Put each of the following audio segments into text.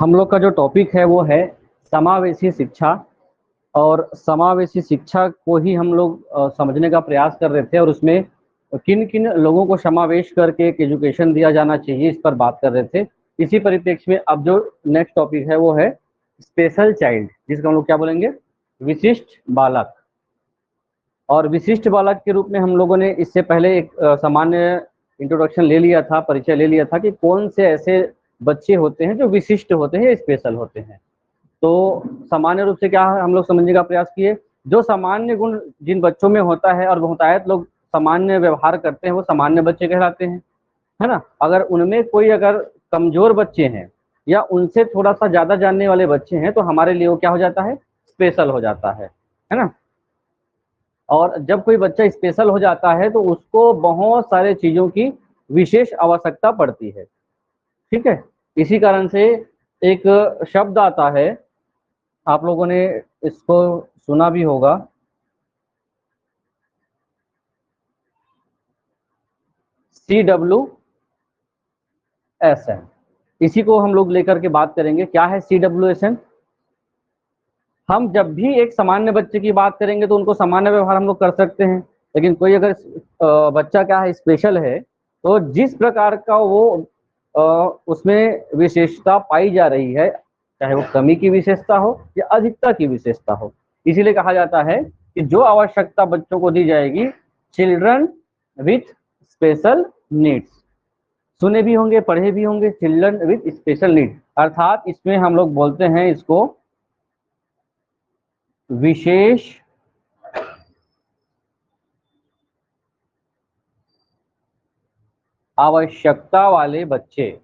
हम लोग का जो टॉपिक है वो है समावेशी शिक्षा। और समावेशी शिक्षा को ही हम लोग समझने का प्रयास कर रहे थे, और उसमें किन किन लोगों को समावेश करके एक एजुकेशन दिया जाना चाहिए, इस पर बात कर रहे थे। इसी परिप्रेक्ष्य में अब जो नेक्स्ट टॉपिक है वो है स्पेशल चाइल्ड, जिसको हम लोग क्या बोलेंगे, विशिष्ट बालक। और विशिष्ट बालक के रूप में हम लोगों ने इससे पहले एक सामान्य इंट्रोडक्शन ले लिया था, परिचय ले लिया था कि कौन से ऐसे बच्चे होते हैं जो विशिष्ट होते हैं या स्पेशल होते हैं। तो सामान्य रूप से क्या हम लोग समझने का प्रयास किए, जो सामान्य गुण जिन बच्चों में होता है और बहुतायत लोग सामान्य व्यवहार करते हैं वो सामान्य बच्चे कहलाते हैं, है ना। अगर उनमें कोई अगर कमजोर बच्चे हैं या उनसे थोड़ा सा ज्यादा जानने वाले बच्चे हैं तो हमारे लिए वो क्या हो जाता है, स्पेशल हो जाता है ना। और जब कोई बच्चा स्पेशल हो जाता है तो उसको बहुत सारे चीजों की विशेष आवश्यकता पड़ती है, ठीक है। इसी कारण से एक शब्द आता है, आप लोगों ने इसको सुना भी होगा, CWSN। इसी को हम लोग लेकर के बात करेंगे। क्या है CWSN? हम जब भी एक सामान्य बच्चे की बात करेंगे तो उनको सामान्य व्यवहार हम लोग कर सकते हैं, लेकिन कोई अगर बच्चा क्या है, स्पेशल है, तो जिस प्रकार का वो उसमें विशेषता पाई जा रही है, चाहे वो कमी की विशेषता हो या अधिकता की विशेषता हो, इसीलिए कहा जाता है कि जो आवश्यकता बच्चों को दी जाएगी, चिल्ड्रन विथ स्पेशल नीड्स। सुने भी होंगे, पढ़े भी होंगे, चिल्ड्रन विथ स्पेशल नीड, अर्थात इसमें हम लोग बोलते हैं इसको विशेष आवश्यकता वाले बच्चे।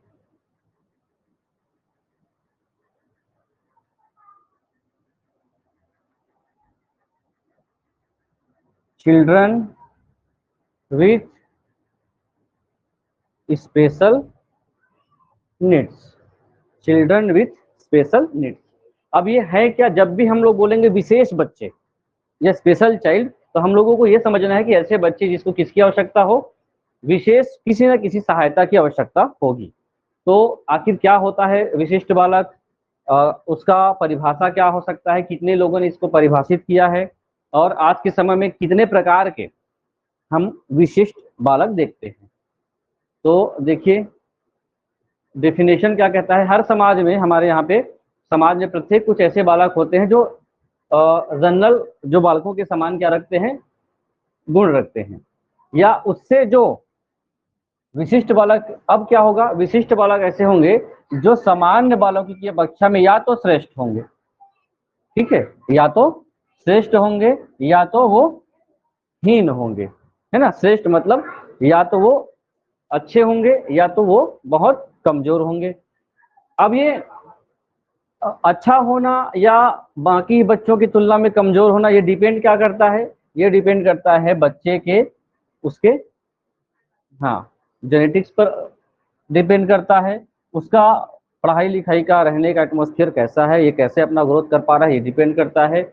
Children with special needs, children with special needs. अब ये है क्या, जब भी हम लोग बोलेंगे विशेष बच्चे या स्पेशल चाइल्ड, तो हम लोगों को ये समझना है कि ऐसे बच्चे जिसको किसकी आवश्यकता हो, विशेष किसी न किसी सहायता की आवश्यकता होगी। तो आखिर क्या होता है विशिष्ट बालक, उसका परिभाषा क्या हो सकता है, कितने लोगों ने इसको परिभाषित किया है, और आज के समय में कितने प्रकार के हम विशिष्ट बालक देखते हैं। तो देखिए डेफिनेशन क्या कहता है, हर समाज में, हमारे यहाँ पे समाज में प्रत्येक कुछ ऐसे बालक होते हैं जो जनरल जो बालकों के समान क्या रखते हैं, गुण रखते हैं, या उससे जो विशिष्ट बालक, अब क्या होगा, विशिष्ट बालक ऐसे होंगे जो सामान्य बालकों की अपेक्षा में या तो श्रेष्ठ होंगे, ठीक है, या तो श्रेष्ठ होंगे या तो वो हीन होंगे, है ना। श्रेष्ठ मतलब या तो वो अच्छे होंगे या तो वो बहुत कमजोर होंगे। अब ये अच्छा होना या बाकी बच्चों की तुलना में कमजोर होना, ये डिपेंड क्या करता है, ये डिपेंड करता है बच्चे के उसके, हाँ, जेनेटिक्स पर डिपेंड करता है, उसका पढ़ाई लिखाई का रहने का एटमॉस्फेयर कैसा है, ये कैसे अपना ग्रोथ कर पा रहा है, ये डिपेंड करता है।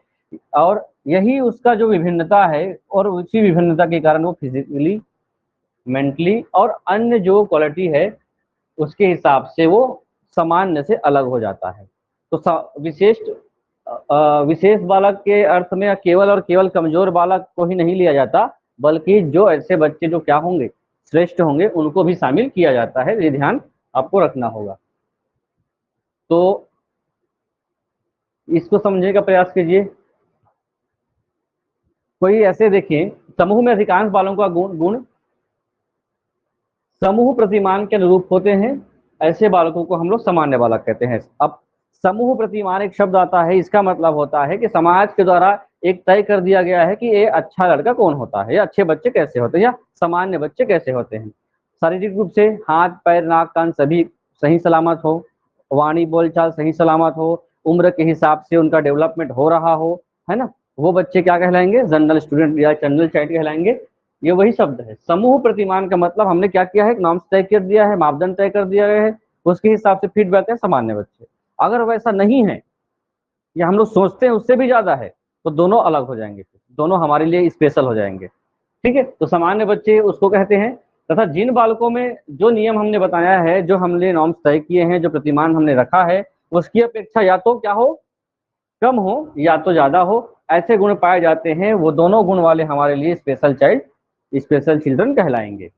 और यही उसका जो विभिन्नता है, और उसी विभिन्नता के कारण वो फिजिकली, मेंटली और अन्य जो क्वालिटी है उसके हिसाब से वो सामान्य से अलग हो जाता है। तो विशेष बालक के अर्थ में केवल और केवल कमजोर बालक को ही नहीं लिया जाता, बल्कि जो ऐसे बच्चे जो क्या होंगे, श्रेष्ठ होंगे, उनको भी शामिल किया जाता है। ये ध्यान आपको रखना होगा। तो इसको समझने का प्रयास कीजिए। कोई ऐसे देखिए, समूह में अधिकांश बालों का गुण समूह प्रतिमान के अनुरूप होते हैं, ऐसे बालकों को हम लोग सामान्य बालक कहते हैं। अब समूह प्रतिमान एक शब्द आता है, इसका मतलब होता है कि समाज के द्वारा एक तय कर दिया गया है कि ये अच्छा लड़का कौन होता है, या अच्छे बच्चे कैसे होते हैं, या सामान्य बच्चे कैसे होते हैं। शारीरिक रूप से हाथ पैर नाक कान सभी सही सलामत हो, वाणी बोलचाल सही सलामत हो, उम्र के हिसाब से उनका डेवलपमेंट हो रहा हो, है ना, वो बच्चे क्या कहलाएंगे, जनरल स्टूडेंट या जनरल चाइल्ड कहलाएंगे। ये वही शब्द है। समूह प्रतिमान का मतलब हमने क्या किया है, नॉर्म्स तय कर दिया है, मापदंड तय कर दिया गया है, उसके हिसाब से फिट बैठते हैं सामान्य बच्चे। अगर वैसा नहीं है या हम लोग सोचते हैं उससे भी ज्यादा है, तो दोनों अलग हो जाएंगे, दोनों हमारे लिए स्पेशल हो जाएंगे, ठीक है। तो सामान्य बच्चे उसको कहते हैं। तथा जिन बालकों में जो नियम हमने बताया है, जो हमने नॉर्म्स तय किए हैं, जो प्रतिमान हमने रखा है, उसकी अपेक्षा या तो क्या हो, कम हो या तो ज्यादा हो, ऐसे गुण पाए जाते हैं, वो दोनों गुण वाले हमारे लिए स्पेशल चाइल्ड, स्पेशल चिल्ड्रन कहलाएंगे।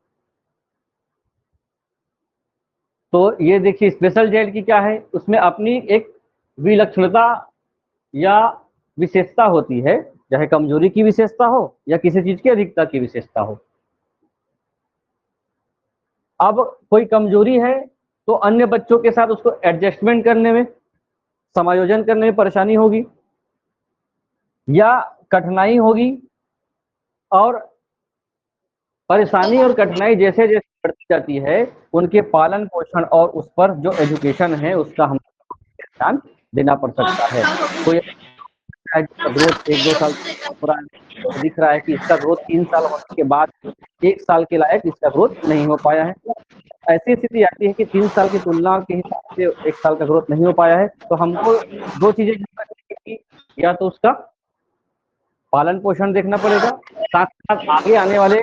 तो ये देखिए स्पेशल चाइल्ड की क्या है, उसमें अपनी एक विलक्षणता या विशेषता होती है, चाहे कमजोरी की विशेषता हो या किसी चीज की अधिकता की विशेषता हो। अब कोई कमजोरी है तो अन्य बच्चों के साथ उसको एडजस्टमेंट करने में, समायोजन करने में परेशानी होगी या कठिनाई होगी, और परेशानी और कठिनाई जैसे जैसे बढ़ती जाती है, उनके पालन पोषण और उस पर जो एजुकेशन है उसका हम ध्यान देना पड़ सकता है। कोई ग्रोथ 1-2 साल पूरा दिख रहा है कि इसका ग्रोथ 3 साल होने के बाद 1 साल के लायक इसका ग्रोथ नहीं हो पाया है, ऐसी स्थिति आती है कि 3 साल की तुलना के हिसाब से 1 साल का ग्रोथ नहीं हो पाया है, तो हमको दो चीजें कि या तो उसका पालन पोषण देखना पड़ेगा, साथ साथ आगे आने वाले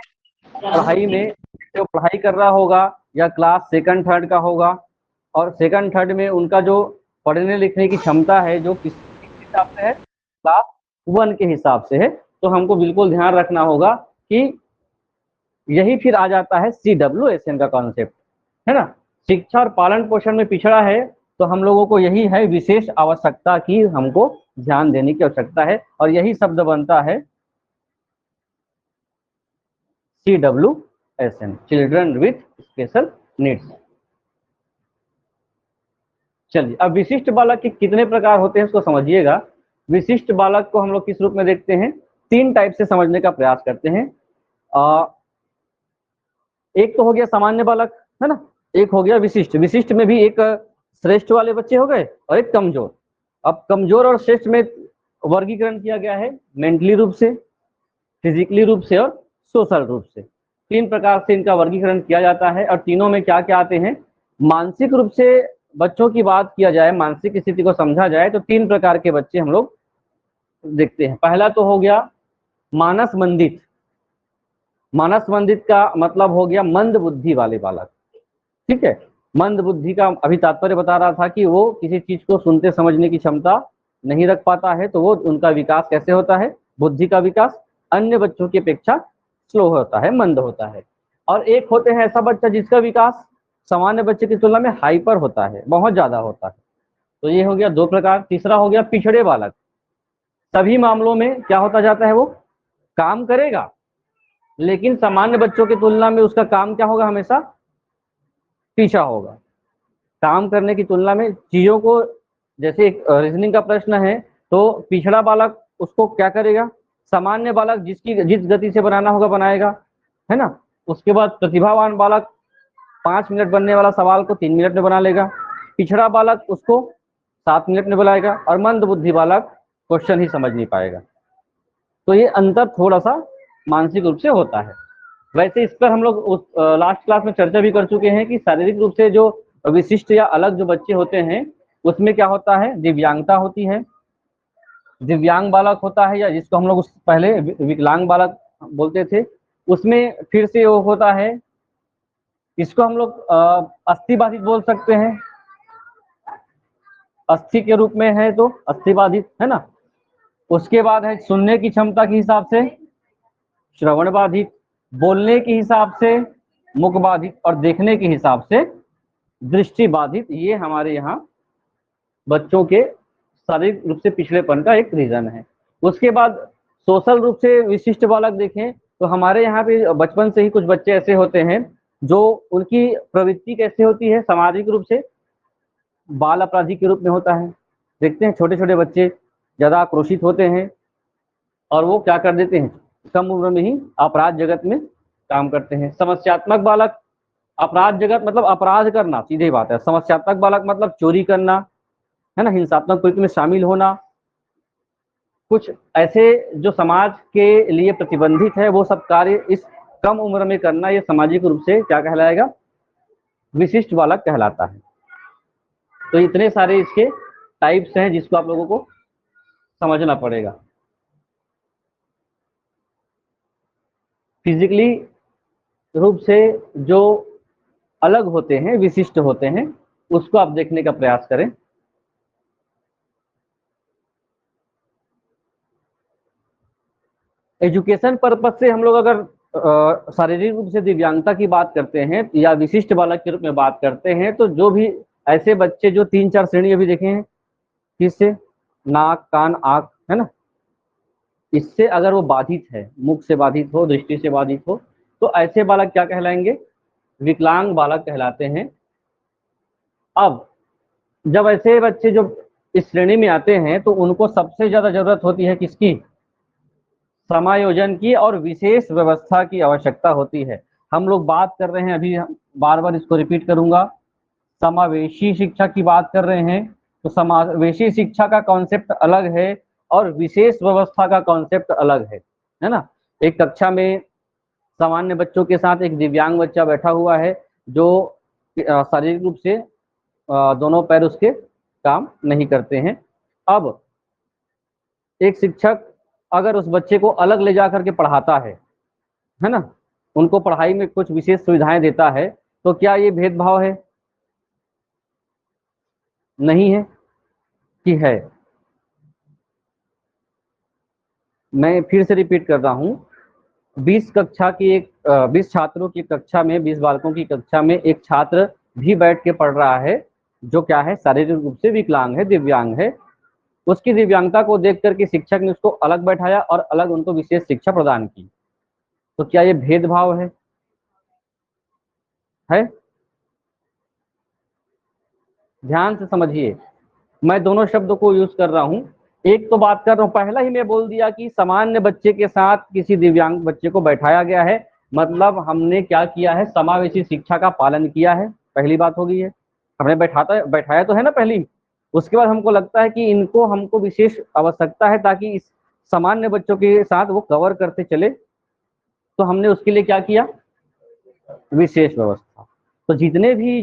पढ़ाई में जो पढ़ाई कर रहा होगा या क्लास सेकंड थर्ड का होगा, और सेकंड थर्ड में उनका जो पढ़ने लिखने की क्षमता है जो किस हिसाब से है, क्लास 1 के हिसाब से है, तो हमको बिल्कुल ध्यान रखना होगा कि यही फिर आ जाता है CWSN का कॉन्सेप्ट, है ना। शिक्षा और पालन पोषण में पिछड़ा है तो हम लोगों को यही है विशेष आवश्यकता की हमको ध्यान देने की आवश्यकता है, और यही शब्द बनता है CWSN, children with special needs. चलिए अब विशिष्ट बालक के कितने प्रकार होते हैं उसको समझिएगा। विशिष्ट बालक को हम लोग किस रूप में देखते हैं, 3 टाइप से समझने का प्रयास करते हैं। एक तो हो गया सामान्य बालक, है ना, एक हो गया विशिष्ट। विशिष्ट में भी एक श्रेष्ठ वाले बच्चे हो गए और एक कमजोर। अब कमजोर और श्रेष्ठ में वर्गीकरण किया गया है मेंटली रूप से, फिजिकली रूप से और सोशल रूप से। 3 प्रकार से इनका वर्गीकरण किया जाता है, और तीनों में क्या क्या आते हैं। मानसिक रूप से बच्चों की बात किया जाए, मानसिक स्थिति को समझा जाए तो 3 प्रकार के बच्चे हम लोग देखते हैं। पहला तो हो गया मानस मंदित। मानस मंदित का मतलब हो गया मंद बुद्धि वाले बालक, ठीक है। मंद बुद्धि का अभी तात्पर्य बता रहा था कि वो किसी चीज को सुनते समझने की क्षमता नहीं रख पाता है, तो वो उनका विकास कैसे होता है, बुद्धि का विकास अन्य बच्चों की अपेक्षा स्लो होता है, मंद होता है। और एक होते हैं ऐसा बच्चा जिसका विकास सामान्य बच्चे की तुलना में हाइपर होता है, बहुत ज्यादा होता है। तो ये हो गया 2 प्रकार। तीसरा हो गया पिछड़े बालक। सभी मामलों में क्या होता जाता है, वो काम करेगा लेकिन सामान्य बच्चों की तुलना में उसका काम क्या होगा, हमेशा पीछा होगा। काम करने की तुलना में चीजों को, जैसे एक रीजनिंग का प्रश्न है तो पिछड़ा बालक उसको क्या करेगा, सामान्य बालक जिस गति से बनाना होगा बनाएगा, है ना। उसके बाद प्रतिभावान बालक 5 मिनट बनने वाला सवाल को 3 मिनट में बना लेगा, पिछड़ा बालक उसको 7 मिनट में बनाएगा, और मंद बुद्धि बालक क्वेश्चन ही समझ नहीं पाएगा। तो ये अंतर थोड़ा सा मानसिक रूप से होता है। वैसे इस पर हम लोग लास्ट क्लास में चर्चा भी कर चुके हैं कि शारीरिक रूप से जो विशिष्ट या अलग जो बच्चे होते हैं उसमें क्या होता है, दिव्यांगता होती है, दिव्यांग बालक होता है, या जिसको हम लोग उस पहले विकलांग बालक बोलते थे, उसमें फिर से वो होता है, इसको हम लोग अस्थि बाधित बोल सकते हैं। अस्थि के रूप में है तो अस्थि बाधित, है ना। उसके बाद है सुनने की क्षमता के हिसाब से श्रवण बाधित, बोलने के हिसाब से मुख बाधित, और देखने के हिसाब से दृष्टि बाधित। ये हमारे यहाँ बच्चों के शारीरिक रूप से पिछड़ेपन का एक रीजन है। उसके बाद सोशल रूप से विशिष्ट बालक देखें तो हमारे यहाँ पे बचपन से ही कुछ बच्चे ऐसे होते हैं जो उनकी प्रवृत्ति कैसे होती है, सामाजिक रूप से बाल अपराधी के रूप में होता है। देखते हैं छोटे छोटे बच्चे ज्यादा आक्रोशित होते हैं और वो क्या कर देते हैं, कम उम्र में ही अपराध जगत में काम करते हैं। समस्यात्मक बालक, अपराध जगत मतलब अपराध करना, सीधी बात है। समस्यात्मक बालक मतलब चोरी करना, है ना, हिंसात्मक प्रवृत्ति में शामिल होना, कुछ ऐसे जो समाज के लिए प्रतिबंधित है वो सब कार्य इस कम उम्र में करना, ये सामाजिक रूप से क्या कहलाएगा, विशिष्ट बालक कहलाता है। तो इतने सारे इसके टाइप्स हैं जिसको आप लोगों को समझना पड़ेगा। फिजिकली रूप से जो अलग होते हैं, विशिष्ट होते हैं, उसको आप देखने का प्रयास करें। एजुकेशन पर्पज से हम लोग अगर शारीरिक रूप से दिव्यांगता की बात करते हैं या विशिष्ट बालक के रूप में बात करते हैं, तो जो भी ऐसे बच्चे जो 3-4 श्रेणी अभी देखे हैं, किससे, नाक, कान, आंख, है ना, इससे अगर वो बाधित है, मुख से बाधित हो, दृष्टि से बाधित हो, तो ऐसे बालक क्या कहलाएंगे, विकलांग बालक कहलाते हैं। अब जब ऐसे बच्चे जो इस श्रेणी में आते हैं तो उनको सबसे ज्यादा जरूरत होती है किसकी, समायोजन की और विशेष व्यवस्था की आवश्यकता होती है। हम लोग बात कर रहे हैं, अभी बार बार इसको रिपीट करूंगा, समावेशी शिक्षा की बात कर रहे हैं। तो समावेशी शिक्षा का कॉन्सेप्ट अलग है और विशेष व्यवस्था का कॉन्सेप्ट अलग है ना। एक कक्षा में सामान्य बच्चों के साथ एक दिव्यांग बच्चा बैठा हुआ है जो शारीरिक रूप से दोनों पैर उसके काम नहीं करते हैं। अब एक शिक्षक अगर उस बच्चे को अलग ले जा करके पढ़ाता है ना, उनको पढ़ाई में कुछ विशेष सुविधाएं देता है, तो क्या ये भेदभाव है, नहीं है कि है। मैं फिर से रिपीट कर रहा हूं, 20 छात्रों की कक्षा में, 20 बालकों की कक्षा में एक छात्र भी बैठ के पढ़ रहा है जो क्या है, शारीरिक रूप से विकलांग है, दिव्यांग है। उसकी दिव्यांगता को देख करके शिक्षक ने उसको अलग बैठाया और अलग उनको विशेष शिक्षा प्रदान की, तो क्या ये भेदभाव है? ध्यान से समझिए, मैं दोनों शब्दों को यूज कर रहा हूं। एक तो बात कर रहा हूं, पहला ही मैं बोल दिया कि सामान्य बच्चे के साथ किसी दिव्यांग बच्चे को बैठाया गया है, मतलब हमने क्या किया है, समावेशी शिक्षा का पालन किया है, पहली बात हो गई है। हमने बैठाया तो है ना पहली। उसके बाद हमको लगता है कि इनको हमको विशेष आवश्यकता है ताकि इस सामान्य बच्चों के साथ वो कवर करते चले, तो हमने उसके लिए क्या किया, विशेष व्यवस्था। तो जितने भी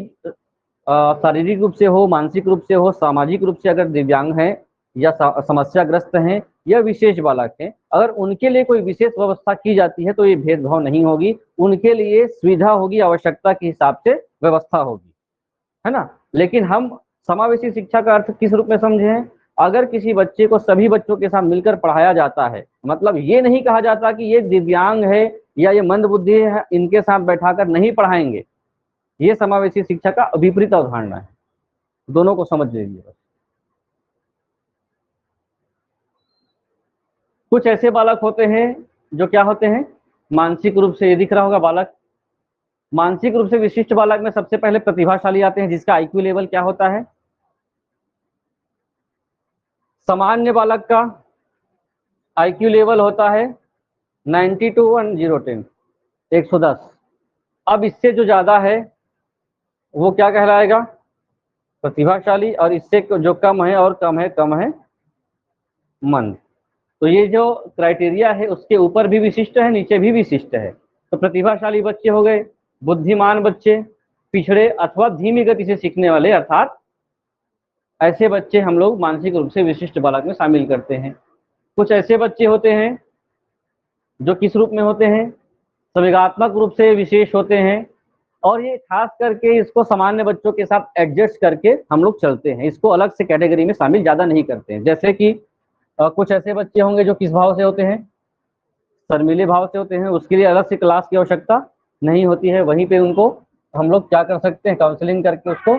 शारीरिक रूप से हो, मानसिक रूप से हो, सामाजिक रूप से अगर दिव्यांग हैं या समस्याग्रस्त हैं या विशेष बालक हैं, अगर उनके लिए कोई विशेष व्यवस्था की जाती है तो ये भेदभाव नहीं होगी, उनके लिए सुविधा होगी, आवश्यकता के हिसाब से व्यवस्था होगी, है ना। लेकिन हम समावेशी शिक्षा का अर्थ किस रूप में समझे हैं, अगर किसी बच्चे को सभी बच्चों के साथ मिलकर पढ़ाया जाता है, मतलब ये नहीं कहा जाता कि ये दिव्यांग है या ये मंदबुद्धि है, इनके साथ बैठाकर नहीं पढ़ाएंगे, ये समावेशी शिक्षा का विपरीत अवधारणा है। दोनों को समझ लीजिए बस। कुछ ऐसे बालक होते हैं जो क्या होते हैं, मानसिक रूप से, ये दिख रहा होगा बालक, मानसिक रूप से विशिष्ट बालक में सबसे पहले प्रतिभाशाली आते हैं जिसका आईक्यू लेवल क्या होता है, सामान्य बालक का आईक्यू लेवल होता है 92 टू 110, 110। अब इससे जो ज्यादा है वो क्या कहलाएगा, प्रतिभाशाली, और इससे जो कम है और कम है मंद। तो ये जो क्राइटेरिया है उसके ऊपर भी विशिष्ट है, नीचे भी विशिष्ट है। तो प्रतिभाशाली बच्चे हो गए, बुद्धिमान बच्चे, पिछड़े अथवा धीमी गति से सीखने वाले, अर्थात ऐसे बच्चे हम लोग मानसिक रूप से विशिष्ट बालक में शामिल करते हैं। कुछ ऐसे बच्चे होते हैं जो किस रूप में होते हैं, संवेगात्मक रूप से विशेष होते हैं, और ये खास करके इसको सामान्य बच्चों के साथ एडजस्ट करके हम लोग चलते हैं, इसको अलग से कैटेगरी में शामिल ज्यादा नहीं करते हैं। जैसे कि कुछ ऐसे बच्चे होंगे जो किस भाव से होते हैं, शर्मीले भाव से होते हैं, उसके लिए अलग से क्लास की आवश्यकता नहीं होती है, वहीं पे उनको हम लोग क्या कर सकते हैं, काउंसलिंग करके उसको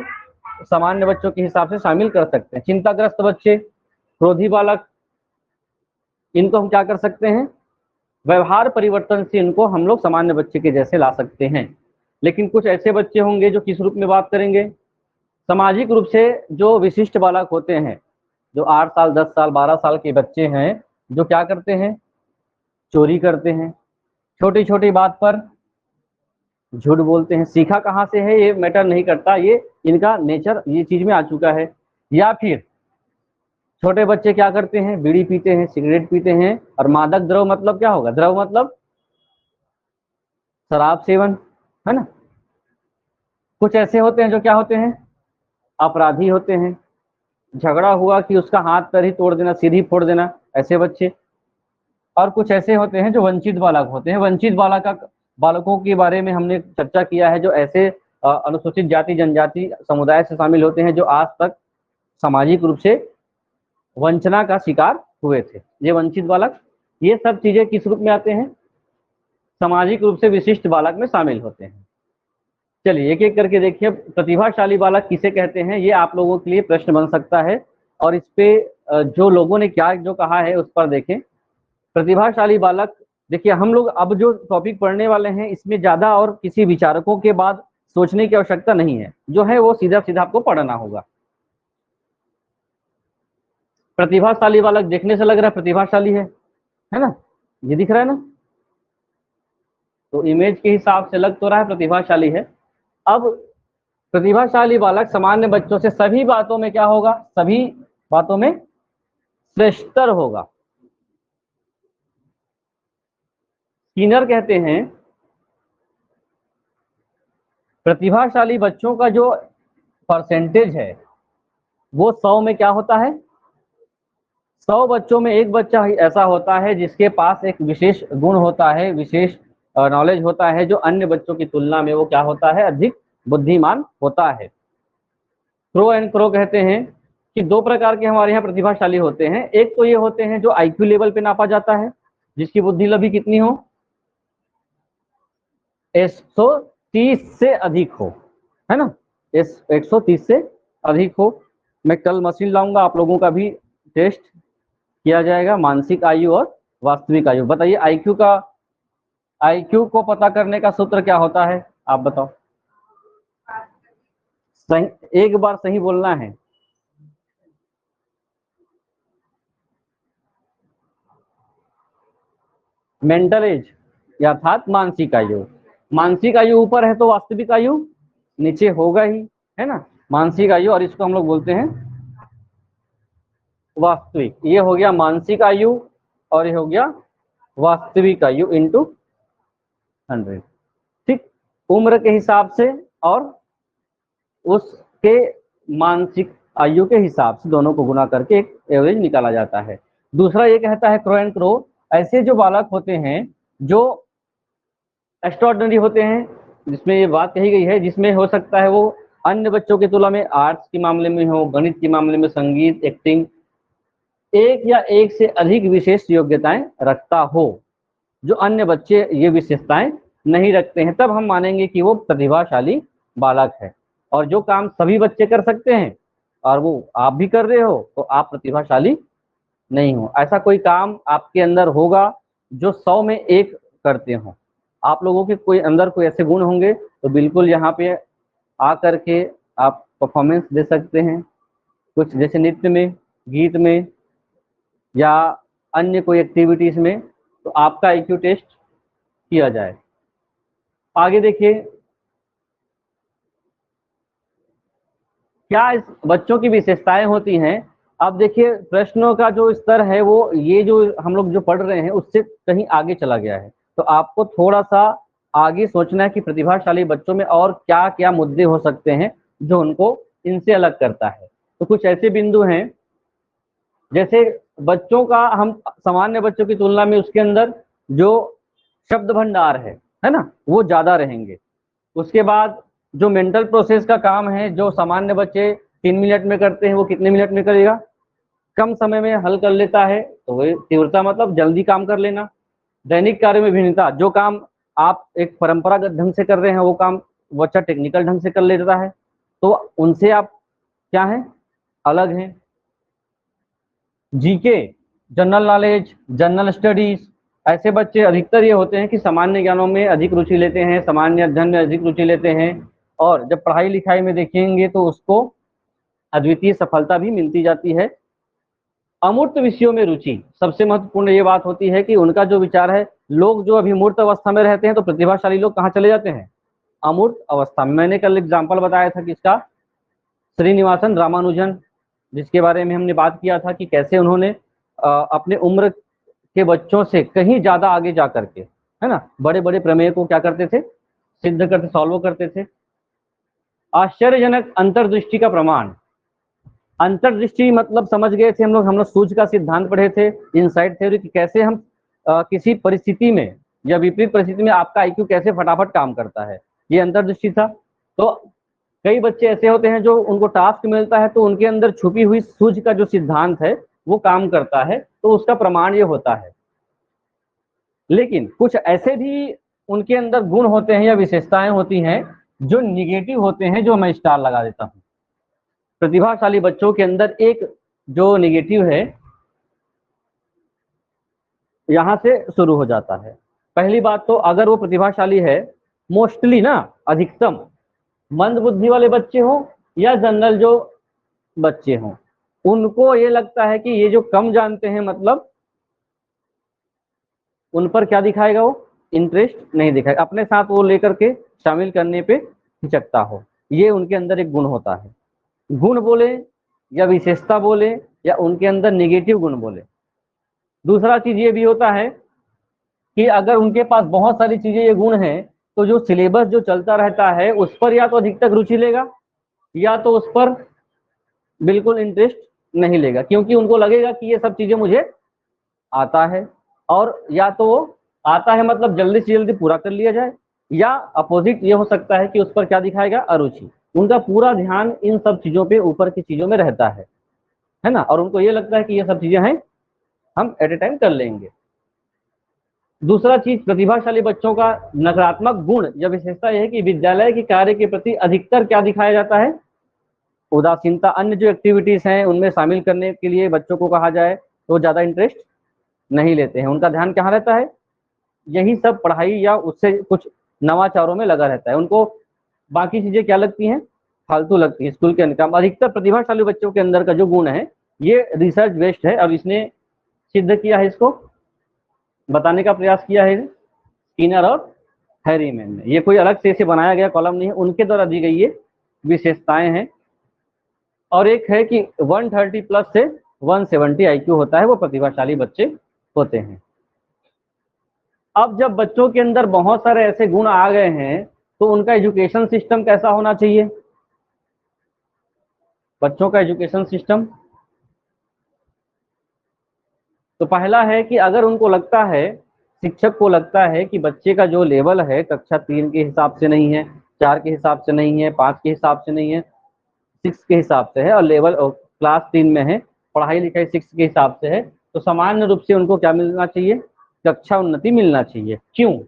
सामान्य बच्चों के हिसाब से शामिल कर सकते हैं। चिंताग्रस्त बच्चे, क्रोधी बालक, इनको हम क्या कर सकते हैं, व्यवहार परिवर्तन से इनको हम लोग सामान्य बच्चे के जैसे ला सकते हैं। लेकिन कुछ ऐसे बच्चे होंगे जो किस रूप में बात करेंगे, सामाजिक रूप से जो विशिष्ट बालक होते हैं, जो 8 साल, 10 साल, 12 साल के बच्चे हैं, जो क्या करते हैं, चोरी करते हैं, छोटी छोटी बात पर झूठ बोलते हैं। सीखा कहाँ से है ये मैटर नहीं करता, ये इनका नेचर ये चीज में आ चुका है। या फिर छोटे बच्चे क्या करते हैं, बीड़ी पीते हैं, सिगरेट पीते हैं, और मादक द्रव्य मतलब क्या होगा, द्रव्य मतलब शराब सेवन, है ना। कुछ ऐसे होते हैं जो क्या होते हैं, अपराधी होते हैं, झगड़ा हुआ कि उसका हाथ पैर ही तोड़ देना, सिर ही फोड़ देना, ऐसे बच्चे। और कुछ ऐसे होते हैं जो वंचित बालक होते हैं। वंचित बालकों के बारे में हमने चर्चा किया है, जो ऐसे अनुसूचित जाति जनजाति समुदाय से शामिल होते हैं जो आज तक सामाजिक रूप से वंचना का शिकार हुए थे, ये वंचित बालक ये सब चीजें किस रूप में आते हैं? सामाजिक रूप से विशिष्ट बालक में शामिल होते हैं। चलिए एक एक करके देखिए, प्रतिभाशाली बालक किसे कहते हैं, ये आप लोगों के लिए प्रश्न बन सकता है। और इस पे जो लोगों ने क्या जो कहा है उस पर देखें। प्रतिभाशाली बालक, देखिए हम लोग अब जो टॉपिक पढ़ने वाले हैं इसमें ज्यादा और किसी विचारकों के बाद सोचने की आवश्यकता नहीं है, जो है वो सीधा सीधा आपको पढ़ना होगा। प्रतिभाशाली बालक देखने से लग रहा है प्रतिभाशाली है ना, ये दिख रहा है ना, तो इमेज के हिसाब से लग तो रहा है प्रतिभाशाली है। अब प्रतिभाशाली बालक सामान्य बच्चों से सभी बातों में क्या होगा? सभी बातों में श्रेष्ठतर होगा। स्किनर कहते हैं प्रतिभाशाली बच्चों का जो परसेंटेज है वो 100 में क्या होता है? 100 बच्चों में एक बच्चा ही ऐसा होता है जिसके पास एक विशेष गुण होता है, विशेष नॉलेज होता है, जो अन्य बच्चों की तुलना में वो क्या होता है? अधिक बुद्धिमान होता है। क्रो एंड क्रो कहते हैं कि दो प्रकार के हमारे यहाँ प्रतिभाशाली होते हैं। एक तो ये होते हैं जो आईक्यू लेवल पे नापा जाता है, जिसकी बुद्धि लब्धि कितनी हो? 130 से अधिक हो, है ना, 130 से अधिक हो। मैं कल मशीन लाऊंगा, आप लोगों का भी टेस्ट किया जाएगा, मानसिक आयु और वास्तविक आयु। बताइए आईक्यू को पता करने का सूत्र क्या होता है, आप बताओ। सही, एक बार सही बोलना है। मेंटल एज अर्थात मानसिक आयु। मानसिक आयु ऊपर है तो वास्तविक आयु नीचे होगा ही, है ना। मानसिक आयु, और इसको हम लोग बोलते हैं वास्तविक। ये हो गया मानसिक आयु और ये हो गया वास्तविक आयु इंटू 100। ठीक, उम्र के हिसाब से और उसके मानसिक आयु के हिसाब से दोनों को गुना करके एक एवरेज निकाला जाता है। दूसरा ये कहता है क्रो एंड क्रो, ऐसे जो बालक होते हैं जो एक्स्ट्राऑर्डिनरी होते हैं, जिसमें ये बात कही गई है, जिसमें हो सकता है वो अन्य बच्चों की तुलना में आर्ट्स के मामले में हो, गणित के मामले में, संगीत, एक्टिंग, एक या एक से अधिक विशेष योग्यताएं रखता हो, जो अन्य बच्चे ये विशेषताएं नहीं रखते हैं, तब हम मानेंगे कि वो प्रतिभाशाली बालक है। और जो काम सभी बच्चे कर सकते हैं और वो आप भी कर रहे हो तो आप प्रतिभाशाली नहीं हो। ऐसा कोई काम आपके अंदर होगा जो 100 में एक करते हो। आप लोगों के कोई अंदर कोई ऐसे गुण होंगे तो बिल्कुल यहाँ पे आ करके आप परफॉर्मेंस दे सकते हैं, कुछ जैसे नृत्य में, गीत में या अन्य कोई एक्टिविटीज में, तो आपका आईक्यू टेस्ट किया जाए। आगे देखिए, क्या इस बच्चों की विशेषताएं होती हैं। अब देखिए प्रश्नों का जो स्तर है वो ये जो हम लोग जो पढ़ रहे हैं उससे कहीं आगे चला गया है, तो आपको थोड़ा सा आगे सोचना है कि प्रतिभाशाली बच्चों में और क्या क्या मुद्दे हो सकते हैं जो उनको इनसे अलग करता है। तो कुछ ऐसे बिंदु हैं, जैसे बच्चों का, हम सामान्य बच्चों की तुलना में उसके अंदर जो शब्द भंडार है ना, वो ज्यादा रहेंगे। उसके बाद जो मेंटल प्रोसेस का काम है, जो सामान्य बच्चे 3 मिनट में करते हैं, वो कितने मिनट में करेगा? कम समय में हल कर लेता है। तो वही तीव्रता मतलब जल्दी काम कर लेना। दैनिक कार्य में भिन्नता, जो काम आप एक परंपरागत ढंग से कर रहे हैं वो काम वो अच्छा टेक्निकल ढंग से कर लेता है, तो उनसे आप क्या है? अलग हैं। GK, general knowledge, general studies, ऐसे बच्चे अधिकतर ये होते हैं कि सामान्य ज्ञानों में अधिक रुचि लेते हैं, सामान्य अध्ययन में अधिक रुचि लेते हैं, और जब पढ़ाई लिखाई में देखेंगे तो उसको अद्वितीय सफलता भी मिलती जाती है। अमूर्त विषयों में रुचि, सबसे महत्वपूर्ण ये बात होती है कि उनका जो विचार है, लोग जो अभी मूर्त अवस्था में रहते हैं तो प्रतिभाशाली लोग कहाँ चले जाते हैं? अमूर्त अवस्था में। मैंने कल एग्जाम्पल बताया था किसका? श्रीनिवासन रामानुजन, जिसके बारे में हमने बात किया था कि कैसे उन्होंने अपने उम्र के बच्चों से कहीं ज्यादा आगे जा करके, है ना, बड़े बड़े प्रमेय को क्या करते थे? सिद्ध करते, सॉल्व करते थे। आश्चर्यजनक अंतर्दृष्टि का प्रमाण। अंतर्दृष्टि मतलब समझ गए थे हम लोग सूझ का सिद्धांत पढ़े थे, इनसाइट थ्योरी, कि कैसे हम किसी परिस्थिति में या विपरीत परिस्थिति में आपका आईक्यू कैसे फटाफट काम करता है, ये अंतर्दृष्टि था। तो कई बच्चे ऐसे होते हैं जो उनको टास्क मिलता है तो उनके अंदर छुपी हुई सूझ का जो सिद्धांत है वो काम करता है, तो उसका प्रमाण ये होता है। लेकिन कुछ ऐसे भी उनके अंदर गुण होते हैं या विशेषताएं होती हैं जो निगेटिव होते हैं, जो मैं स्टार लगा देता हूं। प्रतिभाशाली बच्चों के अंदर एक जो निगेटिव है यहां से शुरू हो जाता है। पहली बात तो अगर वो प्रतिभाशाली है, मोस्टली ना, अधिकतम मंद बुद्धि वाले बच्चे हों या जनरल जो बच्चे हों, उनको ये लगता है कि ये जो कम जानते हैं, मतलब उन पर क्या दिखाएगा, वो इंटरेस्ट नहीं दिखाएगा, अपने साथ वो लेकर के शामिल करने पे हिचकता हो। ये उनके अंदर एक गुण होता है। गुण बोले या विशेषता बोले या उनके अंदर निगेटिव गुण बोले। दूसरा चीज ये भी होता है कि अगर उनके पास बहुत सारी चीजें ये गुण हैं, तो जो सिलेबस जो चलता रहता है उस पर या तो अधिकतर रुचि लेगा या तो उस पर बिल्कुल इंटरेस्ट नहीं लेगा, क्योंकि उनको लगेगा कि ये सब चीजें मुझे आता है, और या तो वो आता है मतलब जल्दी से जल्दी पूरा कर लिया जाए, या अपोजिट ये हो सकता है कि उस पर क्या दिखाएगा, अरुचि। उनका पूरा ध्यान इन सब चीजों पे, ऊपर की चीजों में रहता है ना, और उनको ये लगता है कि ये सब चीजें हैं, हम एट ए टाइम कर लेंगे। दूसरा चीज, प्रतिभाशाली बच्चों का नकारात्मक गुण या विशेषता यह है कि विद्यालय के कार्य के प्रति अधिकतर क्या दिखाया जाता है, उदासीनता। अन्य जो एक्टिविटीज हैं उनमें शामिल करने के लिए बच्चों को कहा जाए तो ज्यादा इंटरेस्ट नहीं लेते हैं। उनका ध्यान कहाँ रहता है, यही सब पढ़ाई या उससे कुछ नवाचारों में लगा रहता है। उनको बाकी चीजें क्या लगती हैं, फालतू लगती है, स्कूल के काम। अधिकतर प्रतिभाशाली बच्चों के अंदर का जो गुण है ये रिसर्च बेस्ड है, और इसने सिद्ध किया है, इसको बताने का प्रयास किया है स्किनर और हैरीमैन ने। ये कोई अलग से इसे बनाया गया कॉलम नहीं है, उनके द्वारा दी गई ये विशेषताएं हैं। और एक है कि 130 प्लस से 170 आईक्यू होता है, वो प्रतिभाशाली बच्चे होते हैं। अब जब बच्चों के अंदर बहुत सारे ऐसे गुण आ गए हैं, तो उनका एजुकेशन सिस्टम कैसा होना चाहिए, बच्चों का एजुकेशन सिस्टम। तो पहला है कि अगर उनको लगता है, शिक्षक को लगता है कि बच्चे का जो लेवल है कक्षा 3 के हिसाब से नहीं है, 4 के हिसाब से नहीं है, 5 के हिसाब से नहीं है, 6 के हिसाब से है, और लेवल क्लास 3 में है, पढ़ाई लिखाई 6 के हिसाब से है, तो सामान्य रूप से उनको क्या मिलना चाहिए, कक्षा उन्नति मिलना चाहिए। क्यों,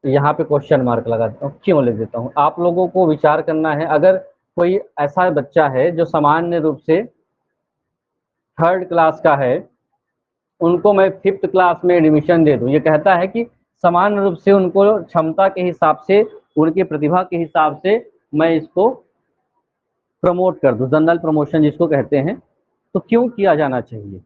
यहाँ पे क्वेश्चन मार्क लगा देता हूँ, क्यों लिख देता हूँ, आप लोगों को विचार करना है। अगर कोई ऐसा बच्चा है जो सामान्य रूप से 3rd क्लास का है, उनको मैं 5th क्लास में एडमिशन दे दूं, ये कहता है कि सामान्य रूप से उनको क्षमता के हिसाब से, उनकी प्रतिभा के हिसाब से मैं इसको प्रमोट कर दूं, जनरल प्रमोशन जिसको कहते हैं, तो क्यों किया जाना चाहिए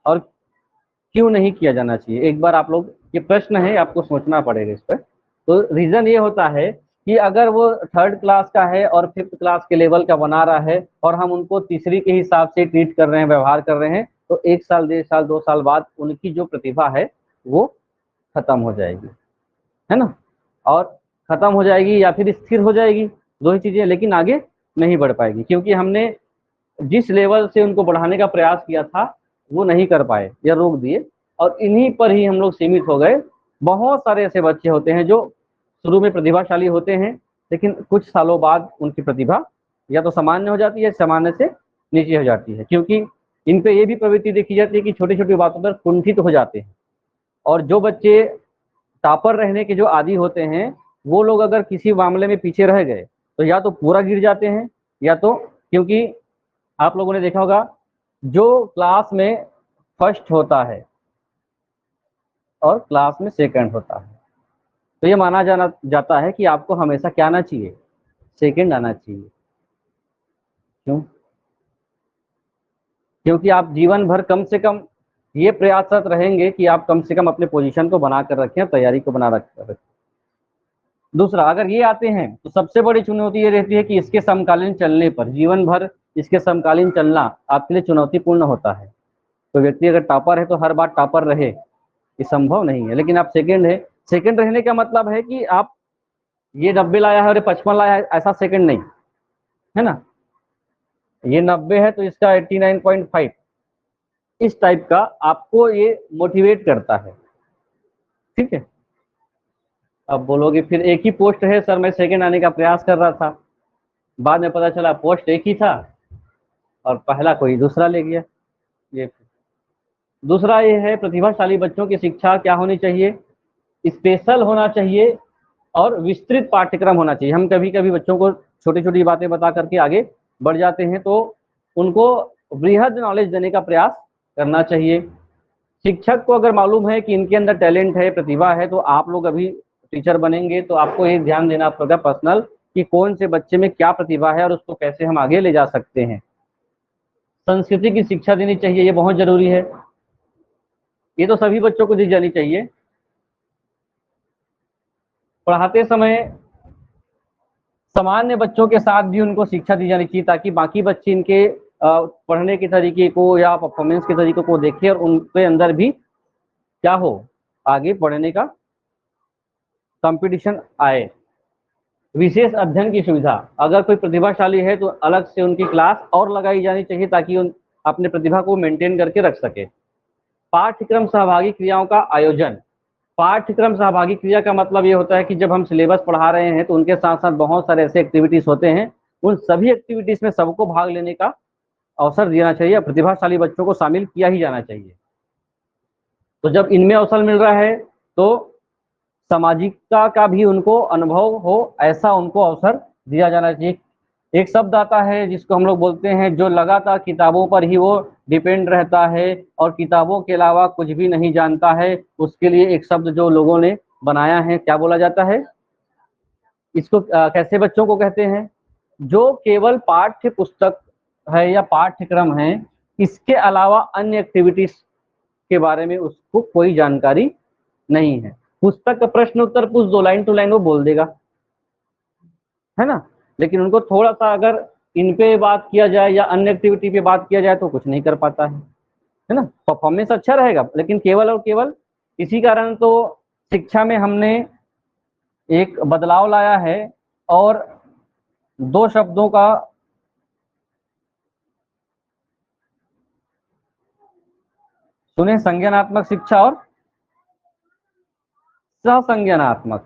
और क्यों नहीं किया जाना चाहिए, एक बार आप लोग, ये प्रश्न है, आपको सोचना पड़ेगा इस पर। तो रीजन ये होता है कि अगर वो 3rd क्लास का है और 5th क्लास के लेवल का बना रहा है, और हम उनको तीसरी के हिसाब से ट्रीट कर रहे हैं, व्यवहार कर रहे हैं, तो 1 साल, 1.5 साल, 2 साल बाद उनकी जो प्रतिभा है वो खत्म हो जाएगी, है ना, और खत्म हो जाएगी या फिर स्थिर हो जाएगी, दो ही चीजें, लेकिन आगे नहीं बढ़ पाएगी, क्योंकि हमने जिस लेवल से उनको बढ़ाने का प्रयास किया था वो नहीं कर पाए या रोक दिए, और इन्हीं पर ही हम लोग सीमित हो गए। बहुत सारे ऐसे बच्चे होते हैं जो शुरू में प्रतिभाशाली होते हैं, लेकिन कुछ सालों बाद उनकी प्रतिभा या तो सामान्य हो जाती है, सामान्य से नीचे हो जाती है, क्योंकि इन पे ये भी प्रवृत्ति देखी जाती है कि छोटी छोटी बातों पर कुंठित हो जाते हैं। और जो बच्चे टॉपर रहने के जो आदी होते हैं, वो लोग अगर किसी मामले में पीछे रह गए तो या तो पूरा गिर जाते हैं, या तो, क्योंकि आप लोगों ने देखा होगा, जो क्लास में फर्स्ट होता है और क्लास में सेकंड होता है, तो ये माना जाना जाता है कि आपको हमेशा क्या आना चाहिए, सेकंड आना चाहिए। क्यों, क्योंकि आप जीवन भर कम से कम ये प्रयासरत रहेंगे कि आप कम से कम अपने पोजीशन को बना कर रखें, तैयारी को बना रखें। दूसरा, अगर ये आते हैं तो सबसे बड़ी चुनौती ये रहती है कि इसके समकालीन चलने पर, जीवन भर इसके समकालीन चलना आपके लिए चुनौतीपूर्ण होता है। तो व्यक्ति अगर टॉपर है तो हर बार टॉपर रहे, ये संभव नहीं है। लेकिन आप सेकंड है, सेकंड रहने का मतलब है कि आप ये 90 लाया है और ये 55 लाया है, ऐसा सेकंड नहीं है ना, ये 90 है तो इसका 89.5, इस टाइप का आपको ये मोटिवेट करता है, ठीक है। अब बोलोगे फिर एक ही पोस्ट है सर, मैं सेकंड आने का प्रयास कर रहा था, बाद में पता चला पोस्ट एक ही था और पहला कोई दूसरा ले गया, ये दूसरा ये है, प्रतिभाशाली बच्चों की शिक्षा क्या होनी चाहिए, स्पेशल होना चाहिए और विस्तृत पाठ्यक्रम होना चाहिए। हम कभी कभी बच्चों को छोटी छोटी बातें बता करके आगे बढ़ जाते हैं, तो उनको बृहद नॉलेज देने का प्रयास करना चाहिए। शिक्षक को अगर मालूम है कि इनके अंदर टैलेंट है, प्रतिभा है, तो आप लोग अभी टीचर बनेंगे तो आपको ये ध्यान देना पड़ेगा पर्सनल कि कौन से बच्चे में क्या प्रतिभा है और उसको कैसे हम आगे ले जा सकते हैं। संस्कृति की शिक्षा देनी चाहिए, ये बहुत जरूरी है, ये तो सभी बच्चों को दी जानी चाहिए। पढ़ाते समय सामान्य बच्चों के साथ भी उनको शिक्षा दी जानी चाहिए ताकि बाकी बच्चे इनके पढ़ने के तरीके को या परफॉर्मेंस के तरीके को देखें और उनके अंदर भी क्या हो, आगे बढ़ने का कंपटीशन आए। विशेष अध्ययन की सुविधा, अगर कोई प्रतिभाशाली है तो अलग से उनकी क्लास और लगाई जानी चाहिए ताकि उन अपने प्रतिभा को मेंटेन करके रख सके। पाठ्यक्रम सहभागी क्रियाओं का आयोजन, पाठ्यक्रम सहभागी क्रिया का मतलब ये होता है कि जब हम सिलेबस पढ़ा रहे हैं तो उनके साथ साथ बहुत सारे ऐसे एक्टिविटीज होते हैं, उन सभी एक्टिविटीज में सबको भाग लेने का अवसर देना चाहिए, प्रतिभाशाली बच्चों को शामिल किया ही जाना चाहिए। तो जब इनमें अवसर मिल रहा है तो सामाजिकता का भी उनको अनुभव हो, ऐसा उनको अवसर दिया जाना चाहिए। एक शब्द आता है जिसको हम लोग बोलते हैं, जो लगातार किताबों पर ही वो डिपेंड रहता है और किताबों के अलावा कुछ भी नहीं जानता है, उसके लिए एक शब्द जो लोगों ने बनाया है, क्या बोला जाता है इसको, कैसे बच्चों को कहते हैं, जो केवल पाठ्य पुस्तक है या पाठ्यक्रम है, इसके अलावा अन्य एक्टिविटीज के बारे में उसको कोई जानकारी नहीं है। पुस्तक का प्रश्न उत्तर पूछ दो, लाइन टू लाइन वो बोल देगा, है ना, लेकिन उनको थोड़ा सा अगर इन पे बात किया जाए या अन्य एक्टिविटी पे बात किया जाए तो कुछ नहीं कर पाता है ना। परफॉर्मेंस अच्छा रहेगा लेकिन केवल और केवल इसी कारण तो शिक्षा में हमने एक बदलाव लाया है और दो शब्दों का सुने, संज्ञानात्मक शिक्षा और सहसंज्ञानात्मक,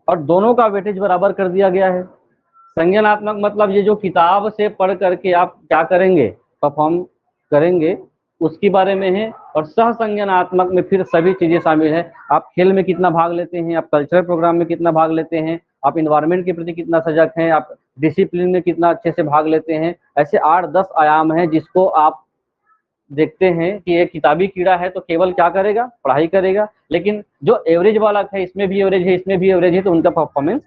और दोनों का वेटेज बराबर कर दिया गया है। संज्ञानात्मक मतलब ये जो किताब से पढ़ करके आप क्या करेंगे, परफॉर्म करेंगे, उसके बारे में है, और सहसंज्ञानात्मक में फिर सभी चीजें शामिल है। आप खेल में कितना भाग लेते हैं, आप कल्चरल प्रोग्राम में कितना भाग लेते हैं, आप इन्वायरमेंट के प्रति कितना सजग हैं, आप डिसिप्लिन में कितना अच्छे से भाग लेते हैं। ऐसे 8-10 आयाम हैं जिसको आप देखते हैं कि एक किताबी कीड़ा है तो केवल क्या करेगा, पढ़ाई करेगा, लेकिन जो एवरेज वाला है, इसमें भी एवरेज है, इसमें भी एवरेज है, तो उनका परफॉर्मेंस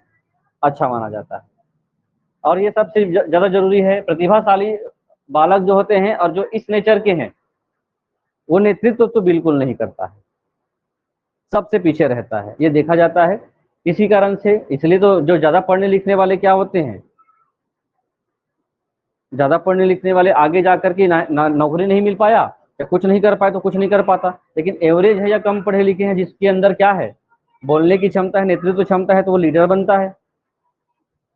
अच्छा माना जाता है। और ये सब सिर्फ ज्यादा जरूरी है, प्रतिभाशाली बालक जो होते हैं और जो इस नेचर के हैं वो नेतृत्व तो बिल्कुल नहीं करता है, सबसे पीछे रहता है, ये देखा जाता है। इसी कारण से इसलिए तो जो ज्यादा पढ़ने लिखने वाले क्या होते हैं, ज्यादा पढ़ने लिखने वाले आगे जाकर के नौकरी नहीं मिल पाया या कुछ नहीं कर पाए तो कुछ नहीं कर पाता, लेकिन एवरेज है या कम पढ़े लिखे हैं जिसके अंदर क्या है, बोलने की क्षमता है, नेतृत्व क्षमता है, तो वो लीडर बनता है।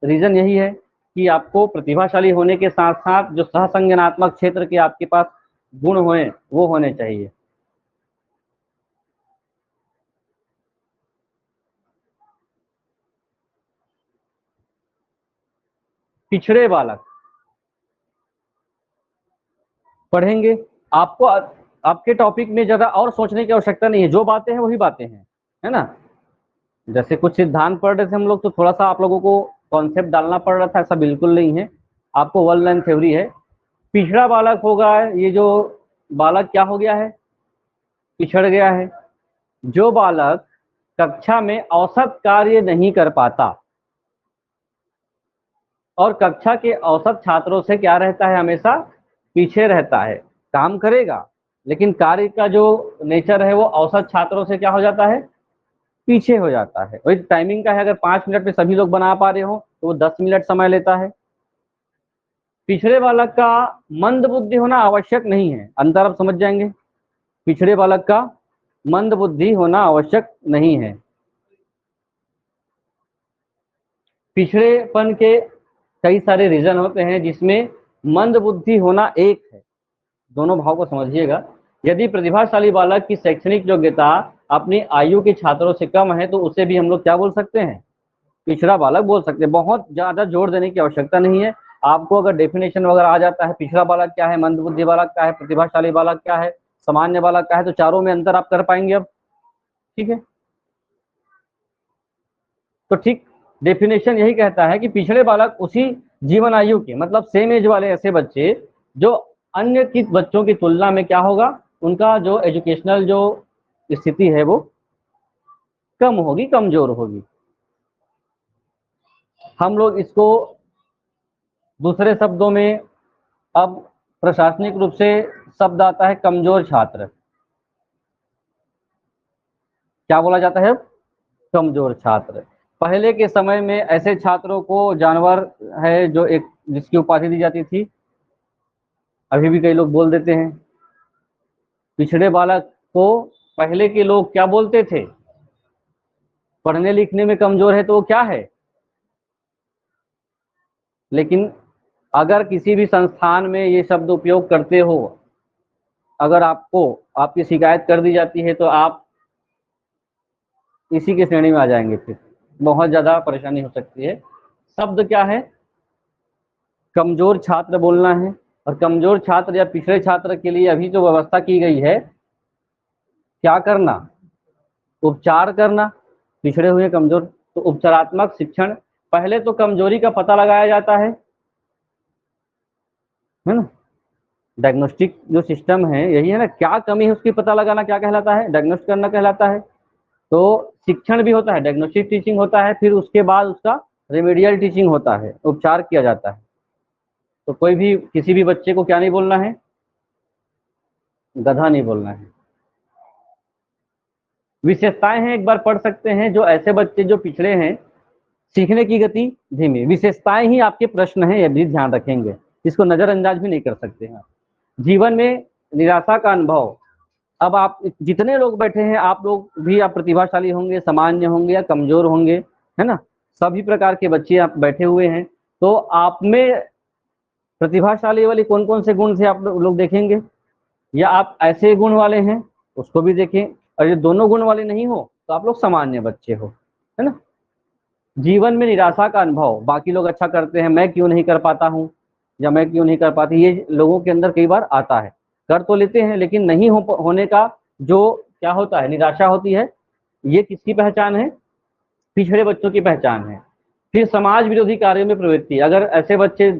रीजन यही है कि आपको प्रतिभाशाली होने के साथ साथ जो सहसंज्ञानात्मक क्षेत्र के आपके पास गुण हों वो होने चाहिए। पिछड़े बालक पढ़ेंगे, आपको आपके टॉपिक में ज्यादा और सोचने की आवश्यकता नहीं है, जो बातें हैं वही बातें हैं, है ना। जैसे कुछ सिद्धांत पढ़ रहे थे हम लोग तो थोड़ा सा आप लोगों को कॉन्सेप्ट डालना पड़ रहा था, ऐसा बिल्कुल नहीं है, आपको वन लाइन थ्योरी है। पिछड़ा बालक होगा, ये जो बालक क्या हो गया है, पिछड़ गया है। जो बालक कक्षा में औसत कार्य नहीं कर पाता और कक्षा के औसत छात्रों से क्या रहता है, हमेशा पीछे रहता है, काम करेगा लेकिन कार्य का जो नेचर है वो औसत छात्रों से क्या हो जाता है, पीछे हो जाता है। वही टाइमिंग का है, अगर 5 मिनट में सभी लोग बना पा रहे हो तो वो 10 मिनट समय लेता है। पिछड़े बालक का मंद बुद्धि होना आवश्यक नहीं है, अंतर आप समझ जाएंगे, पिछड़े बालक का मंद बुद्धि होना आवश्यक नहीं है। पिछड़ेपन के कई सारे रीजन होते हैं जिसमें मंद बुद्धि होना एक है, दोनों भाव को समझिएगा। यदि प्रतिभाशाली बालक की शैक्षणिक योग्यता अपनी आयु के छात्रों से कम है तो उसे भी हम लोग क्या बोल सकते हैं, पिछड़ा बालक बोल सकते हैं। बहुत ज्यादा जोर देने की आवश्यकता नहीं है, आपको अगर डेफिनेशन वगैरह आ जाता है, पिछड़ा बालक क्या है, मंद बुद्धि बालक क्या है, प्रतिभाशाली बालक क्या है, सामान्य बालक क्या है, तो चारों में अंतर आप कर पाएंगे अब। ठीक है, तो ठीक डेफिनेशन यही कहता है कि पिछड़े बालक उसी जीवन आयु के, मतलब सेम एज वाले ऐसे बच्चे जो अन्य की बच्चों की तुलना में क्या होगा, उनका जो एजुकेशनल जो स्थिति है वो कम होगी, कमजोर होगी। हम लोग इसको दूसरे शब्दों में, अब प्रशासनिक रूप से शब्द आता है कमजोर छात्र। क्या बोला जाता है अब? कमजोर छात्र। पहले के समय में ऐसे छात्रों को जानवर है जो एक जिसकी उपाधि दी जाती थी, अभी भी कई लोग बोल देते हैं। पिछड़े बालक को पहले के लोग क्या बोलते थे? पढ़ने लिखने में कमजोर है तो वो क्या है? लेकिन अगर किसी भी संस्थान में ये शब्द उपयोग करते हो, अगर आपको आपकी शिकायत कर दी जाती है तो आप इसी की श्रेणी में आ जाएंगे, फिर बहुत ज्यादा परेशानी हो सकती है। शब्द क्या है? कमजोर छात्र बोलना है। और कमजोर छात्र या पिछड़े छात्र के लिए अभी जो व्यवस्था की गई है, क्या करना? उपचार करना। पिछड़े हुए कमजोर, तो उपचारात्मक शिक्षण। पहले तो कमजोरी का पता लगाया जाता है ना। डायग्नोस्टिक जो सिस्टम है यही है ना, क्या कमी है उसकी पता लगाना क्या कहलाता है? डायग्नोस्ट करना कहलाता है। तो शिक्षण भी होता है, डायग्नोस्टिक टीचिंग होता है, फिर उसके बाद उसका रेमेडियल टीचिंग होता है, उपचार किया जाता है। तो कोई भी किसी भी बच्चे को क्या नहीं बोलना है? गधा नहीं बोलना है। विशेषताएं हैं, एक बार पढ़ सकते हैं। जो ऐसे बच्चे जो पिछड़े हैं, सीखने की गति धीमी। विशेषताएं ही आपके प्रश्न हैं, यह भी ध्यान रखेंगे, इसको नजरअंदाज भी नहीं कर सकते हैं। जीवन में निराशा का अनुभव। अब आप जितने लोग बैठे हैं, आप लोग भी आप प्रतिभाशाली होंगे, सामान्य होंगे या कमजोर होंगे, है ना। सभी प्रकार के बच्चे आप बैठे हुए हैं। तो आप में प्रतिभाशाली वाले कौन कौन से गुण थे आप लोग देखेंगे, या आप ऐसे गुण वाले हैं उसको भी देखें। और ये दोनों गुण वाले नहीं हो तो आप लोग सामान्य बच्चे हो, है ना। जीवन में निराशा का अनुभव। बाकी लोग अच्छा करते हैं, मैं क्यों नहीं कर पाता हूँ, या मैं क्यों नहीं कर पाती, ये लोगों के अंदर कई बार आता है। कर तो लेते हैं लेकिन नहीं होने का जो क्या होता है, निराशा होती है। ये किसकी पहचान है? पिछड़े बच्चों की पहचान है। फिर समाज विरोधी कार्यों में प्रवृत्ति। अगर ऐसे बच्चे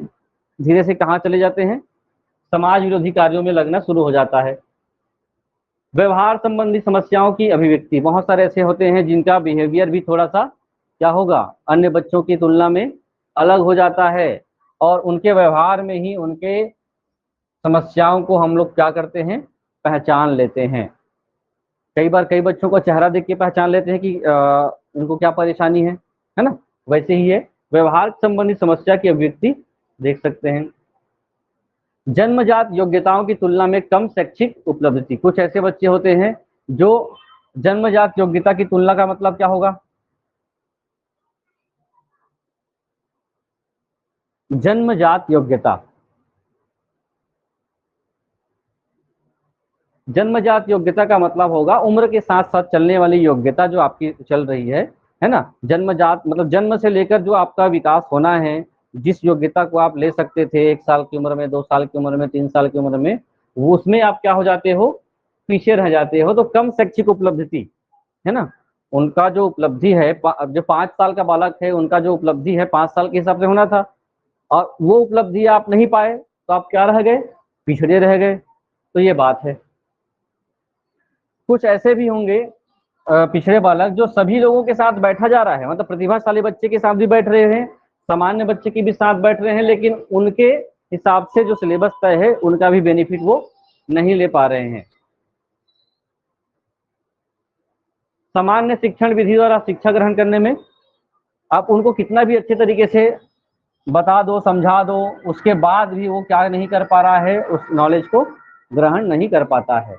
धीरे से कहाँ चले जाते हैं? समाज विरोधी कार्यों में लगना शुरू हो जाता है। व्यवहार संबंधी समस्याओं की अभिव्यक्ति। बहुत सारे ऐसे होते हैं जिनका बिहेवियर भी थोड़ा सा क्या होगा, अन्य बच्चों की तुलना में अलग हो जाता है, और उनके व्यवहार में ही उनके समस्याओं को हम लोग क्या करते हैं, पहचान लेते हैं। कई बार कई बच्चों को चेहरा देख के पहचान लेते हैं कि उनको क्या परेशानी है ना। वैसे ही है, व्यवहार संबंधी समस्या की अभिव्यक्ति देख सकते हैं। जन्मजात योग्यताओं की तुलना में कम शैक्षिक उपलब्धि। कुछ ऐसे बच्चे होते हैं जो जन्मजात योग्यता की तुलना का मतलब क्या होगा? जन्मजात योग्यता, जन्मजात योग्यता का मतलब होगा उम्र के साथ साथ चलने वाली योग्यता जो आपकी चल रही है ना। जन्मजात मतलब जन्म से लेकर जो आपका विकास होना है, जिस योग्यता को आप ले सकते थे 1 साल की उम्र में, 2 साल की उम्र में, 3 साल की उम्र में, वो उसमें आप क्या हो जाते हो, पीछे रह जाते हो। तो कम शैक्षिक उपलब्धि है ना। उनका जो उपलब्धि है, जो 5 साल का बालक है, उनका जो उपलब्धि है 5 साल के हिसाब से होना था, और वो उपलब्धि आप नहीं पाए तो आप क्या रह गए, पिछड़े रह गए। तो ये बात है। कुछ ऐसे भी होंगे पिछड़े बालक जो सभी लोगों के साथ बैठा जा रहा है, मतलब प्रतिभाशाली बच्चे के साथ भी बैठ रहे हैं, सामान्य बच्चे के भी साथ बैठ रहे हैं, लेकिन उनके हिसाब से जो सिलेबस तय है उनका भी बेनिफिट वो नहीं ले पा रहे हैं। सामान्य शिक्षण विधि द्वारा शिक्षा ग्रहण करने में आप उनको कितना भी अच्छे तरीके से बता दो, समझा दो, उसके बाद भी वो क्या नहीं कर पा रहा है, उस नॉलेज को ग्रहण नहीं कर पाता है।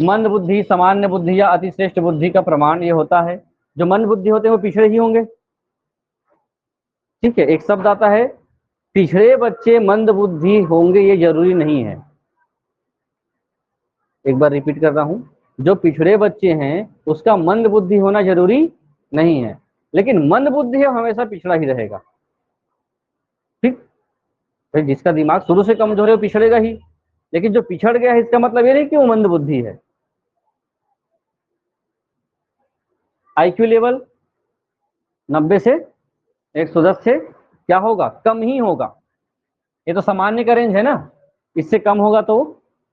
मंद बुद्धि, सामान्य बुद्धि या अतिश्रेष्ठ बुद्धि का प्रमाण ये होता है, जो मंद बुद्धि होते हैं वो पिछड़े ही होंगे। ठीक है, एक शब्द आता है पिछड़े बच्चे मंद बुद्धि होंगे, ये जरूरी नहीं है। एक बार रिपीट कर रहा हूं, जो पिछड़े बच्चे हैं उसका मंद बुद्धि होना जरूरी नहीं है, लेकिन मंद बुद्धि हमेशा पिछड़ा ही रहेगा। तो जिसका दिमाग शुरू से कमजोर है वो पिछड़ेगा ही, लेकिन जो पिछड़ गया है इसका मतलब ये नहीं कि वो मंद बुद्धि है। आईक्यू लेवल 90 से 110 से क्या होगा, कम ही होगा। ये तो सामान्य का रेंज है ना, इससे कम होगा तो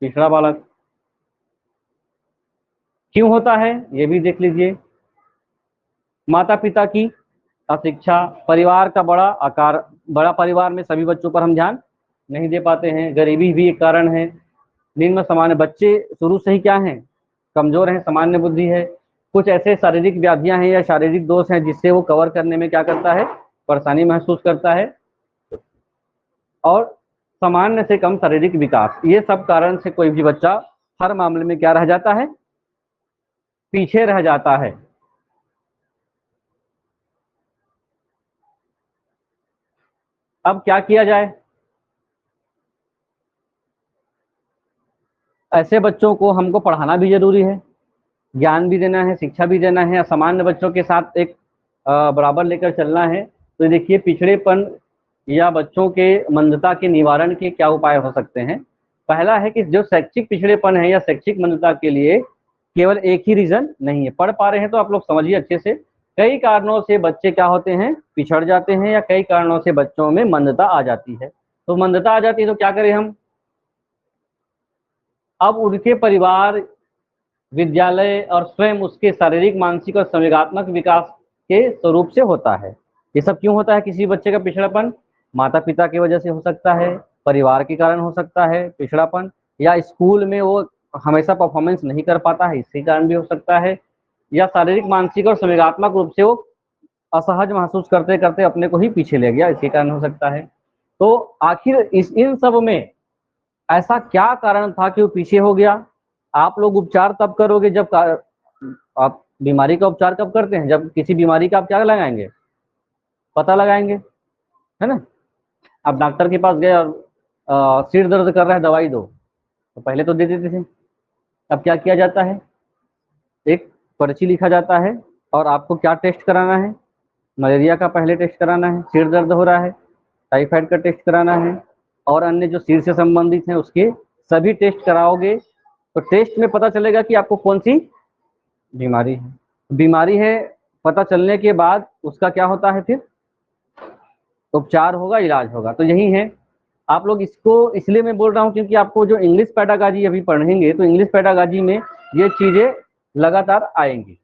पिछड़ा बालक। क्यों होता है ये भी देख लीजिए। माता पिता की अशिक्षा, परिवार का बड़ा आकार, बड़ा परिवार में सभी बच्चों पर हम ध्यान नहीं दे पाते हैं, गरीबी भी एक कारण है। निम्न सामान्य, बच्चे शुरू से ही क्या हैं, कमजोर हैं, सामान्य बुद्धि है। कुछ ऐसे शारीरिक व्याधियां हैं या शारीरिक दोष हैं जिससे वो कवर करने में क्या करता है, परेशानी महसूस करता है। और सामान्य से कम शारीरिक विकास, ये सब कारण से कोई भी बच्चा हर मामले में क्या रह जाता है, पीछे रह जाता है। अब क्या किया जाए, ऐसे बच्चों को हमको पढ़ाना भी जरूरी है, ज्ञान भी देना है, शिक्षा भी देना है, सामान्य बच्चों के साथ एक बराबर लेकर चलना है। तो देखिए पिछड़ेपन या बच्चों के मंदता के निवारण के क्या उपाय हो सकते हैं। पहला है कि जो शैक्षिक पिछड़ेपन है या शैक्षिक मंदता के लिए केवल एक ही रीजन नहीं है। पढ़ पा रहे हैं तो आप लोग समझिए अच्छे से, कई कारणों से बच्चे क्या होते हैं, पिछड़ जाते हैं, या कई कारणों से बच्चों में मंदता आ जाती है। तो मंदता आ जाती है तो क्या करें हम, अब उनके परिवार, विद्यालय और स्वयं उसके शारीरिक, मानसिक और संवेगात्मक विकास के स्वरूप से होता है। ये सब क्यों होता है, किसी बच्चे का पिछड़ापन माता पिता की वजह से हो सकता है, परिवार के कारण हो सकता है पिछड़ापन, या स्कूल में वो हमेशा परफॉर्मेंस नहीं कर पाता है इसके कारण भी हो सकता है, या शारीरिक, मानसिक और संवेगात्मक रूप से वो असहज महसूस करते करते अपने को ही पीछे ले गया, इसके कारण हो सकता है। तो आखिर इन सब में ऐसा क्या कारण था कि वो पीछे हो गया। आप लोग उपचार तब करोगे जब आप बीमारी का उपचार कब करते हैं, जब किसी बीमारी का आप क्या लगाएंगे, पता लगाएंगे, है ना। आप डॉक्टर के पास गए और सिर दर्द कर रहा है दवाई दो, तो पहले तो दे देते थे। अब क्या किया जाता है, एक पर्ची लिखा जाता है और आपको क्या टेस्ट कराना है, मलेरिया का पहले टेस्ट कराना है, सिर दर्द हो रहा है टाइफाइड का टेस्ट कराना है, और अन्य जो सिर से संबंधित हैं उसके सभी टेस्ट कराओगे तो टेस्ट में पता चलेगा कि आपको कौन सी बीमारी है। पता चलने के बाद उसका क्या होता है, फिर उपचार होगा, इलाज होगा। तो यही है, आप लोग इसको इसलिए मैं बोल रहा हूँ क्योंकि आपको जो इंग्लिश पेडागॉजी अभी पढ़ेंगे तो इंग्लिश पेडागॉजी में ये चीजें लगातार आएंगी।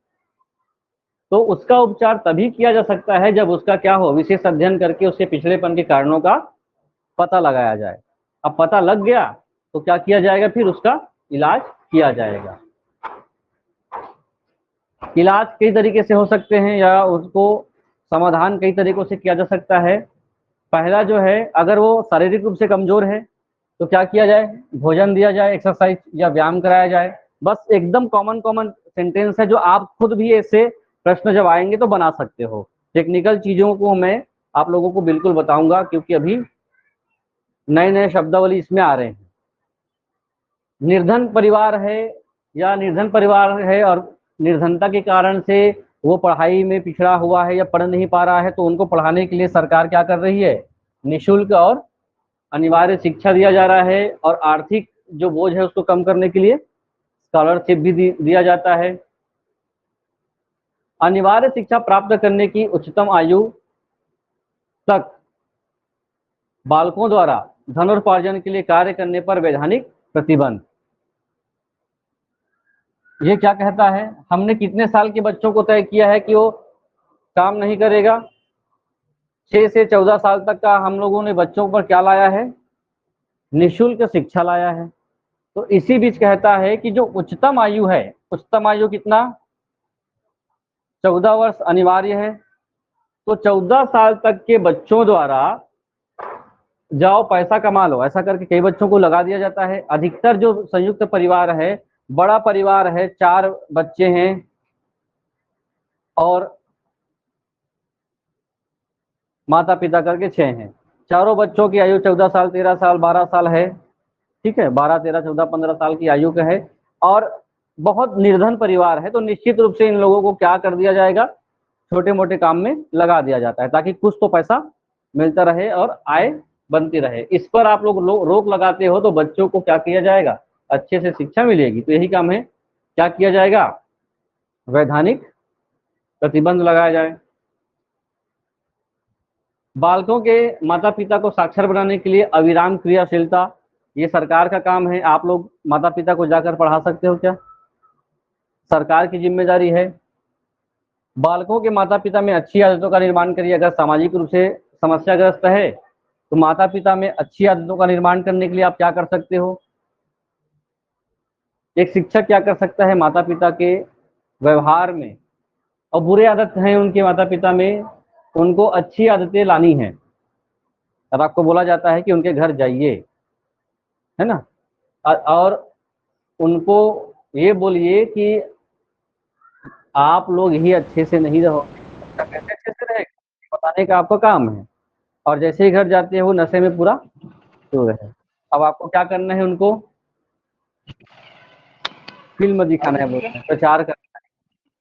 तो उसका उपचार तभी किया जा सकता है जब उसका क्या हो, विशेष अध्ययन करके उसके पिछड़ेपन के कारणों का पता लगाया जाए। अब पता लग गया तो क्या किया जाएगा, फिर उसका इलाज किया जाएगा। इलाज कई तरीके से हो सकते हैं या उसको समाधान कई तरीकों से किया जा सकता है। पहला जो है, अगर वो शारीरिक रूप से कमजोर है तो क्या किया जाए, भोजन दिया जाए, एक्सरसाइज या व्यायाम कराया जाए। बस एकदम कॉमन कॉमन सेंटेंस है जो आप खुद भी ऐसे प्रश्न जब आएंगे तो बना सकते हो। टेक्निकल चीजों को मैं आप लोगों को बिल्कुल बताऊंगा क्योंकि अभी नए नए शब्दावली इसमें आ रहे हैं। निर्धन परिवार है या निर्धन परिवार है और निर्धनता के कारण से वो पढ़ाई में पिछड़ा हुआ है या पढ़ नहीं पा रहा है, तो उनको पढ़ाने के लिए सरकार क्या कर रही है, निःशुल्क और अनिवार्य शिक्षा दिया जा रहा है, और आर्थिक जो बोझ है उसको कम करने के लिए स्कॉलरशिप भी दिया जाता है। अनिवार्य शिक्षा प्राप्त करने की उच्चतम आयु तक बालकों द्वारा धनोपार्जन के लिए कार्य करने पर वैधानिक प्रतिबंध। ये क्या कहता है, हमने कितने साल के बच्चों को तय किया है कि वो काम नहीं करेगा, 6 से 14 साल तक का हम लोगों ने बच्चों पर क्या लाया है, निःशुल्क शिक्षा लाया है। तो इसी बीच कहता है कि जो उच्चतम आयु है, उच्चतम आयु कितना, 14 वर्ष अनिवार्य है। तो 14 साल तक के बच्चों द्वारा जाओ पैसा कमा लो, ऐसा करके कई बच्चों को लगा दिया जाता है। अधिकतर जो संयुक्त परिवार है, बड़ा परिवार है, 4 बच्चे हैं और माता पिता करके 6 हैं, चारों बच्चों की आयु 14 साल, 13 साल, 12 साल है। ठीक है, 12, 13, 14, 15 साल की आयु का है और बहुत निर्धन परिवार है, तो निश्चित रूप से इन लोगों को क्या कर दिया जाएगा, छोटे मोटे काम में लगा दिया जाता है ताकि कुछ तो पैसा मिलता रहे और आय बनती रहे। इस पर आप लोग रोक लगाते हो तो बच्चों को क्या किया जाएगा, अच्छे से शिक्षा मिलेगी। तो यही काम है, क्या किया जाएगा, वैधानिक प्रतिबंध लगाया जाए। बालकों के माता पिता को साक्षर बनाने के लिए अविराम क्रियाशीलता, ये सरकार का काम है। आप लोग माता पिता को जाकर पढ़ा सकते हो क्या, सरकार की जिम्मेदारी है। बालकों के माता पिता में अच्छी आदतों का निर्माण करिए। अगर सामाजिक रूप से समस्याग्रस्त है तो माता पिता में अच्छी आदतों का निर्माण करने के लिए आप क्या कर सकते हो, एक शिक्षक क्या कर सकता है, माता पिता के व्यवहार में और बुरे आदत हैं उनके माता पिता में, उनको अच्छी आदतें लानी है। और आपको बोला जाता है कि उनके घर जाइए, है ना, और उनको ये बोलिए कि आप लोग ही अच्छे से नहीं रहो, कैसे अच्छे से रहे बताने का आपका काम है। और जैसे ही घर जाते हैं वो नशे में पूरा चूर है। अब आपको क्या करना है, उनको फिल्म दिखाना है, बोलते हैं प्रचार करना है।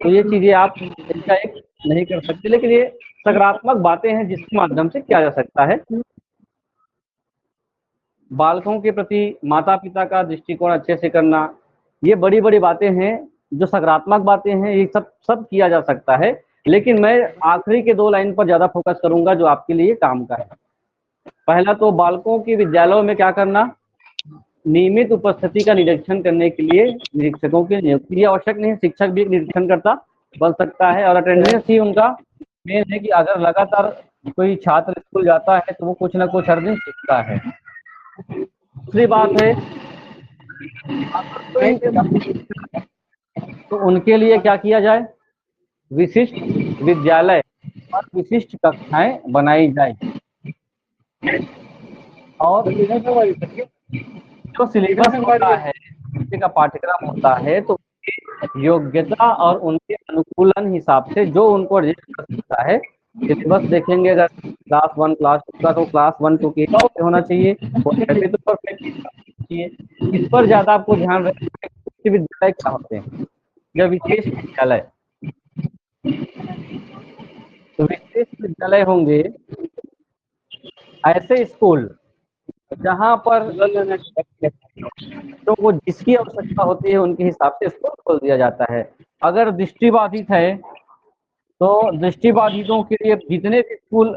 तो ये चीजें आप इनका एक नहीं कर सकते, लेकिन ये सकारात्मक बातें हैं जिसके माध्यम से किया जा सकता है। बालकों के प्रति माता पिता का दृष्टिकोण अच्छे से करना, ये बड़ी बड़ी बातें हैं जो सकारात्मक बातें हैं, ये सब किया जा सकता है। लेकिन मैं आखिरी के 2 लाइन पर ज्यादा फोकस करूंगा जो आपके लिए काम का है। पहला तो बालकों की विद्यालयों में क्या करना, नियमित उपस्थिति का निरीक्षण करने के लिए निरीक्षकों की नियुक्ति आवश्यक नहीं है, शिक्षक भी एक निरीक्षणकर्ता बन सकता है। और अटेंडेंस ही उनका मेन है कि अगर लगातार कोई छात्र स्कूल जाता है तो वो कुछ ना कुछ हर दिन सीखता है। दूसरी बात है तो उनके लिए क्या किया जाए, विशिष्ट विद्यालय और विशिष्ट कक्षाएं बनाई जाए। और जो सिलेबस होता है, बच्चे का पाठ्यक्रम होता है, तो योग्यता और उनके अनुकूलन हिसाब से जो उनको एडजस्ट कर सकता है, सिलेबस देखेंगे। अगर क्लास 1 क्लास 2 का तो क्लास 1 2 के हिसाब से होना चाहिए, तो परफेक्ट चाहिए। इस पर ज्यादा आपको ध्यान रखना। विद्यालय क्या होते हैं, या विशेष विद्यालय, तो विशेष विद्यालय होंगे ऐसे स्कूल जहां पर तो वो जिसकी आवश्यकता होती है उनके हिसाब से स्कूल खोल दिया जाता है। अगर दृष्टिबाधित है तो दृष्टिबाधितों के लिए जितने भी स्कूल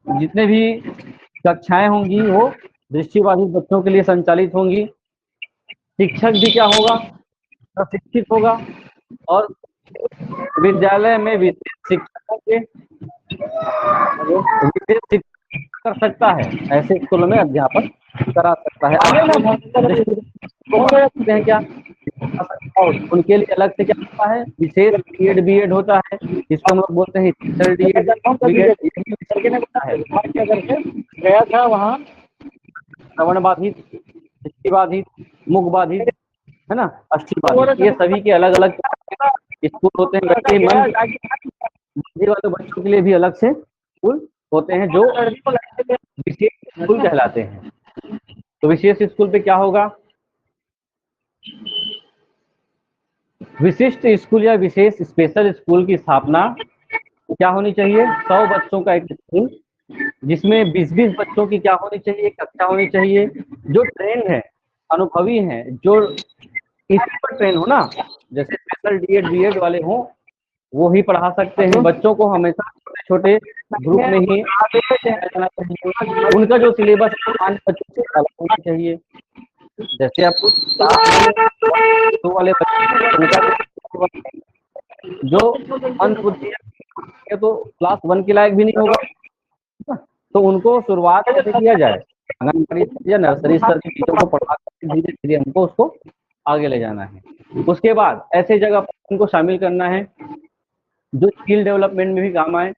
जितने भी कक्षाएं होंगी वो दृष्टिबाधित बच्चों के लिए संचालित होंगी। शिक्षक भी क्या होगा, प्रशिक्षित होगा। और विद्यालय में विशेष शिक्षकों के विशेष शिक्षक कर सकता है, ऐसे स्कूलों में अध्यापन करा सकता है। हैं क्या, और उनके लिए अलग से क्या होता है, विशेष बीएड बीएड होता है, जिसको हम लोग बोलते हैं गया था वहाँ श्रवण बाधित, दृष्टि बाधित, मुख बाधित, है ना, अष्टि बाधित, ये सभी के अलग अलग स्कूल होते हैं। वैसे ही मंदी वाले बच्चों के लिए भी अलग से स्कूल होते हैं जो विशेष स्कूल कहलाते हैं। तो विशेष स्कूल पे क्या होगा, विशिष्ट स्कूल या विशेष स्पेशल स्कूल की स्थापना क्या होनी चाहिए, 100 बच्चों का एक स्कूल जिसमें 20-20 बच्चों की क्या होनी चाहिए, एक कक्षा होनी चाहिए। जो ट्रेंड है, अनुभवी हैं, जो इसी पर ट्रेन हो ना, जैसे स्पेशल डीएड बीएड वाले हों वो ही पढ़ा सकते हैं। बच्चों को हमेशा छोटे छोटे ग्रुप में ही जाना चाहिए। उनका जो सिलेबस बच्चों से अलग होना चाहिए। जैसे आपको तो वाले बच्चे जो मंदबुद्धि है तो क्लास 1 के लायक भी नहीं होगा, तो उनको शुरुआत कैसे किया जाए, आंगनबाड़ी या नर्सरी स्तर की चीजों को पढ़ा कर धीरे धीरे हमको उसको आगे ले जाना है। उसके बाद ऐसे जगह पर उनको शामिल करना है जो स्किल डेवलपमेंट में भी काम आए,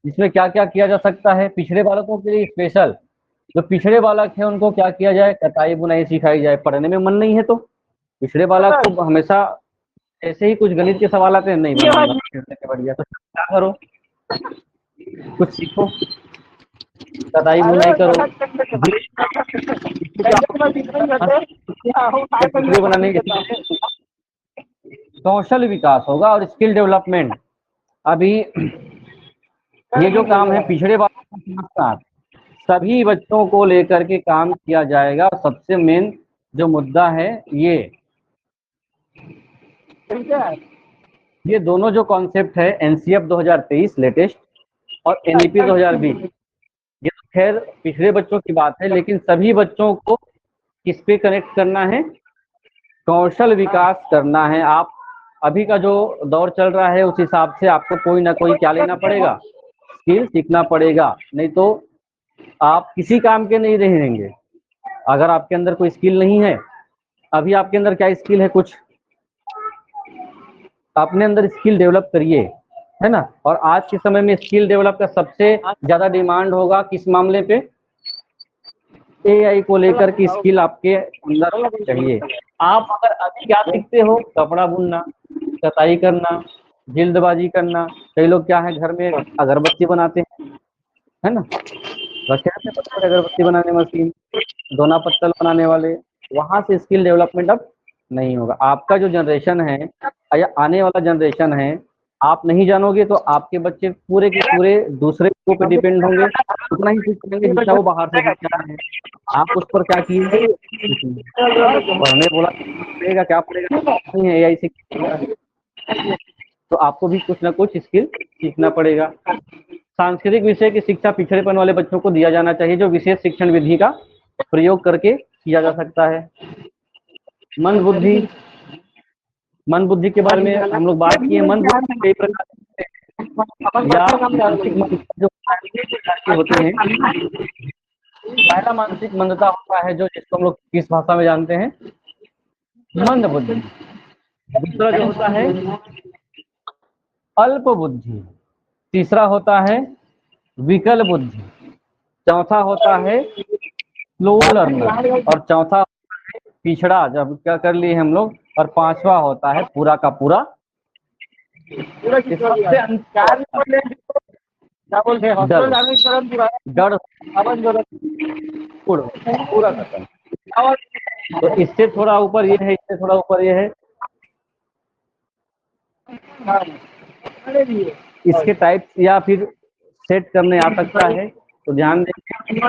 जिसमें क्या क्या किया जा सकता है। पिछड़े बालकों के लिए स्पेशल, जो पिछड़े बालक है उनको क्या किया जाए, कटाई बुनाई सिखाई जाए। पढ़ने में मन नहीं है तो पिछड़े बालक को हमेशा ऐसे ही कुछ गणित के सवाल आते हैं, नहीं बढ़िया, तो क्या करो, कुछ सीखो, कटाई बुनाई करो, बनाने के कौशल विकास होगा और स्किल डेवलपमेंट। अभी ये जो काम है पिछड़े बालकों के साथ सभी बच्चों को लेकर के काम किया जाएगा। सबसे मेन जो मुद्दा है ये दोनों जो कॉन्सेप्ट है एनसीएफ 2023 लेटेस्ट और एनईपी 2020, ये तो खैर पिछड़े बच्चों की बात है, लेकिन सभी बच्चों को किस पे कनेक्ट करना है, कौशल विकास करना है। आप अभी का जो दौर चल रहा है उस हिसाब से आपको कोई ना कोई क्या लेना पड़ेगा, स्किल सीखना पड़ेगा, नहीं तो आप किसी काम के नहीं रहेंगे। अगर आपके अंदर कोई स्किल नहीं है, अभी आपके अंदर क्या स्किल है, कुछ अपने अंदर स्किल डेवलप करिए, है ना। और आज के समय में स्किल डेवलप का सबसे ज्यादा डिमांड होगा किस मामले पे, एआई को लेकर की स्किल आपके अंदर चाहिए। आप अगर अभी क्या सीखते हो, कपड़ा बुनना, कताई करना, जिल्दबाजी करना, कई लोग क्या है घर में अगरबत्ती बनाते हैं, है ना, रखे रहते हैं पत्थर अगरबत्ती बनाने मशीन, दोना पत्तल बनाने वाले, वहां से स्किल डेवलपमेंट अब नहीं होगा। आपका जो जनरेशन है या आने वाला जनरेशन है, आप नहीं जानोगे तो आपके बच्चे पूरे के पूरे दूसरे लोगों पे डिपेंड होंगे, उतना ही सीख पाएंगे जितना वो बाहर से सीख के आए हैं। आप उस पर क्या किए, पढ़ने बोला पड़ेगा, क्या पड़ेगा नहीं है, एआई सीखेगा, तो आपको भी कुछ ना कुछ स्किल सीखना पड़ेगा। सांस्कृतिक विषय की शिक्षा पिछड़ेपन वाले बच्चों को दिया जाना चाहिए, जो विशेष शिक्षण विधि का प्रयोग करके किया जा सकता है। मंद बुद्धि, मन बुद्धि के बारे में हम लोग बात किए। मन बुद्धि कई प्रकार या मानसिक मंदता जो के होते हैं। पहला मानसिक मंदता होता है जो जिसको हम लोग किस भाषा में जानते हैं, मंद बुद्धि। दूसरा जो होता है अल्प बुद्धि, तीसरा होता है विकल बुद्धि, चौथा होता है स्लो लर्नर, और चौथा पिछड़ा, जब क्या कर लिए हम लोग, और पांचवा होता है पूरा का पूरा डर पूरा खत्म। तो इससे थोड़ा ऊपर ये है, इससे थोड़ा ऊपर ये है, इसके टाइप या फिर सेट करने आ सकता है। तो ध्यान दें,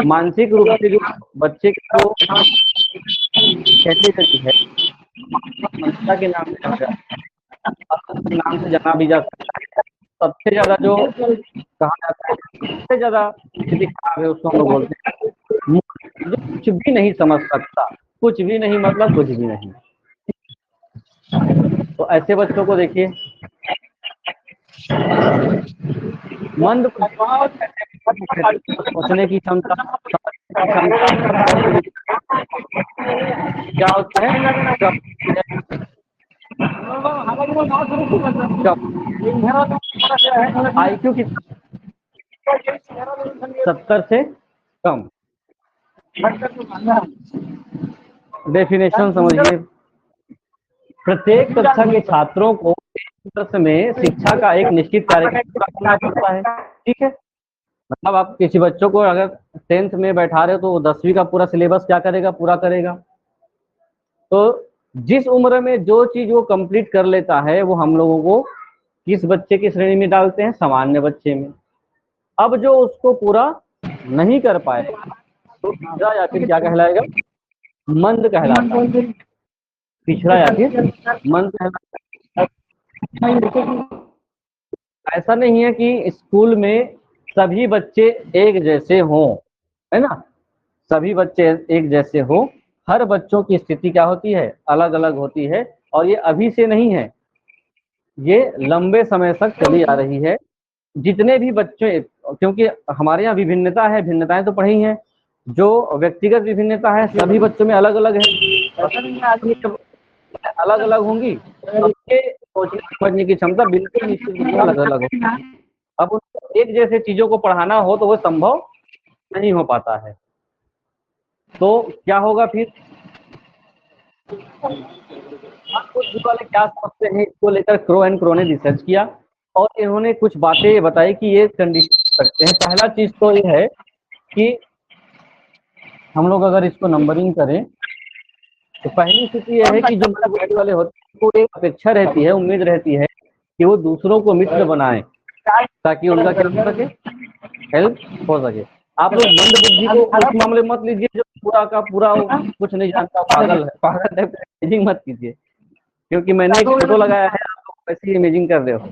मानसिक रूप से जो बच्चे को कैटेगरी है मंदता के नाम से जाना भी जा सकता है। सबसे ज्यादा जो कहा जाता है सबसे ज्यादा स्थिति खराब है उसको हम लोग बोलते हैं जो कुछ भी नहीं समझ सकता, कुछ भी नहीं मतलब कुछ भी नहीं। तो ऐसे बच्चों को देखिए, मंद सोचने की क्षमता क्या होता है, IQ की 70 से कम। डेफिनेशन समझिए, प्रत्येक कक्षा के छात्रों को वर्ष में शिक्षा का एक निश्चित कार्यक्रम पूरा करना पड़ता है। ठीक है, मतलब आप किसी बच्चों को अगर 10th में बैठा रहे हो तो वो 10वीं का पूरा सिलेबस क्या करेगा, पूरा करेगा। तो जिस उम्र में जो चीज वो कंप्लीट कर लेता है वो हम लोगों को किस बच्चे की श्रेणी में डालते हैं, सामान्य बच्चे में। अब जो उसको पूरा नहीं कर पाए तो पिछड़ा या फिर क्या कहलाएगा, मंद कहलाता है, पिछड़ा या फिर मंद कहलाता है। ऐसा नहीं है कि स्कूल में सभी बच्चे एक जैसे हों, है ना, सभी बच्चे एक जैसे हो। हर बच्चों की स्थिति क्या होती है, अलग अलग होती है, और ये अभी से नहीं है, ये लंबे समय तक चली आ रही है। जितने भी बच्चे, क्योंकि हमारे यहाँ विभिन्नता है, भिन्नताएं तो पढ़ी हैं, जो व्यक्तिगत विभिन्नता है सभी बच्चों में अलग अलग है, अलग अलग होंगी, सबके सोचने समझने की क्षमता बिल्कुल निश्चित रूप से अलग अलग होगी। अब उनको एक जैसे चीजों को पढ़ाना हो तो वो संभव नहीं हो पाता है। तो क्या होगा फिर, कुछ वाले क्या सोचते हैं इसको लेकर, क्रो एंड क्रो ने रिसर्च किया और इन्होंने कुछ बातें बताई कि ये कंडीशन सकते हैं। पहला चीज तो ये है कि हम लोग अगर इसको नंबरिंग करें तो पहली स्थिति यह है कि जो मंद वाले होते हैं उनको एक अपेक्षा रहती है, उम्मीद रहती है कि वो दूसरों को मित्र बनाएं ताकि उनका क्या हो सके, हेल्प हो सके। आप लोग मंद बुद्धि को उस मामले में मत लीजिए जो पूरा का पूरा कुछ नहीं जानता, पागल है, पागल टाइप का इमेजिंग मत कीजिए, क्योंकि मैंने एक फोटो लगाया है, आप लोग वैसे ही इमेजिंग कर रहे हो,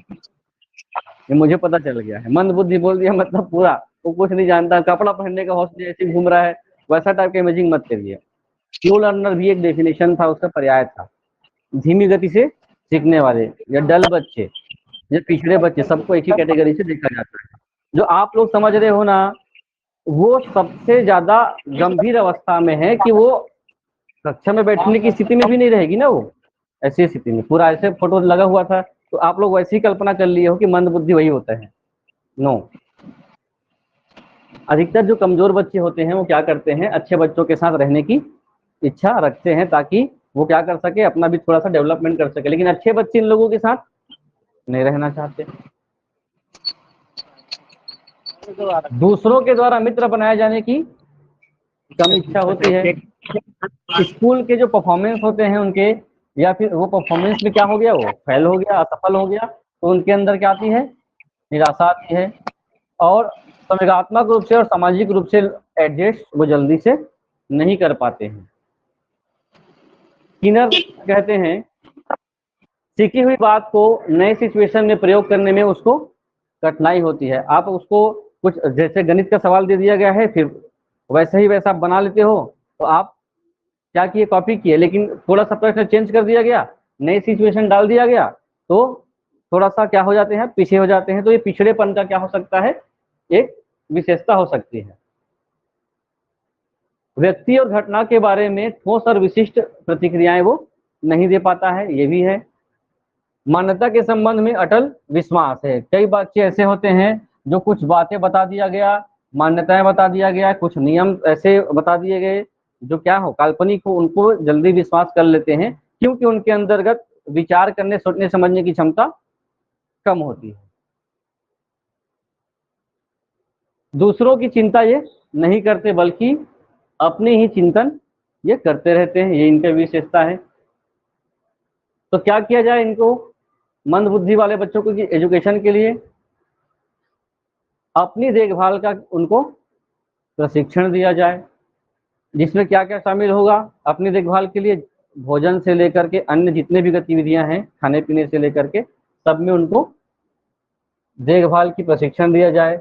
ये मुझे पता चल गया है। मंद बुद्धि बोल दिया मतलब पूरा वो कुछ नहीं जानता, कपड़ा पहनने का हौसले ऐसे घूम रहा है, वैसा टाइप का इमेजिंग मत करिए। स्लो लर्नर भी एक डेफिनेशन था, उसका पर्याय था। धीमी गति से सीखने वाले या डल बच्चे या पिछड़े बच्चे, सबको एक ही कैटेगरी से देखा जाता है। जो आप लोग समझ रहे हो ना, वो सबसे ज्यादा गंभीर अवस्था में है कि वो कक्षा में बैठने की स्थिति में भी नहीं रहेगी ना, वो ऐसी स्थिति में पूरा ऐसे फोटो लगा हुआ था, तो आप लोग वैसी ही कल्पना कर लिए हो कि मंद बुद्धि वही होता है। नो, अधिकतर जो कमजोर बच्चे होते हैं वो क्या करते हैं, अच्छे बच्चों के साथ रहने की इच्छा रखते हैं ताकि वो क्या कर सके, अपना भी थोड़ा सा डेवलपमेंट कर सके, लेकिन अच्छे बच्चे इन लोगों के साथ नहीं रहना चाहते। दूसरों के द्वारा मित्र बनाए जाने की कम इच्छा होती है। स्कूल के जो परफॉर्मेंस होते हैं उनके, या फिर वो परफॉर्मेंस में क्या हो गया, वो फेल हो गया, असफल हो गया, तो उनके अंदर क्या आती है, निराशा आती है, और संवेगात्मक रूप से और सामाजिक रूप से एडजस्ट वो जल्दी से नहीं कर पाते हैं। स्किनर कहते हैं सीखी हुई बात को नए सिचुएशन में प्रयोग करने में उसको कठिनाई होती है। आप उसको कुछ जैसे गणित का सवाल दे दिया गया है, फिर वैसे ही वैसा बना लेते हो, तो आप क्या किए, कॉपी किए, लेकिन थोड़ा सा प्रश्न चेंज कर दिया गया, नई सिचुएशन डाल दिया गया, तो थोड़ा सा क्या हो जाते हैं, पीछे हो जाते हैं। तो ये पिछड़ेपन का क्या हो सकता है, एक विशेषता हो सकती है। व्यक्ति और घटना के बारे में ठोस और विशिष्ट प्रतिक्रियाएं वो नहीं दे पाता है, ये भी है। मान्यता के संबंध में अटल विश्वास है। कई बच्चे ऐसे होते हैं जो कुछ बातें बता दिया गया, मान्यताएं बता दिया गया, कुछ नियम ऐसे बता दिए गए जो क्या हो, काल्पनिक हो, उनको जल्दी विश्वास कर लेते हैं, क्योंकि उनके अंतर्गत विचार करने, सोचने समझने की क्षमता कम होती है। दूसरों की चिंता ये नहीं करते, बल्कि अपने ही चिंतन ये करते रहते हैं, ये इनका विशेषता है। तो क्या किया जाए इनको, मंद बुद्धि वाले बच्चों को एजुकेशन के लिए अपनी देखभाल का उनको प्रशिक्षण दिया जाए, जिसमें क्या क्या शामिल होगा, अपनी देखभाल के लिए भोजन से लेकर के अन्य जितने भी गतिविधियां हैं, खाने पीने से लेकर के सब में उनको देखभाल की प्रशिक्षण दिया जाए।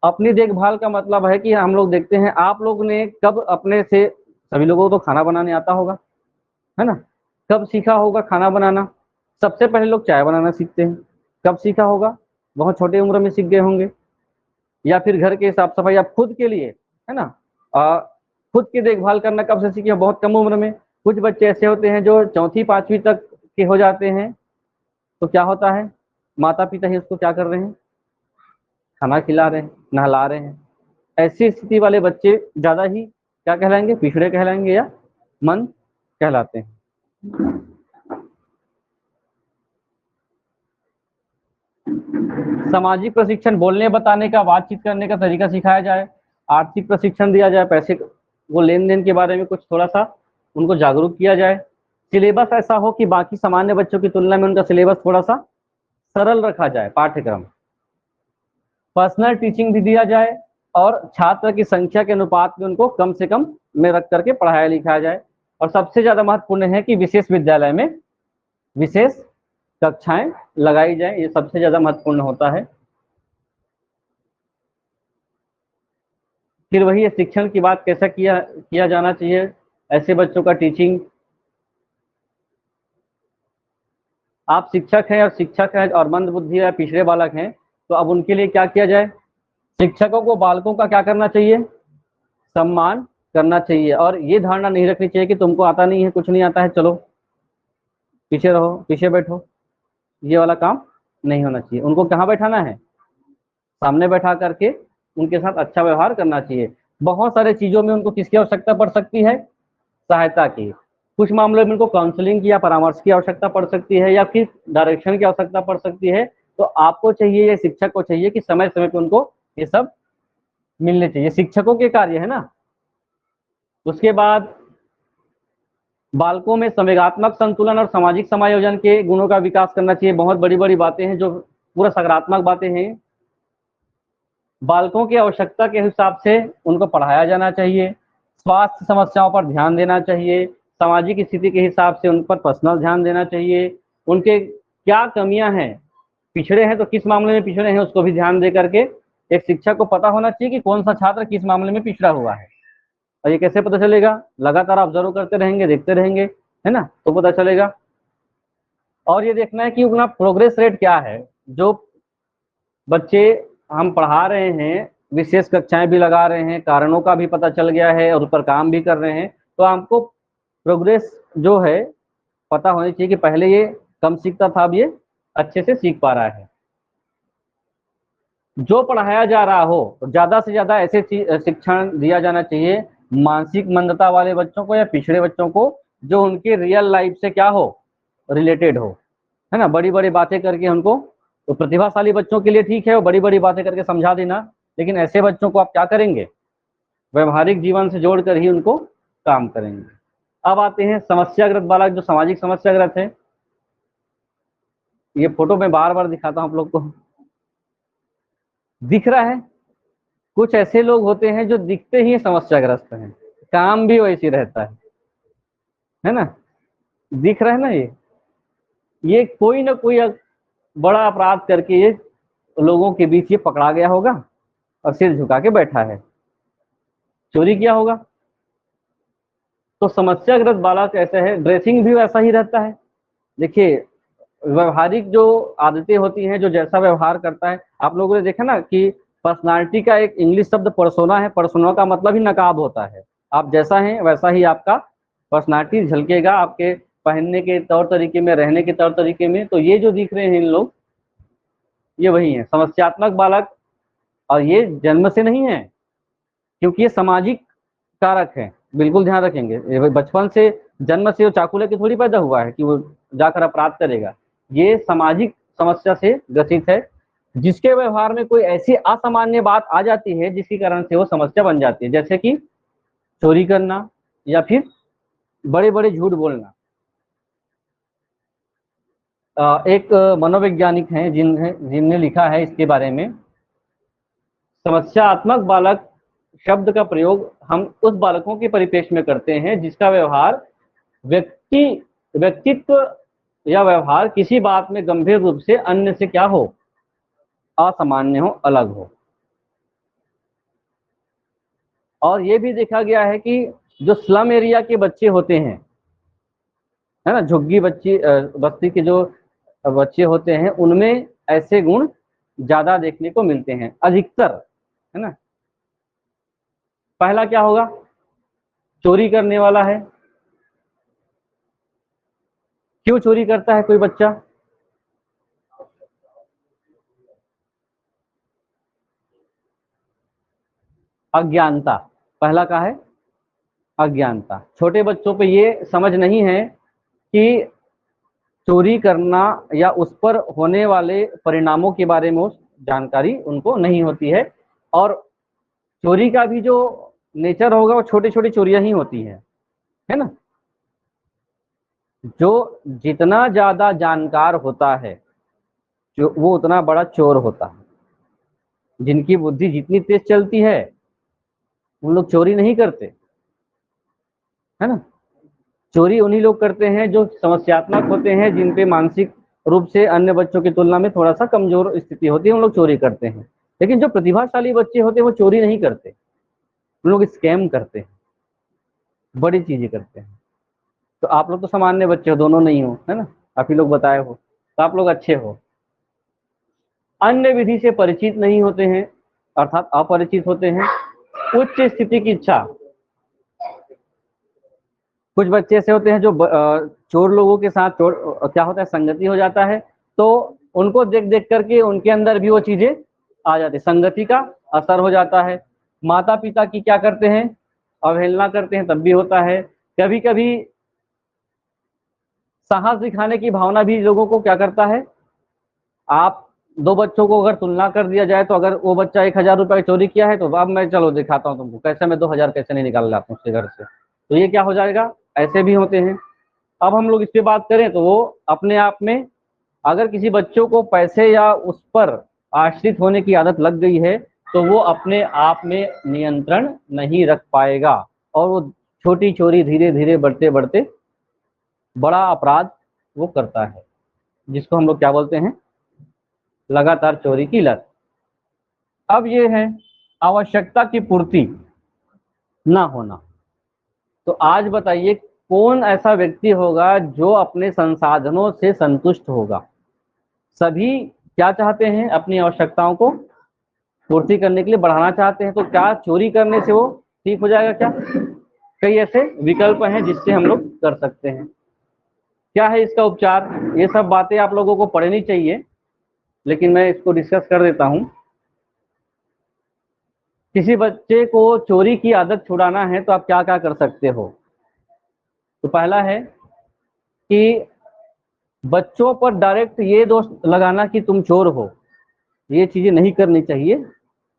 अपनी देखभाल का मतलब है कि हम लोग देखते हैं, आप लोग ने कब अपने से, सभी लोगों को तो खाना बनाने आता होगा, है ना, कब सीखा होगा खाना बनाना, सबसे पहले लोग चाय बनाना सीखते हैं, कब सीखा होगा, बहुत छोटे उम्र में सीख गए होंगे। या फिर घर के साफ सफाई आप खुद के लिए, है ना, खुद की देखभाल करना कब से सीखे, बहुत कम उम्र में। कुछ बच्चे ऐसे होते हैं जो चौथी पांचवी तक के हो जाते हैं, तो क्या होता है, माता पिता ही उसको क्या कर रहे हैं, खाना खिला रहे हैं, नहला रहे हैं। ऐसी स्थिति वाले बच्चे ज्यादा ही क्या कहलाएंगे, पिछड़े कहलाएंगे या मंद कहलाते हैं। सामाजिक प्रशिक्षण, बोलने बताने का, बातचीत करने का तरीका सिखाया जाए। आर्थिक प्रशिक्षण दिया जाए, पैसे वो लेन देन के बारे में कुछ थोड़ा सा उनको जागरूक किया जाए। सिलेबस ऐसा हो कि बाकी सामान्य बच्चों की तुलना में उनका सिलेबस थोड़ा सा सरल रखा जाए, पाठ्यक्रम। पर्सनल टीचिंग भी दिया जाए, और छात्र की संख्या के अनुपात में उनको कम से कम में रख करके पढ़ाया लिखाया जाए। और सबसे ज्यादा महत्वपूर्ण है कि विशेष विद्यालय में विशेष कक्षाएं लगाई जाए, ये सबसे ज्यादा महत्वपूर्ण होता है। फिर वही शिक्षण की बात कैसा किया जाना चाहिए, ऐसे बच्चों का टीचिंग। आप शिक्षक हैं और मंद बुद्धि या पिछड़े बालक हैं, तो अब उनके लिए क्या किया जाए, शिक्षकों को बालकों का क्या करना चाहिए, सम्मान करना चाहिए, और ये धारणा नहीं रखनी चाहिए कि तुमको आता नहीं है, कुछ नहीं आता है, चलो पीछे रहो, पीछे बैठो। ये वाला काम नहीं होना चाहिए। उनको कहाँ बैठाना है, सामने बैठा करके उनके साथ अच्छा व्यवहार करना चाहिए। बहुत सारे चीजों में उनको किसकी आवश्यकता पड़ सकती है, सहायता की। कुछ मामलों में उनको काउंसलिंग की या परामर्श की आवश्यकता पड़ सकती है, या फिर डायरेक्शन की आवश्यकता पड़ सकती है। तो आपको चाहिए या शिक्षक को चाहिए कि समय समय पर उनको ये सब मिलने चाहिए, शिक्षकों के कार्य है ना। उसके बाद बालकों में संवेगात्मक संतुलन और सामाजिक समायोजन के गुणों का विकास करना चाहिए। बहुत बड़ी बड़ी बातें हैं जो पूरा सकारात्मक बातें हैं, बालकों की आवश्यकता के हिसाब से उनको पढ़ाया जाना चाहिए, स्वास्थ्य समस्याओं पर ध्यान देना चाहिए, सामाजिक स्थिति के हिसाब से उन पर पर्सनल ध्यान देना चाहिए, उनके क्या कमियां हैं, पिछड़े हैं तो किस मामले में पिछड़े हैं उसको भी ध्यान दे करके एक शिक्षक को पता होना चाहिए कि कौन सा छात्र किस मामले में पिछड़ा हुआ है। और ये कैसे पता चलेगा? लगातार ऑब्जर्व करते रहेंगे, देखते रहेंगे, है ना, तो पता चलेगा। और ये देखना है कि अपना प्रोग्रेस रेट क्या है। जो बच्चे हम पढ़ा रहे हैं, विशेष कक्षाएं भी लगा रहे हैं, कारणों का भी पता चल गया है और उस पर काम भी कर रहे हैं, तो हमको प्रोग्रेस जो है पता होनी चाहिए कि पहले ये कम सीखता था, अब ये अच्छे से सीख पा रहा है। जो पढ़ाया जा रहा हो ज्यादा से ज्यादा ऐसे शिक्षण दिया जाना चाहिए मानसिक मंदता वाले बच्चों को या पिछड़े बच्चों को, जो उनके रियल लाइफ से क्या हो, रिलेटेड हो, है ना। बड़ी बड़ी बातें करके उनको, तो प्रतिभाशाली बच्चों के लिए ठीक है वो बड़ी बड़ी बातें करके समझा देना, लेकिन ऐसे बच्चों को आप क्या करेंगे, व्यवहारिक जीवन से जोड़कर ही उनको काम करेंगे। अब आते हैं समस्याग्रस्त बालक, जो सामाजिक समस्याग्रस्त है। ये फोटो में बार बार दिखाता हूं आप लोग को, दिख रहा है। कुछ ऐसे लोग होते हैं जो दिखते ही समस्याग्रस्त हैं, काम भी वैसे रहता है ना। दिख रहा है ना, ये कोई ना कोई बड़ा अपराध करके ये लोगों के बीच ये पकड़ा गया होगा और सिर झुका के बैठा है, चोरी किया होगा। तो समस्याग्रस्त बालक ऐसे है, ड्रेसिंग भी वैसा ही रहता है। देखिए, व्यवहारिक जो आदतें होती हैं, जो जैसा व्यवहार करता है, आप लोगों ने देखा ना कि पर्सनालिटी का एक इंग्लिश शब्द पर्सोना है। पर्सोना का मतलब ही नकाब होता है। आप जैसा हैं वैसा ही आपका पर्सनालिटी झलकेगा, आपके पहनने के तौर तरीके में, रहने के तौर तरीके में। तो ये जो दिख रहे हैं इन लोग, ये वही है समस्यात्मक बालक। और ये जन्म से नहीं है, क्योंकि ये सामाजिक कारक है। बिल्कुल ध्यान रखेंगे, ये बचपन से, जन्म से वो चाकू लेके थोड़ी पैदा हुआ है कि वो जाकर अपराध करेगा। ये सामाजिक समस्या से ग्रसित है, जिसके व्यवहार में कोई ऐसी असामान्य बात आ जाती है जिसके कारण से वो समस्या बन जाती है, जैसे कि चोरी करना या फिर बड़े बड़े झूठ बोलना। एक मनोवैज्ञानिक हैं जिनने लिखा है इसके बारे में, समस्यात्मक बालक शब्द का प्रयोग हम उस बालकों के परिप्रेक्ष्य में करते हैं जिसका व्यवहार व्यक्तित्व या व्यवहार किसी बात में गंभीर रूप से अन्य से क्या हो, असामान्य हो, अलग हो। और ये भी देखा गया है कि जो स्लम एरिया के बच्चे होते हैं, है ना, झुग्गी बस्ती के जो बच्चे होते हैं, उनमें ऐसे गुण ज्यादा देखने को मिलते हैं, अधिकतर, है ना। पहला क्या होगा, चोरी करने वाला है। क्यों चोरी करता है कोई बच्चा? अज्ञानता। पहला क्या है? अज्ञानता। छोटे बच्चों पे ये समझ नहीं है कि चोरी करना या उस पर होने वाले परिणामों के बारे में जानकारी उनको नहीं होती है। और चोरी का भी जो नेचर होगा वो छोटी छोटी चोरियां ही होती है ना। जो जितना ज्यादा जानकार होता है, जो वो उतना बड़ा चोर होता है। जिनकी बुद्धि जितनी तेज चलती है उन लोग चोरी नहीं करते, है ना। चोरी उन्हीं लोग करते हैं जो समस्यात्मक होते हैं, जिन पे मानसिक रूप से अन्य बच्चों की तुलना में थोड़ा सा कमजोर स्थिति होती है, उन लोग चोरी करते हैं। लेकिन जो प्रतिभाशाली बच्चे होते हैं वो चोरी नहीं करते, उन लोग स्कैम करते हैं, बड़ी चीजें करते हैं। तो आप लोग तो सामान्य बच्चे हो, दोनों नहीं हो, है ना, आप ही लोग बताए हो, तो आप लोग अच्छे हो। अन्य विधि से परिचित नहीं होते हैं, अर्थात अपरिचित होते हैं। उच्च स्थिति की इच्छा। कुछ बच्चे ऐसे होते हैं जो चोर लोगों के साथ क्या होता है, संगति हो जाता है, तो उनको देख देख करके उनके अंदर भी वो चीजें आ जाती है, संगति का असर हो जाता है। माता पिता की क्या करते हैं, अवहेलना करते हैं, तब भी होता है। कभी कभी साहस दिखाने की भावना भी लोगों को क्या करता है। आप दो बच्चों को अगर तुलना कर दिया जाए, तो अगर वो बच्चा 1,000 रुपए की चोरी किया है, तो अब मैं चलो दिखाता हूँ तुमको कैसे मैं 2,000 कैसे नहीं निकाल लाता हूँ उसके घर से, तो ये क्या हो जाएगा, ऐसे भी होते हैं। अब हम लोग इस पे बात करें तो वो अपने आप में, अगर किसी बच्चों को पैसे या उस पर आश्रित होने की आदत लग गई है, तो वो अपने आप में नियंत्रण नहीं रख पाएगा और वो छोटी चोरी धीरे धीरे बढ़ते बढ़ते बड़ा अपराध वो करता है, जिसको हम लोग क्या बोलते हैं, लगातार चोरी की लत। अब ये है आवश्यकता की पूर्ति ना होना। तो आज बताइए कौन ऐसा व्यक्ति होगा जो अपने संसाधनों से संतुष्ट होगा? सभी क्या चाहते हैं, अपनी आवश्यकताओं को पूर्ति करने के लिए बढ़ाना चाहते हैं। तो क्या चोरी करने से वो ठीक हो जाएगा क्या? कई ऐसे विकल्प हैं जिससे हम लोग कर सकते हैं। क्या है इसका उपचार? ये सब बातें आप लोगों को पढ़नी चाहिए, लेकिन मैं इसको डिस्कस कर देता हूं। किसी बच्चे को चोरी की आदत छुड़ाना है तो आप क्या क्या कर सकते हो? तो पहला है कि बच्चों पर डायरेक्ट ये दोष लगाना कि तुम चोर हो, ये चीजें नहीं करनी चाहिए।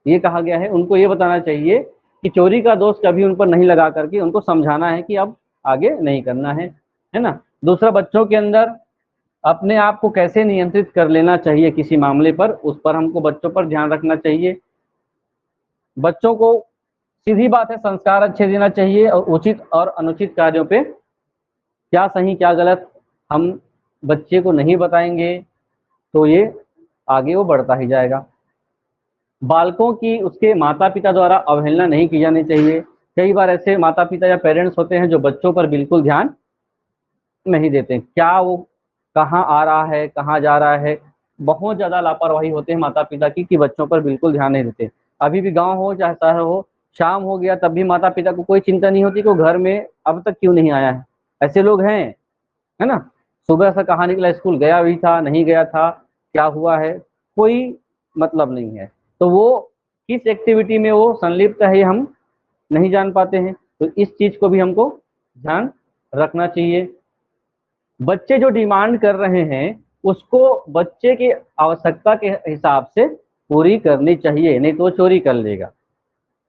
ये कहा गया है उनको ये बताना चाहिए कि चोरी का दोष कभी उन पर नहीं लगा करके उनको समझाना है कि अब आगे नहीं करना है ना। दूसरा, बच्चों के अंदर अपने आप को कैसे नियंत्रित कर लेना चाहिए किसी मामले पर, उस पर हमको बच्चों पर ध्यान रखना चाहिए। बच्चों को सीधी बात है संस्कार अच्छे देना चाहिए और उचित और अनुचित कार्यों पे क्या सही क्या गलत हम बच्चे को नहीं बताएंगे तो ये आगे वो बढ़ता ही जाएगा। बालकों की उसके माता पिता द्वारा अवहेलना नहीं की जानी चाहिए। कई बार ऐसे माता पिता या पेरेंट्स होते हैं जो बच्चों पर बिल्कुल ध्यान नहीं देते, क्या वो कहाँ आ रहा है कहाँ जा रहा है। बहुत ज्यादा लापरवाही होते हैं माता पिता की कि बच्चों पर बिल्कुल ध्यान नहीं देते। अभी भी गांव हो चाहे शहर हो, शाम हो गया तब भी माता पिता को कोई चिंता नहीं होती कि वो घर में अब तक क्यों नहीं आया है। ऐसे लोग हैं, है ना। सुबह से कहाँ निकला, स्कूल गया भी था नहीं गया था, क्या हुआ है, कोई मतलब नहीं है। तो वो किस एक्टिविटी में वो संलिप्त है ये हम नहीं जान पाते हैं। तो इस चीज को भी हमको ध्यान रखना चाहिए। बच्चे जो डिमांड कर रहे हैं उसको बच्चे की आवश्यकता के हिसाब से पूरी करनी चाहिए, नहीं तो वो चोरी कर लेगा।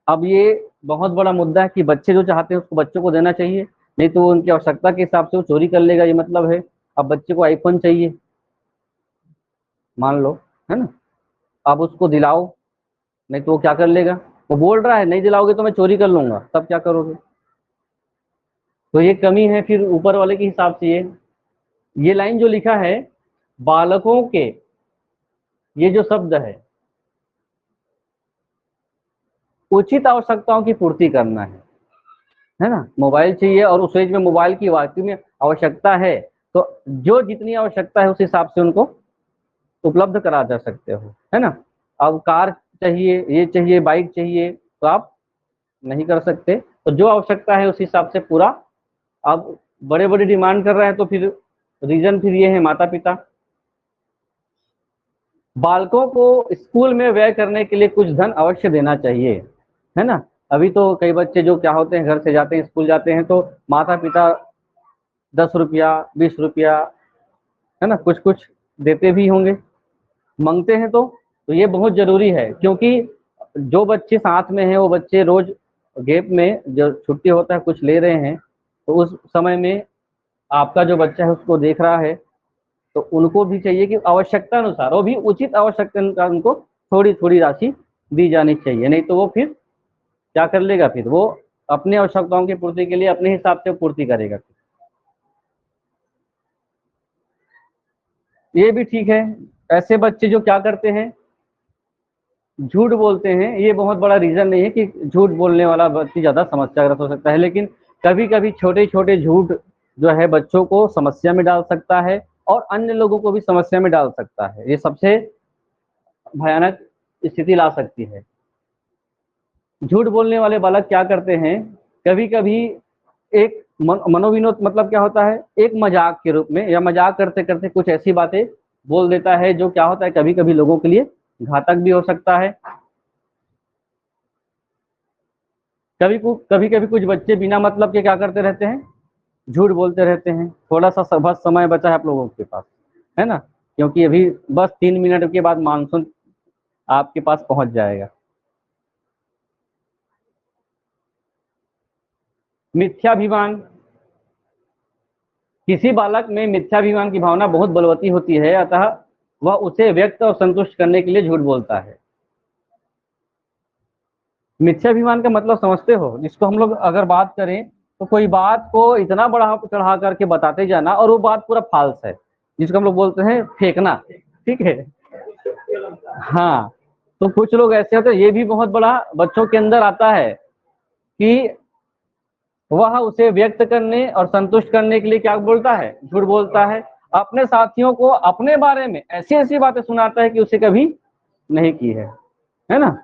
अब ये बहुत बड़ा मुद्दा है कि बच्चे जो चाहते हैं उसको बच्चों को देना चाहिए, नहीं तो वो उनकी आवश्यकता के हिसाब से वो चोरी कर लेगा, ये मतलब है। अब बच्चे को आईफोन चाहिए मान लो, है ना, अब उसको दिलाओ, नहीं तो वो क्या कर लेगा, वो बोल रहा है नहीं दिलाओगे तो मैं चोरी कर लूंगा, तब क्या करोगे? तो ये कमी है फिर ऊपर वाले के हिसाब से। ये लाइन जो लिखा है बालकों के, ये जो शब्द है उचित आवश्यकताओं की पूर्ति करना है ना। मोबाइल चाहिए और उस एज में मोबाइल की वाकई में आवश्यकता है, तो जो जितनी आवश्यकता है उस हिसाब से उनको उपलब्ध करा जा सकते हो, है ना। अब कार चाहिए, ये चाहिए, बाइक चाहिए, तो आप नहीं कर सकते। तो जो आवश्यकता है उस हिसाब से पूरा। अब बड़े बड़े डिमांड कर रहे हैं तो फिर रीजन फिर ये है माता पिता। बालकों को स्कूल में व्यय करने के लिए कुछ धन अवश्य देना चाहिए, है ना। अभी तो कई बच्चे जो क्या होते हैं घर से जाते हैं स्कूल जाते हैं तो माता पिता 10 रुपया 20 रुपया, है ना, कुछ कुछ देते भी होंगे, मांगते हैं। तो ये बहुत जरूरी है क्योंकि जो बच्चे साथ में हैं वो बच्चे रोज गैप में जो छुट्टी होता है कुछ ले रहे हैं, तो उस समय में आपका जो बच्चा है उसको देख रहा है, तो उनको भी चाहिए कि आवश्यकता अनुसार वो भी उचित आवश्यकता अनुसार उनको थोड़ी थोड़ी राशि दी जानी चाहिए, नहीं तो वो फिर क्या कर लेगा, फिर वो अपनी आवश्यकताओं की पूर्ति के लिए अपने हिसाब से पूर्ति करेगा। ये भी ठीक है। ऐसे बच्चे जो क्या करते हैं झूठ बोलते हैं, ये बहुत बड़ा रीजन नहीं है कि झूठ बोलने वाला व्यक्ति ज्यादा समस्याग्रस्त हो सकता है, लेकिन कभी कभी छोटे छोटे झूठ जो है बच्चों को समस्या में डाल सकता है और अन्य लोगों को भी समस्या में डाल सकता है। ये सबसे भयानक स्थिति ला सकती है। झूठ बोलने वाले बालक क्या करते हैं, कभी कभी एक मनोविनोद, मतलब क्या होता है, एक मजाक के रूप में या मजाक करते करते कुछ ऐसी बातें बोल देता है जो क्या होता है कभी कभी लोगों के लिए घातक भी हो सकता है। कभी कभी कुछ बच्चे बिना मतलब के क्या करते रहते हैं, झूठ बोलते रहते हैं। थोड़ा सा बस समय बचा है आप लोगों के पास, है ना, क्योंकि अभी बस 3 मिनट के बाद मानसून आपके पास पहुंच जाएगा। मिथ्याभिमान, किसी बालक में मिथ्याभिमान की भावना बहुत बलवती होती है, अतः वह उसे व्यक्त और संतुष्ट करने के लिए झूठ बोलता है। मिथ्याभिमान का मतलब समझते हो, जिसको हम लोग अगर बात करें तो कोई बात को इतना बढ़ा चढ़ा करके बताते जाना और वो बात पूरा फाल्स है, जिसको हम लोग बोलते हैं फेंकना। ठीक है, हाँ। तो कुछ लोग ऐसे होते हैं, ये भी बहुत बड़ा बच्चों के अंदर आता है कि वह उसे व्यक्त करने और संतुष्ट करने के लिए क्या बोलता है, झूठ बोलता है। अपने साथियों को अपने बारे में ऐसी ऐसी बातें सुनाता है कि उसे कभी नहीं की है ना।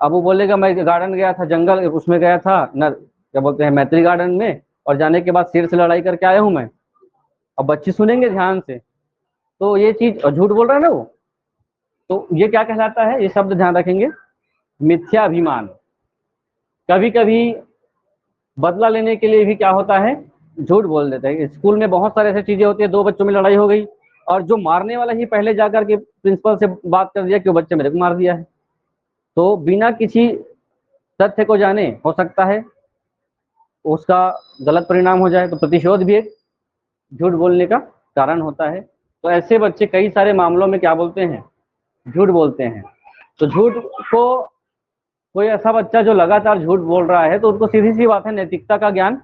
अब वो बोलेगा मैं गार्डन गया था, जंगल उसमें गया था न, क्या बोलते हैं, मैत्री गार्डन में, और जाने के बाद शेर से लड़ाई करके आया हूं मैं। अब बच्चे सुनेंगे ध्यान से, तो ये चीज झूठ बोल रहा है ना वो, तो ये क्या कहलाता है, ये शब्द ध्यान रखेंगे, मिथ्याभिमान। कभी कभी बदला लेने के लिए भी क्या होता है, झूठ बोल देते हैं। स्कूल में बहुत सारे ऐसी चीजें होती है, दो बच्चों में लड़ाई हो गई और जो मारने वाला ही पहले जाकर के प्रिंसिपल से बात कर दिया कि वो बच्चे मेरे को मार दिया है, तो बिना किसी तथ्य को जाने हो सकता है उसका गलत परिणाम हो जाए। तो प्रतिशोध भी एक झूठ बोलने का कारण होता है। तो ऐसे बच्चे कई सारे मामलों में क्या बोलते हैं, झूठ बोलते हैं। तो झूठ को, कोई ऐसा बच्चा जो लगातार झूठ बोल रहा है तो उनको सीधी सी बात है, नैतिकता का ज्ञान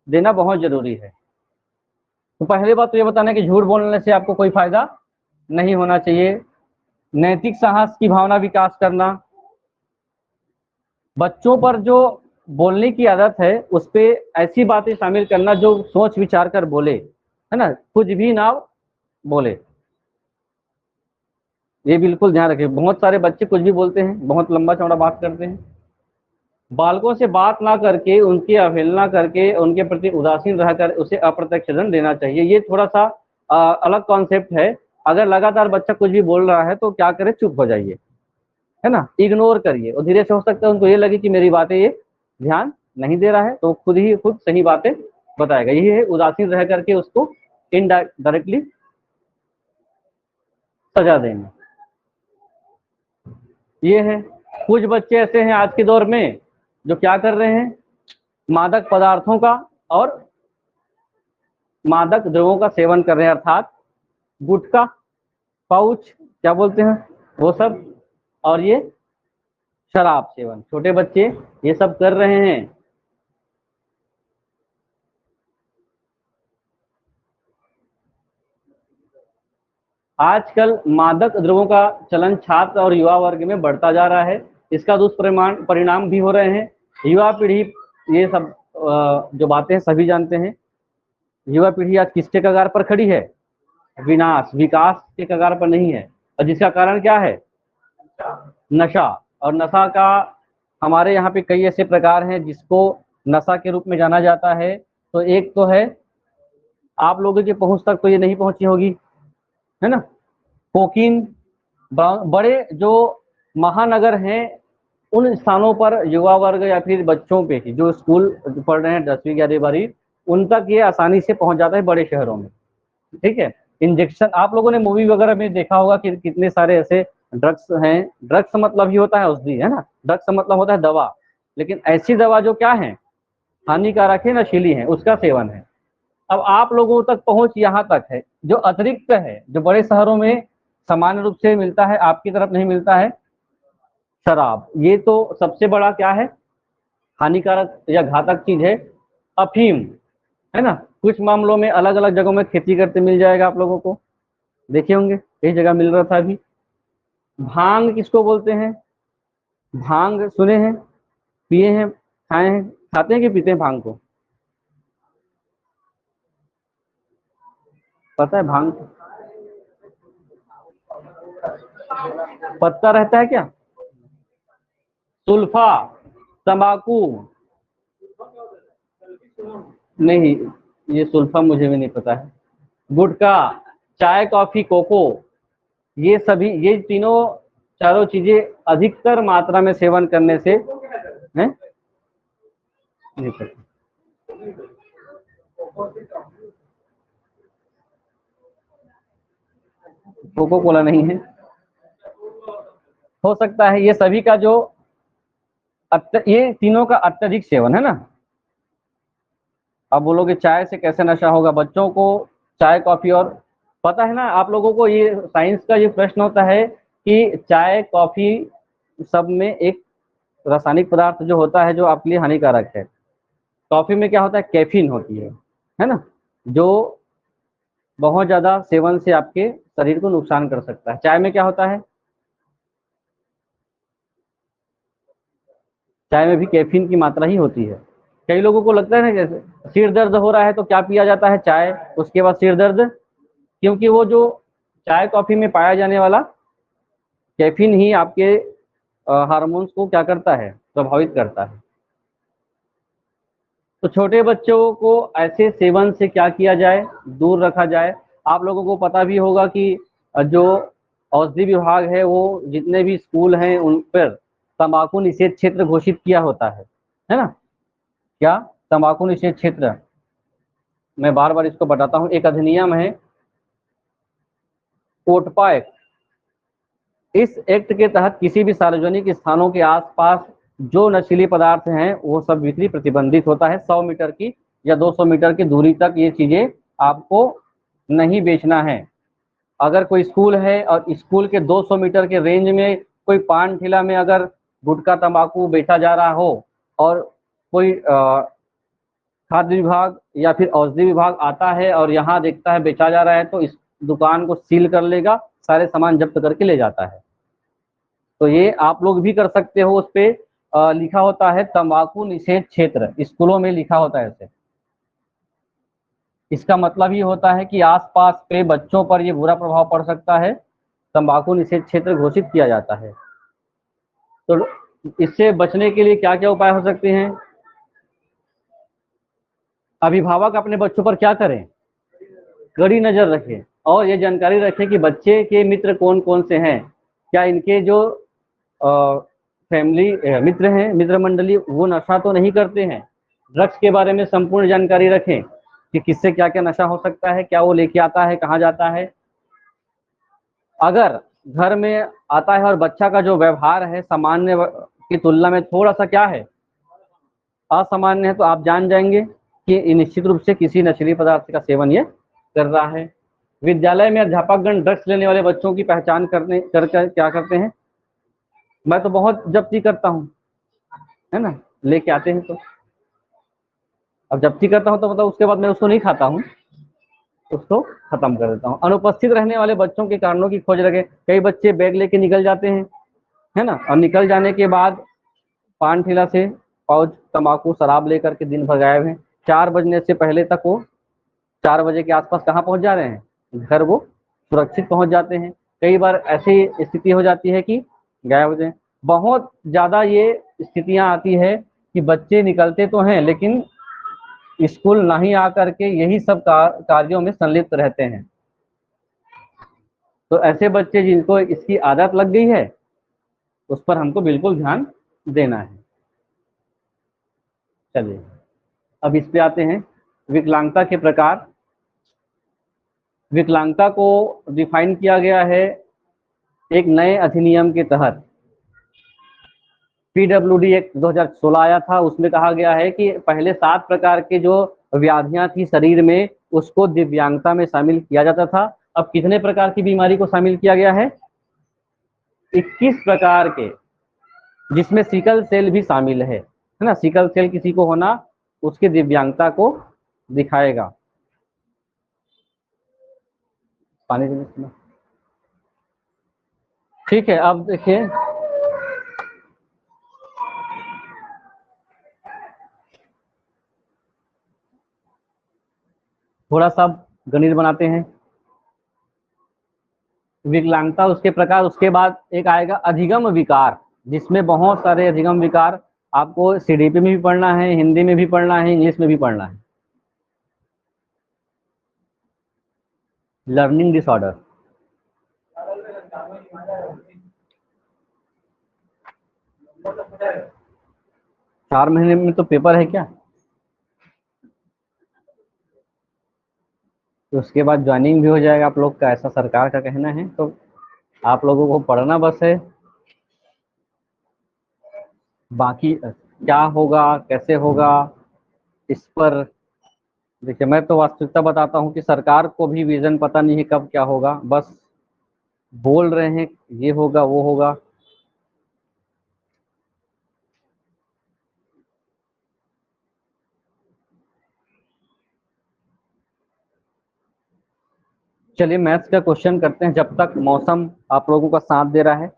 देना बहुत जरूरी है। तो पहली बात तो ये बताना कि झूठ बोलने से आपको कोई फायदा नहीं होना चाहिए। नैतिक साहस की भावना विकास करना, बच्चों पर जो बोलने की आदत है उस पे ऐसी बातें शामिल करना जो सोच विचार कर बोले, है ना, कुछ भी ना बोले। ये बिल्कुल ध्यान रखें, बहुत सारे बच्चे कुछ भी बोलते हैं, बहुत लंबा चौड़ा बात करते हैं। बालकों से बात ना करके, उनकी अवहेलना करके, उनके प्रति उदासीन रहकर उसे अप्रत्यक्ष दंड देना चाहिए। ये थोड़ा सा अलग कॉन्सेप्ट है। अगर लगातार बच्चा कुछ भी बोल रहा है तो क्या करे, चुप हो जाइए, है ना, इग्नोर करिए। और धीरे से हो सकता है उनको ये लगे कि मेरी बातें ये ध्यान नहीं दे रहा है, तो खुद सही बातें बताएगा। यही है उदासीन रह करके उसको इनडायरेक्टली सजा देना। ये है, कुछ बच्चे ऐसे हैं आज के दौर में जो क्या कर रहे हैं, मादक पदार्थों का और मादक द्रव्यों का सेवन कर रहे हैं, अर्थात गुटखा, पाउच क्या बोलते हैं वो सब, और ये शराब सेवन, छोटे बच्चे ये सब कर रहे हैं। आजकल मादक द्रव्यों का चलन छात्र और युवा वर्ग में बढ़ता जा रहा है। इसका दुष्परिणाम परिणाम भी हो रहे हैं। युवा पीढ़ी, ये सब जो बातें सभी जानते हैं, युवा पीढ़ी आज किसके कगार पर खड़ी है, विनाश, विकास के कगार पर नहीं है। और जिसका कारण क्या है, नशा। और नशा का हमारे यहाँ पे कई ऐसे प्रकार हैं जिसको नशा के रूप में जाना जाता है। तो एक तो है, आप लोगों की पहुंच तक तो ये नहीं पहुंची होगी, है ना, कोकीन। बड़े जो महानगर हैं उन स्थानों पर युवा वर्ग या फिर बच्चों पे ही जो स्कूल पढ़ रहे हैं 10वीं 11वीं उन तक ये आसानी से पहुंच जाता है बड़े शहरों में। ठीक है, इंजेक्शन, आप लोगों ने मूवी वगैरह में देखा होगा कि कितने सारे ऐसे ड्रग्स हैं। ड्रग्स मतलब ही होता है औषधि, है ना, ड्रग्स मतलब होता है दवा। लेकिन ऐसी दवा जो क्या है, हानिकारक है, नशीली है, उसका सेवन है। अब आप लोगों तक पहुंच यहाँ तक है, जो अतिरिक्त है, जो बड़े शहरों में सामान्य रूप से मिलता है, आपकी तरफ नहीं मिलता है, शराब। ये तो सबसे बड़ा क्या है, हानिकारक या घातक चीज है। अफीम, है ना, कुछ मामलों में अलग अलग जगहों में खेती करते मिल जाएगा, आप लोगों को देखे होंगे, कई जगह मिल रहा था अभी। भांग किसको बोलते हैं, भांग सुने हैं, पिए हैं, खाए हैं, खाते हैं कि पीते हैं भांग को, पता है भांग पत्ता रहता है क्या, सुल्फा, तंबाकू, नहीं, ये सुल्फा मुझे भी नहीं पता है। गुटखा, चाय, कॉफी, कोको, ये सभी, ये तीनों चारों चीजें अधिकतर मात्रा में सेवन करने से है, नहीं पता, कोको कोला नहीं है, हो सकता है ये सभी का जो ये तीनों का अत्यधिक सेवन है ना। अब बोलोगे चाय से कैसे नशा होगा, बच्चों को चाय कॉफी, और पता है ना आप लोगों को, ये साइंस का ये प्रश्न होता है कि चाय कॉफी सब में एक रासायनिक पदार्थ जो होता है जो आपके लिए हानिकारक है। कॉफी में क्या होता है, कैफीन होती है ना, जो बहुत ज्यादा सेवन से आपके शरीर को नुकसान कर सकता है। चाय में क्या होता है, चाय में भी कैफीन की मात्रा ही होती है। कई लोगों को लगता है ना, जैसे सिर दर्द हो रहा है तो क्या पिया जाता है, चाय, उसके बाद सिर दर्द, क्योंकि वो जो चाय कॉफी में पाया जाने वाला कैफीन ही आपके हार्मोन्स को क्या करता है, प्रभावित करता है। तो छोटे बच्चों को ऐसे सेवन से क्या किया जाए, दूर रखा जाए। आप लोगों को पता भी होगा कि जो औषधि विभाग है वो जितने भी स्कूल हैं उन पर तंबाकू निषेध क्षेत्र घोषित किया होता है ना। क्या तंबाकू निषेध क्षेत्र, मैं बार बार इसको बताता हूँ, एक अधिनियम है कोटपा एक्ट। इस एक्ट के तहत किसी भी सार्वजनिक स्थानों के आसपास जो नशीली पदार्थ हैं वो सब बिक्री प्रतिबंधित होता है। 100 मीटर की या 200 मीटर की दूरी तक ये चीजें आपको नहीं बेचना है। अगर कोई स्कूल है और स्कूल के 200 मीटर के रेंज में कोई पान ठेला में अगर गुटखा तंबाकू बेचा जा रहा हो और कोई खाद्य विभाग या फिर औषधि विभाग आता है और यहाँ देखता है बेचा जा रहा है तो इस दुकान को सील कर लेगा, सारे सामान जब्त करके ले जाता है। तो ये आप लोग भी कर सकते हो। उस पे लिखा होता है तंबाकू निषेध क्षेत्र, स्कूलों में लिखा होता है ऐसे। इसका मतलब ये होता है कि आसपास पे बच्चों पर ये बुरा प्रभाव पड़ सकता है, तंबाकू निषेध क्षेत्र घोषित किया जाता है। तो इससे बचने के लिए क्या क्या उपाय हो सकते हैं। अभिभावक अपने बच्चों पर क्या करें, कड़ी नजर रखें और ये जानकारी रखें कि बच्चे के मित्र कौन कौन से हैं, क्या इनके जो फैमिली मित्र हैं, मित्र मंडली, वो नशा तो नहीं करते हैं। ड्रग्स के बारे में संपूर्ण जानकारी रखें कि किससे क्या क्या नशा हो सकता है, क्या वो लेके आता है, कहाँ जाता है। अगर घर में आता है और बच्चा का जो व्यवहार है सामान्य की तुलना में थोड़ा सा क्या है, असामान्य है, तो आप जान जाएंगे कि निश्चित रूप से किसी नशीली पदार्थ का सेवन ये कर रहा है। विद्यालय में अध्यापकगण ड्रग्स लेने वाले बच्चों की पहचान करने करके क्या करते हैं, मैं तो बहुत जब्ती करता हूँ, है ना, लेके आते हैं तो अब जब्ती करता हूँ तो मतलब उसके बाद मैं उसको नहीं खाता हूँ, उसको खत्म कर देता हूँ। अनुपस्थित रहने वाले बच्चों के कारणों की खोज रखें। कई बच्चे बैग लेके निकल जाते हैं, है ना, और निकल जाने के बाद पान ठेला से पाउच तंबाकू शराब लेकर के दिन भर गायब हैं। 4 बजने से पहले तक वो 4 बजे के आसपास कहाँ पहुंच जा रहे हैं, घर वो सुरक्षित पहुंच जाते हैं। कई बार ऐसी स्थिति हो जाती है कि गायब हो जाए। बहुत ज्यादा ये स्थितियां आती है कि बच्चे निकलते तो हैं लेकिन स्कूल नहीं आकर के यही सब कार्यों में संलिप्त रहते हैं। तो ऐसे बच्चे जिनको इसकी आदत लग गई है उस पर हमको बिल्कुल ध्यान देना है। चलिए अब इस पे आते हैं, विकलांगता के प्रकार। विकलांगता को डिफाइन किया गया है एक नए अधिनियम के तहत। पीडब्ल्यूडी एक्ट 2016 आया था, उसमें कहा गया है कि पहले 7 प्रकार के जो व्याधियां थी शरीर में उसको दिव्यांगता में शामिल किया जाता था। अब कितने प्रकार की बीमारी को शामिल किया गया है, 21 प्रकार के, जिसमें सिकल सेल भी शामिल है ना। सिकल सेल किसी को होना उसकी दिव्यांगता को दिखाएगा। पानी ठीक है। अब देखिए थोड़ा सा गणित बनाते हैं। विकलांगता उसके प्रकार, उसके बाद एक आएगा अधिगम विकार, जिसमें बहुत सारे अधिगम विकार आपको सीडीपी में भी पढ़ना है, हिंदी में भी पढ़ना है, इंग्लिश में भी पढ़ना है। लर्निंग डिसऑर्डर, 4 महीने में तो पेपर है क्या, तो उसके बाद ज्वाइनिंग भी हो जाएगा आप लोग का, ऐसा सरकार का कहना है। तो आप लोगों को पढ़ना बस है, बाकी क्या होगा कैसे होगा इस पर देखिए। मैं तो वास्तविकता बताता हूँ कि सरकार को भी विजन पता नहीं है कब क्या होगा, बस बोल रहे हैं ये होगा वो होगा। चलिए मैथ्स का क्वेश्चन करते हैं जब तक मौसम आप लोगों का साथ दे रहा है,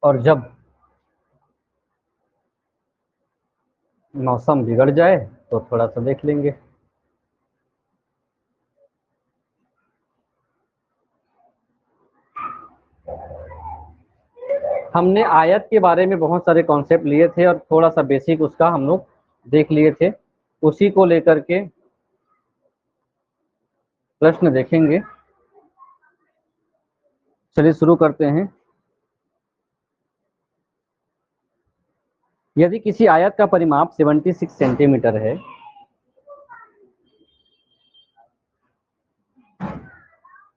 और जब मौसम बिगड़ जाए तो थोड़ा सा देख लेंगे। हमने आयत के बारे में बहुत सारे कॉन्सेप्ट लिए थे और थोड़ा सा बेसिक उसका हम लोग देख लिए थे, उसी को लेकर के प्रश्न देखेंगे। चलिए शुरू करते हैं। यदि किसी आयत का परिमाप 76 सेंटीमीटर है,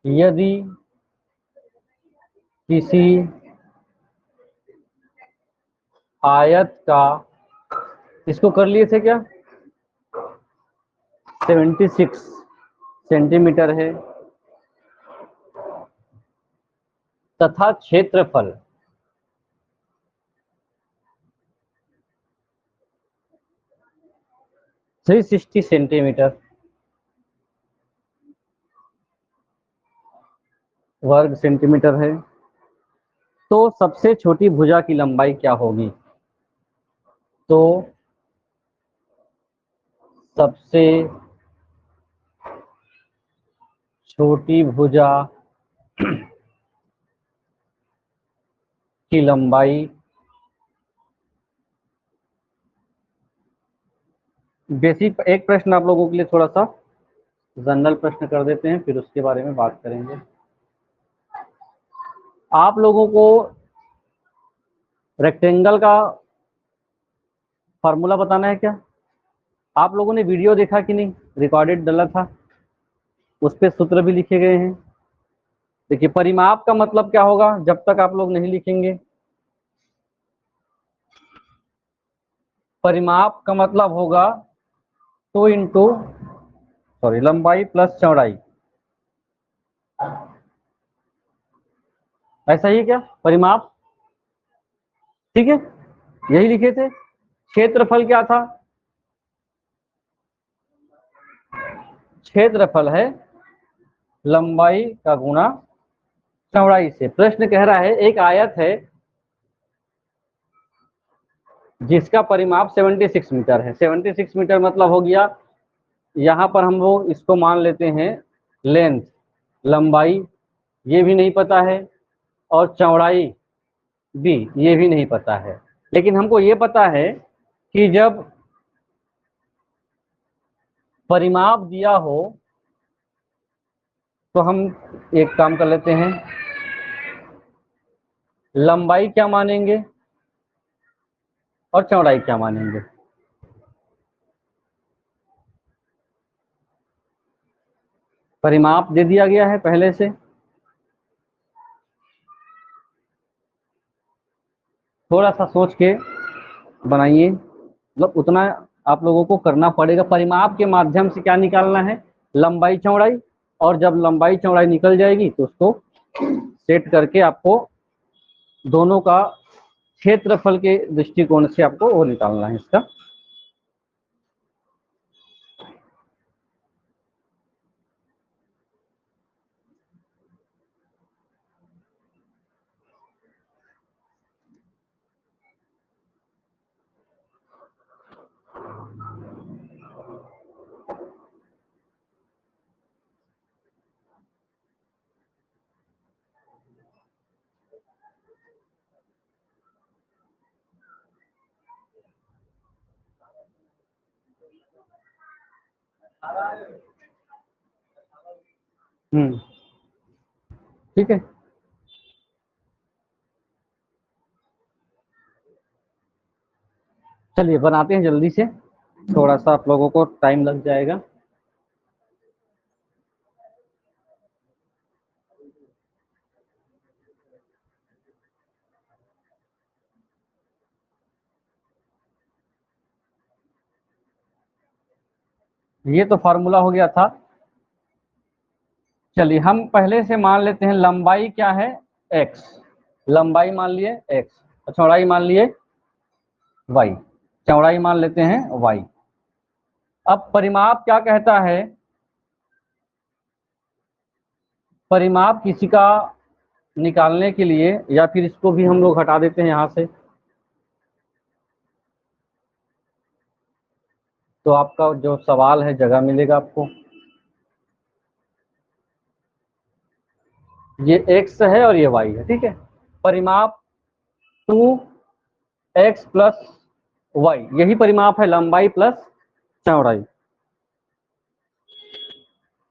यदि किसी आयत का, इसको कर लिए थे क्या, 76 सेंटीमीटर है तथा क्षेत्रफल 360 सेंटीमीटर वर्ग सेंटीमीटर है, तो सबसे छोटी भुजा की लंबाई क्या होगी? तो सबसे छोटी भुजा की लंबाई, बेसिक एक प्रश्न आप लोगों के लिए थोड़ा सा जनरल प्रश्न कर देते हैं, फिर उसके बारे में बात करेंगे। आप लोगों को रेक्टेंगल का फॉर्मूला बताना है क्या? आप लोगों ने वीडियो देखा कि नहीं, रिकॉर्डेड डला था, उस पे सूत्र भी लिखे गए हैं। देखिए परिमाप का मतलब क्या होगा जब तक आप लोग नहीं लिखेंगे। परिमाप का मतलब होगा 2 इंटू लंबाई प्लस चौड़ाई, ऐसा ही है क्या परिमाप? ठीक है, यही लिखे थे। क्षेत्रफल क्या था? क्षेत्रफल है लंबाई का गुणा चौड़ाई से। प्रश्न कह रहा है एक आयत है जिसका परिमाप 76 मीटर है। 76 मीटर मतलब हो गया, यहाँ पर हम लोग इसको मान लेते हैं लेंथ, लंबाई ये भी नहीं पता है, और चौड़ाई भी ये भी नहीं पता है। लेकिन हमको ये पता है कि जब परिमाप दिया हो तो हम एक काम कर लेते हैं, लंबाई क्या मानेंगे और चौड़ाई क्या मानेंगे। परिमाप दे दिया गया है पहले से, थोड़ा सा सोच के बनाइए, मतलब उतना आप लोगों को करना पड़ेगा। परिमाप के माध्यम से क्या निकालना है, लंबाई चौड़ाई, और जब लंबाई चौड़ाई निकल जाएगी तो उसको सेट करके आपको दोनों का क्षेत्रफल के दृष्टिकोण से आपको वो निकालना है इसका। ठीक है, चलिए बनाते हैं जल्दी से, थोड़ा सा आप लोगों को टाइम लग जाएगा। ये तो फॉर्मूला हो गया था। चलिए हम पहले से मान लेते हैं लंबाई क्या है, x, लंबाई मान लिए x, चौड़ाई मान लिए y, चौड़ाई मान लेते हैं y। अब परिमाप क्या कहता है, परिमाप किसी का निकालने के लिए, या फिर इसको भी हम लोग हटा देते हैं यहां से, तो आपका जो सवाल है जगह मिलेगा आपको। ये x है और ये y है, ठीक है। परिमाप 2x प्लस y, यही परिमाप है, लंबाई प्लस चौड़ाई।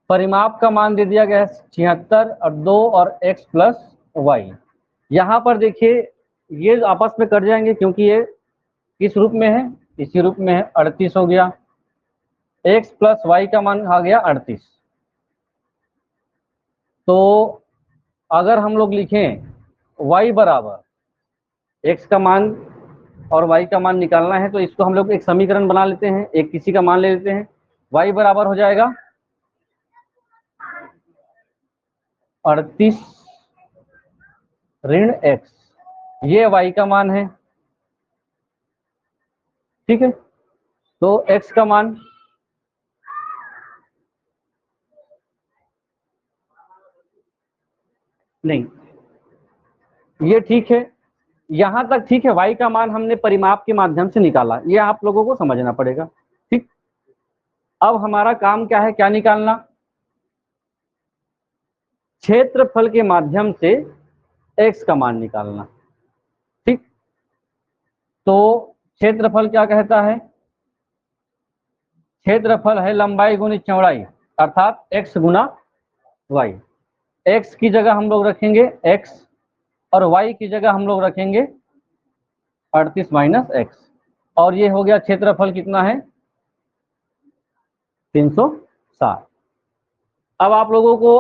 परिमाप का मान दे दिया गया है 76 और 2 और x प्लस वाई। यहाँ पर देखिए ये आपस में कट जाएंगे क्योंकि ये किस रूप में है, इसी रूप में है। 38 हो गया, x प्लस वाई का मान आ गया 38। तो अगर हम लोग लिखें y बराबर x का मान और y का मान निकालना है, तो इसको हम लोग एक समीकरण बना लेते हैं, एक किसी का मान ले लेते हैं। y बराबर हो जाएगा 38 ऋण x, ये y का मान है, ठीक है। तो x का मान नहीं, ये ठीक है, यहां तक ठीक है। y का मान हमने परिमाप के माध्यम से निकाला, ये आप लोगों को समझना पड़ेगा, ठीक। अब हमारा काम क्या है, क्या निकालना, क्षेत्रफल के माध्यम से x का मान निकालना, ठीक। तो क्षेत्रफल क्या कहता है, क्षेत्रफल है लंबाई गुनी चौड़ाई, अर्थात x गुना y। x की जगह हम लोग रखेंगे x और y की जगह हम लोग रखेंगे 38 माइनस x, और ये हो गया क्षेत्रफल कितना है 360। अब आप लोगों को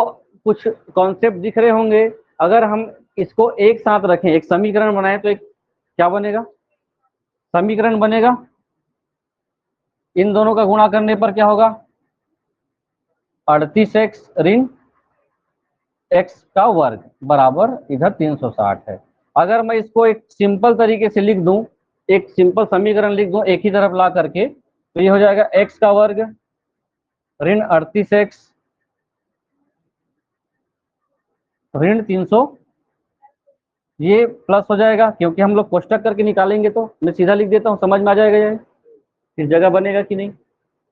कुछ कॉन्सेप्ट दिख रहे होंगे। अगर हम इसको एक साथ रखें, एक समीकरण बनाएं, तो एक क्या बनेगा, समीकरण बनेगा, इन दोनों का गुणा करने पर क्या होगा 38x ऋण x का वर्ग बराबर इधर 360 है। अगर मैं इसको एक सिंपल तरीके से लिख दूं, एक सिंपल समीकरण लिख दूं एक ही तरफ ला करके, तो ये हो जाएगा x का वर्ग ऋण 38x ऋण 300, ये प्लस हो जाएगा क्योंकि हम लोग कोष्टक करके निकालेंगे। तो मैं सीधा लिख देता हूँ, समझ में आ जाएगा ये, इस जगह बनेगा कि नहीं।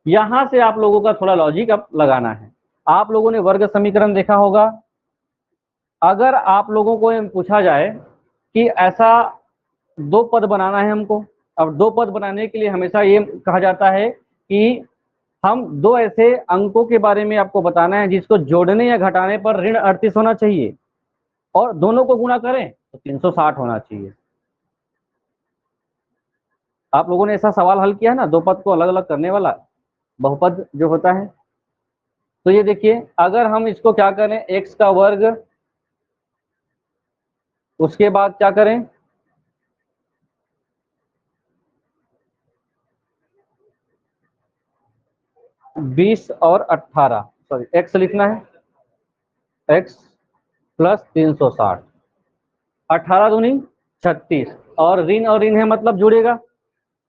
यहां से आप लोगों का थोड़ा लॉजिक अब लगाना है। आप लोगों ने वर्ग समीकरण देखा होगा। अगर आप लोगों को पूछा जाए कि ऐसा दो पद बनाना है हमको, अब दो पद बनाने के लिए हमेशा ये कहा जाता है कि हम दो ऐसे अंकों के बारे में आपको बताना है जिसको जोड़ने या घटाने पर ऋण 38 होना चाहिए और दोनों को गुणा करें तो 360 होना चाहिए। आप लोगों ने ऐसा सवाल हल किया है ना, दो पद को अलग अलग करने वाला, बहुपद जो होता है। तो ये देखिए, अगर हम इसको क्या करें x का वर्ग, उसके बाद क्या करें 20 और 18, सॉरी x लिखना है, x प्लस 360, 18 दूनी 36, और ऋण है मतलब जुड़ेगा,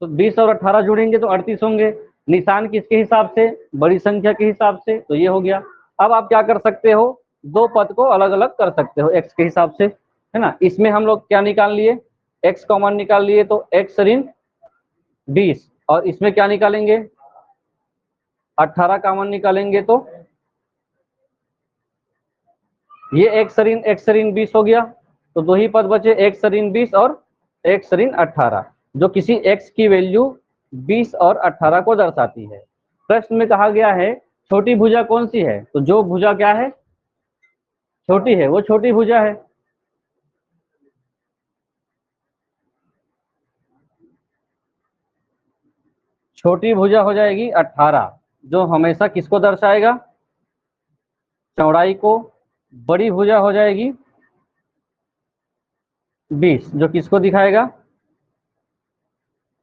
तो 20 और 18 जुड़ेंगे तो 38 होंगे। निशान किसके हिसाब से, बड़ी संख्या के हिसाब से, तो ये हो गया। अब आप क्या कर सकते हो, दो पद को अलग अलग कर सकते हो x के हिसाब से, है ना। इसमें हम लोग क्या निकाल लिए, x कॉमन निकाल लिए, तो x ऋण 20, और इसमें क्या निकालेंगे 18 कॉमन निकालेंगे, तो ये x ऋण 20 हो गया। तो दो ही पद बचे, x ऋण 20 और x ऋण 18, जो किसी x की वैल्यू 20 और 18 को दर्शाती है। प्रश्न में कहा गया है छोटी भुजा कौन सी है, तो जो भुजा क्या है छोटी है वो छोटी भुजा है। छोटी भुजा हो जाएगी 18, जो हमेशा किसको दर्शाएगा, चौड़ाई को। बड़ी भुजा हो जाएगी 20, जो किसको दिखाएगा,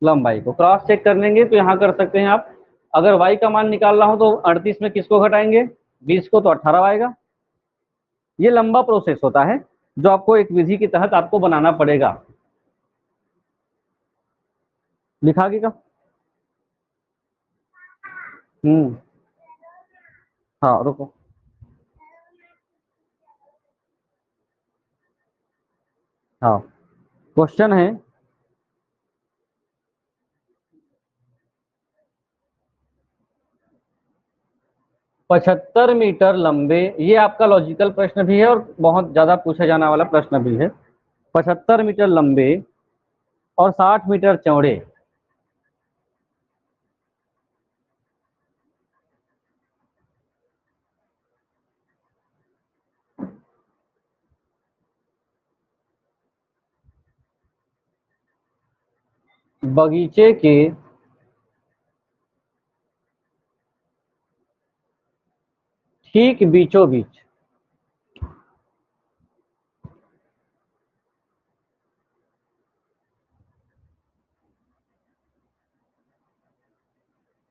लंबाई को। क्रॉस चेक कर लेंगे तो यहाँ कर सकते हैं आप, अगर y का मान निकालना हो तो 38 में किसको घटाएंगे 20 को, तो 18 आएगा। ये लंबा प्रोसेस होता है जो आपको एक विधि के तहत आपको बनाना पड़ेगा। लिखा गया, हाँ रुको, हाँ, क्वेश्चन है 75 मीटर लंबे, ये आपका लॉजिकल प्रश्न भी है और बहुत ज्यादा पूछा जाने वाला प्रश्न भी है। 75 मीटर लंबे और 60 मीटर चौड़े बगीचे के ठीक बीचों बीच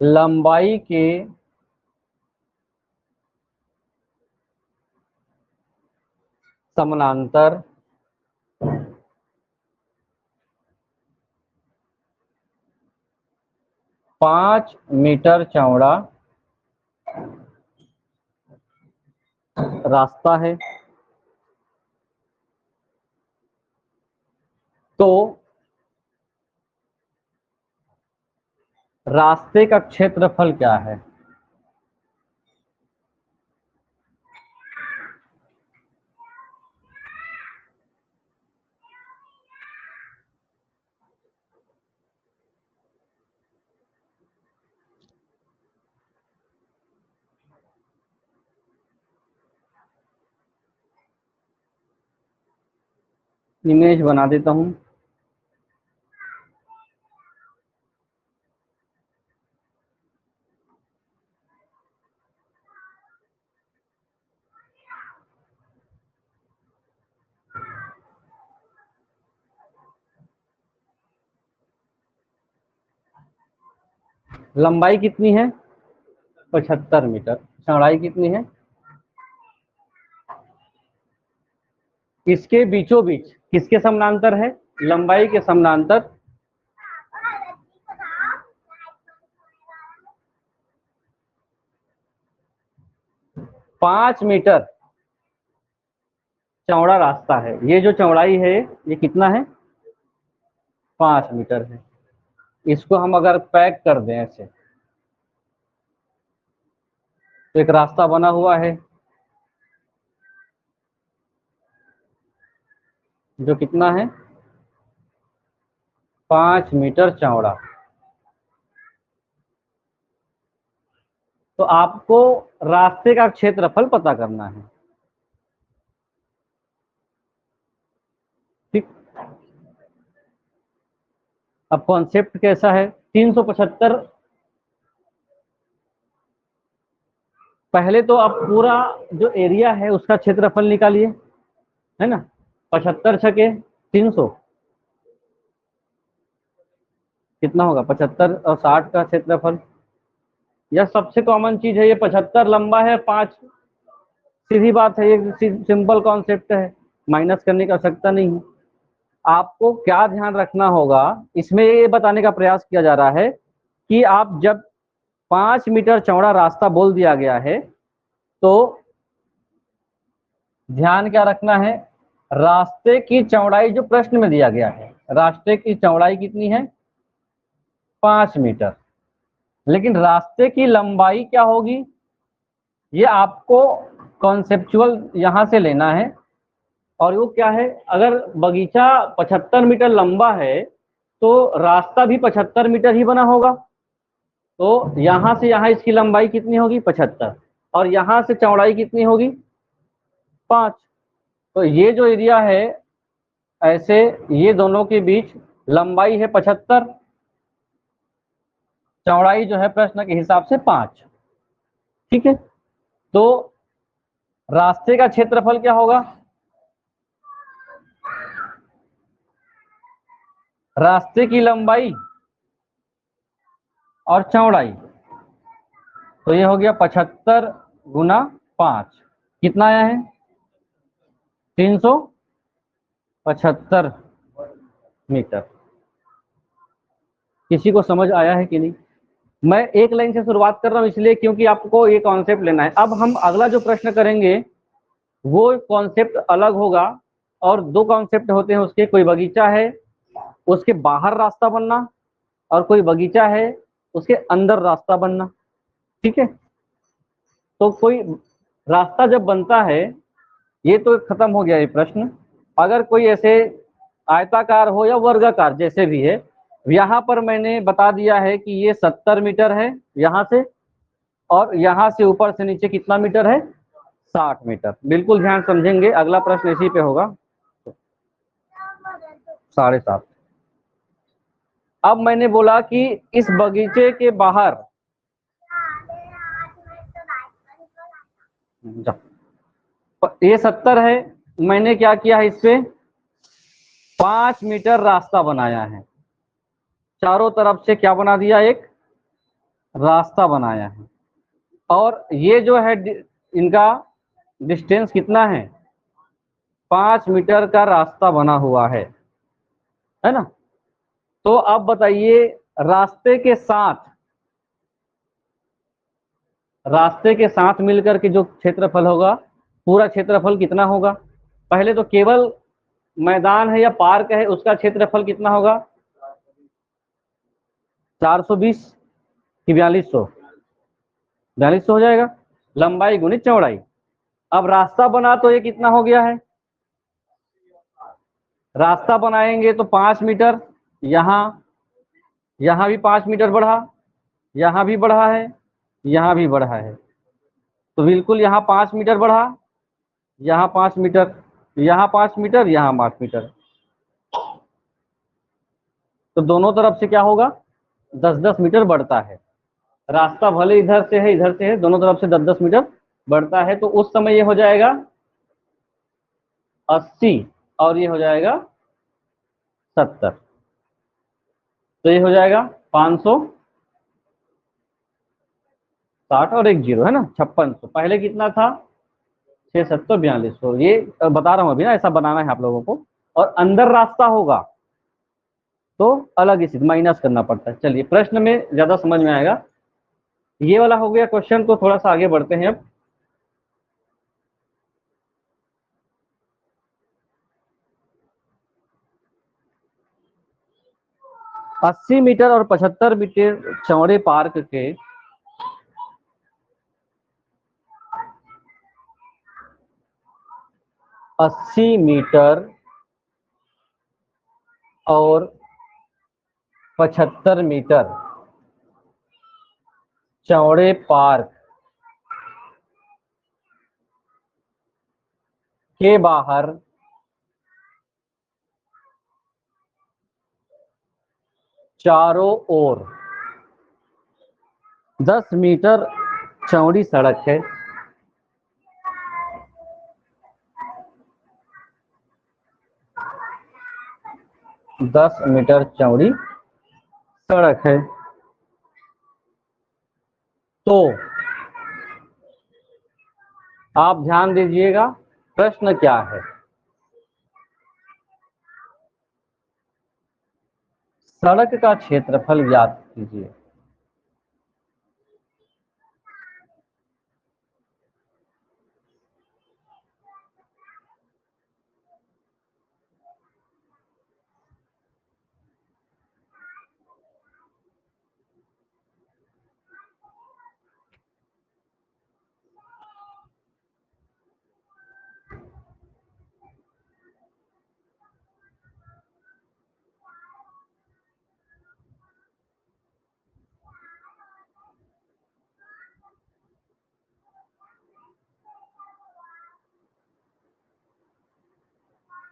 लंबाई के समानांतर 5 मीटर चौड़ा रास्ता है। तो रास्ते का क्षेत्रफल क्या है? इमेज बना देता हूं। लंबाई कितनी है? 75 मीटर। चौड़ाई कितनी है? इसके बीचों बीच किसके समानांतर है? लंबाई के समानांतर 5 मीटर चौड़ा रास्ता है। ये जो चौड़ाई है ये कितना है? 5 मीटर है। इसको हम अगर पैक कर दें ऐसे, तो एक रास्ता बना हुआ है जो कितना है? 5 मीटर चौड़ा। तो आपको रास्ते का क्षेत्रफल पता करना है। ठीक, अब कॉन्सेप्ट कैसा है? 375। पहले तो आप पूरा जो एरिया है उसका क्षेत्रफल निकालिए, है ना। 75 छके 300, कितना होगा? 75 और 60 का क्षेत्रफल। यह सबसे कॉमन चीज है। ये 75 लंबा है, 5 सीधी बात है, ये सिंपल कॉन्सेप्ट है, माइनस करने की आवश्यकता नहीं है। आपको क्या ध्यान रखना होगा, इसमें ये बताने का प्रयास किया जा रहा है कि आप जब 5 मीटर चौड़ा रास्ता बोल दिया गया है तो ध्यान क्या रखना है? रास्ते की चौड़ाई जो प्रश्न में दिया गया है, रास्ते की चौड़ाई कितनी है? 5 मीटर। लेकिन रास्ते की लंबाई क्या होगी, ये आपको कॉन्सेप्चुअल यहां से लेना है। और वो क्या है, अगर बगीचा 75 मीटर लंबा है तो रास्ता भी 75 मीटर ही बना होगा। तो यहां से यहां इसकी लंबाई कितनी होगी? 75। और यहां से चौड़ाई कितनी होगी? 5। तो ये जो एरिया है, ऐसे ये दोनों के बीच लंबाई है 75, चौड़ाई जो है प्रश्न के हिसाब से 5। ठीक है, तो रास्ते का क्षेत्रफल क्या होगा? रास्ते की लंबाई और चौड़ाई, तो ये हो गया 75 गुना 5, कितना आया है? 375 मीटर। किसी को समझ आया है कि नहीं? मैं एक लाइन से शुरुआत कर रहा हूं इसलिए क्योंकि आपको ये कॉन्सेप्ट लेना है। अब हम अगला जो प्रश्न करेंगे वो कॉन्सेप्ट अलग होगा, और दो कॉन्सेप्ट होते हैं उसके, कोई बगीचा है उसके बाहर रास्ता बनना, और कोई बगीचा है उसके अंदर रास्ता बनना। ठीक है, तो कोई रास्ता जब बनता है, ये तो खत्म हो गया ये प्रश्न। अगर कोई ऐसे आयताकार हो या वर्गाकार जैसे भी है, यहाँ पर मैंने बता दिया है कि ये 70 मीटर है यहाँ से, और यहाँ से ऊपर से नीचे कितना मीटर है, 60 मीटर। बिल्कुल ध्यान समझेंगे, अगला प्रश्न इसी पे होगा। 7.5। अब मैंने बोला कि इस बगीचे के बाहर ये 70 है, मैंने क्या किया है, इस पे 5 मीटर रास्ता बनाया है, चारों तरफ से क्या बना दिया, एक रास्ता बनाया है। और ये जो है इनका डिस्टेंस कितना है, 5 मीटर का रास्ता बना हुआ है ना। तो अब बताइए, रास्ते के साथ रास्ते के साथ मिलकर के जो क्षेत्रफल होगा, पूरा क्षेत्रफल कितना होगा। पहले तो केवल मैदान है या पार्क है उसका क्षेत्रफल कितना होगा, 420 कि 4200, 4200 हो जाएगा, लंबाई गुणित चौड़ाई। अब रास्ता बना तो ये कितना हो गया है, रास्ता बनाएंगे तो 5 मीटर, यहाँ यहाँ भी 5 मीटर बढ़ा, यहाँ भी बढ़ा है, यहाँ भी बढ़ा है, तो बिल्कुल यहाँ 5 मीटर बढ़ा, यहाँ 5 मीटर, यहाँ 5 मीटर, यहाँ 5 मीटर, तो दोनों तरफ से क्या होगा, 10-10 मीटर बढ़ता है। रास्ता भले इधर से है, दोनों तरफ से 10-10 मीटर बढ़ता है, तो उस समय ये हो जाएगा 80 और ये हो जाएगा 70, तो ये हो जाएगा 560 और एक जीरो है ना, 5600। पहले कितना था, 6 7 4200। ये बता रहा हूँ अभी ना, ऐसा बनाना है आप लोगों को। और अंदर रास्ता होगा तो अलग ही माइनस करना पड़ता है। चलिए प्रश्न में ज्यादा समझ में आएगा। ये वाला हो गया क्वेश्चन, तो थोड़ा सा आगे बढ़ते हैं अब। अस्सी मीटर और 75 मीटर चौड़े पार्क के 80 मीटर और 75 मीटर चौड़े पार्क के बाहर चारों ओर 10 मीटर चौड़ी सड़क है। 10 मीटर चौड़ी सड़क है, तो आप ध्यान दीजिएगा प्रश्न क्या है। सड़क का क्षेत्रफल ज्ञात कीजिए।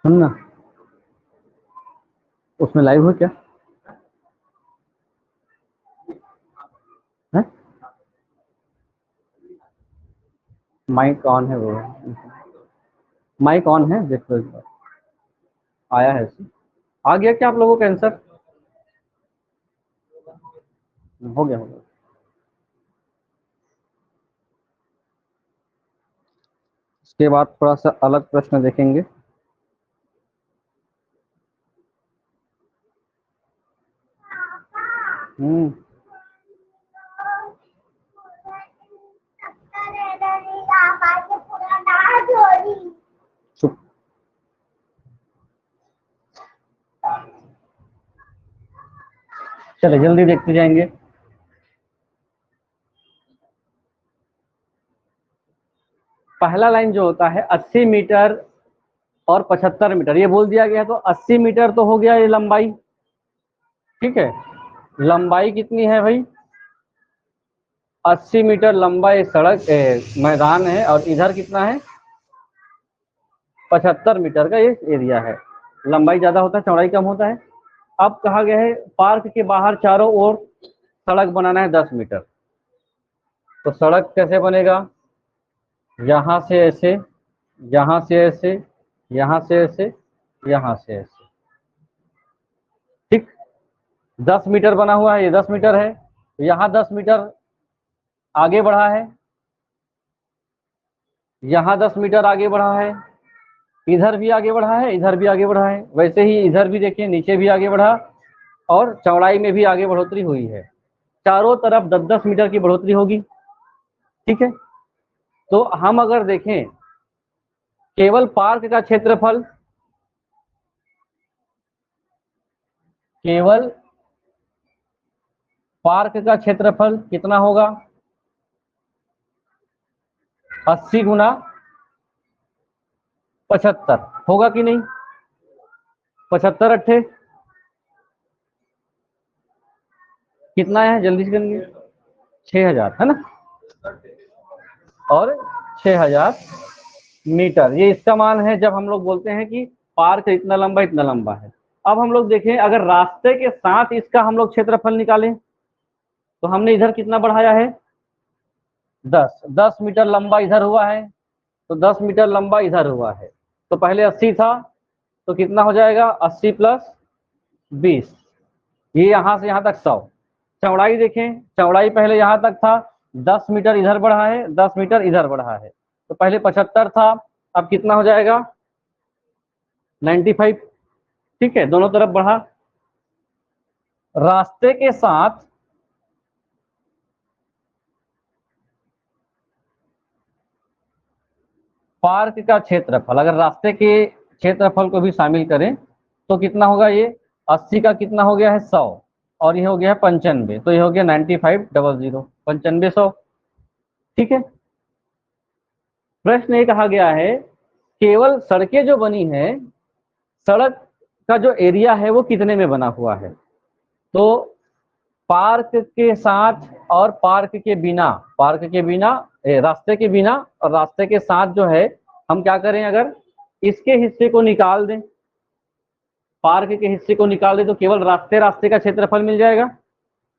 सुनना, उसमें लाइव हो क्या है, माइक ऑन है, वो माइक ऑन है, देखो एक बार आया है इसे। आ गया क्या आप लोगों का आंसर, हो गया हो गया। इसके बाद थोड़ा सा अलग प्रश्न देखेंगे। हम्म, चुप। चलिए जल्दी देखते जाएंगे। पहला लाइन जो होता है 80 मीटर और 75 मीटर, ये बोल दिया गया, तो 80 मीटर तो हो गया ये लंबाई, ठीक है। लंबाई कितनी है भाई, 80 मीटर लंबा ये सड़क मैदान है, और इधर कितना है, 75 मीटर का ये एरिया है। लंबाई ज्यादा होता है, चौड़ाई कम होता है। अब कहा गया है पार्क के बाहर चारों ओर सड़क बनाना है 10 मीटर। तो सड़क कैसे बनेगा, यहां से ऐसे, यहां से ऐसे, यहां से ऐसे, यहां से ऐसे, ठीक। 10 मीटर बना हुआ है, ये 10 मीटर है, तो यहाँ 10 मीटर आगे बढ़ा है, यहाँ 10 मीटर आगे बढ़ा है, इधर भी आगे बढ़ा है, इधर भी आगे बढ़ा है। वैसे ही इधर भी देखिए, नीचे भी आगे बढ़ा, और चौड़ाई में भी आगे बढ़ोतरी हुई है। चारों तरफ 10-10 मीटर की बढ़ोतरी होगी, ठीक है। तो हम अगर देखें केवल पार्क का क्षेत्रफल, केवल पार्क का क्षेत्रफल कितना होगा, 80 गुना 75 होगा कि नहीं, 75 अट्ठे कितना है, जल्दी से करेंगे, 6000 है ना, और 6000 मीटर, ये इसका मान है जब हम लोग बोलते हैं कि पार्क इतना लंबा है। अब हम लोग देखें अगर रास्ते के साथ इसका हम लोग क्षेत्रफल निकालें, तो हमने इधर कितना बढ़ाया है, 10 मीटर लंबा इधर हुआ है, तो 10 मीटर लंबा इधर हुआ है। तो पहले 80 था, तो कितना हो जाएगा, 80 प्लस 20, ये यहाँ से यहाँ तक 100। चौड़ाई देखें, चौड़ाई पहले यहाँ तक था, 10 मीटर इधर बढ़ा है, 10 मीटर इधर बढ़ा है, तो पहले 75 था, अब कितना हो जाएगा, 95, ठीक है, दोनों तरफ बढ़ा। रास्ते के साथ पार्क का क्षेत्रफल, अगर रास्ते के क्षेत्रफल को भी शामिल करें तो कितना होगा, ये 80 का कितना हो गया है, 100, और ये हो गया है 95, तो ये हो गया 9500, 9500, ठीक है। प्रश्न ये कहा गया है केवल सड़कें जो बनी है, सड़क का जो एरिया है वो कितने में बना हुआ है। तो पार्क के साथ और पार्क के बिना, पार्क के बिना, रास्ते के बिना और रास्ते के साथ जो है, हम क्या करें, अगर इसके हिस्से को निकाल दें, पार्क के हिस्से को निकाल दें, तो केवल रास्ते रास्ते का क्षेत्रफल मिल जाएगा।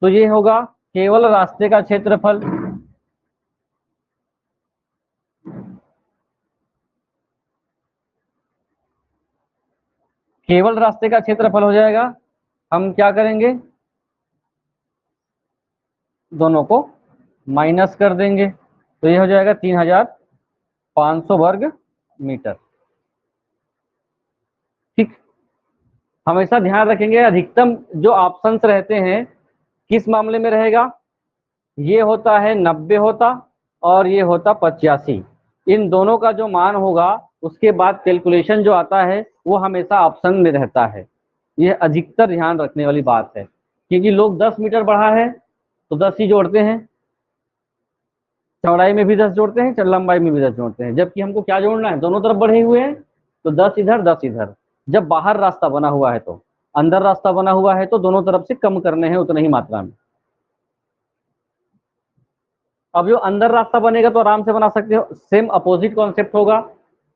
तो ये होगा केवल रास्ते का क्षेत्रफल, केवल रास्ते का क्षेत्रफल हो जाएगा। हम क्या करेंगे, दोनों को माइनस कर देंगे, तो ये हो जाएगा 3500 वर्ग मीटर, ठीक। हमेशा ध्यान रखेंगे अधिकतम जो ऑप्शंस रहते हैं किस मामले में रहेगा, ये होता है 90 होता, और ये होता 85, इन दोनों का जो मान होगा उसके बाद कैलकुलेशन जो आता है वो हमेशा ऑप्शन में रहता है। ये अधिकतर ध्यान रखने वाली बात है, क्योंकि लोग 10 मीटर बढ़ा है तो 10 ही जोड़ते हैं, चौड़ाई में भी 10 जोड़ते हैं, लंबाई में भी 10 जोड़ते हैं, जबकि हमको क्या जोड़ना है, दोनों तरफ बढ़े हुए हैं, तो 10 इधर 10 इधर। जब बाहर रास्ता बना हुआ है, तो अंदर रास्ता बना हुआ है तो दोनों तरफ से कम करने हैं उतने ही मात्रा में। अब जो अंदर रास्ता बनेगा तो आराम से बना सकते हो, सेम अपोजिट कॉन्सेप्ट होगा।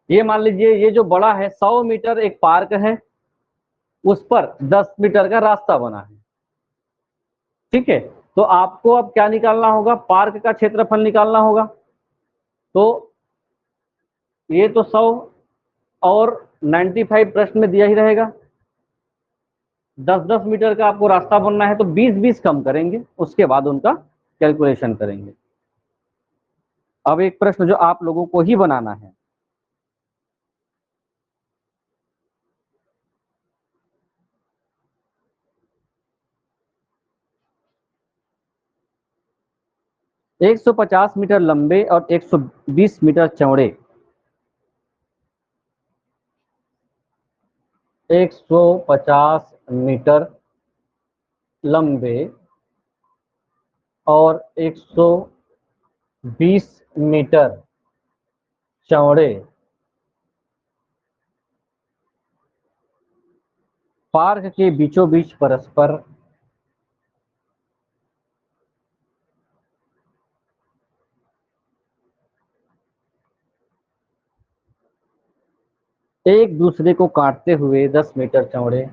ये मान लीजिए ये जो बड़ा है 100 मीटर एक पार्क है, उस पर 10 मीटर का रास्ता बना है, ठीक है। तो आपको अब क्या निकालना होगा, पार्क का क्षेत्रफल निकालना होगा। तो ये तो 100 और 95 प्रश्न में दिया ही रहेगा, 10-10 मीटर का आपको रास्ता बनना है, तो 20-20 कम करेंगे, उसके बाद उनका कैलकुलेशन करेंगे। अब एक प्रश्न जो आप लोगों को ही बनाना है, एक 150 मीटर लंबे और 120 मीटर चौड़े, 150 मीटर लंबे और 120 मीटर चौड़े पार्क के बीचों बीच परस्पर एक दूसरे को काटते हुए 10 मीटर चौड़े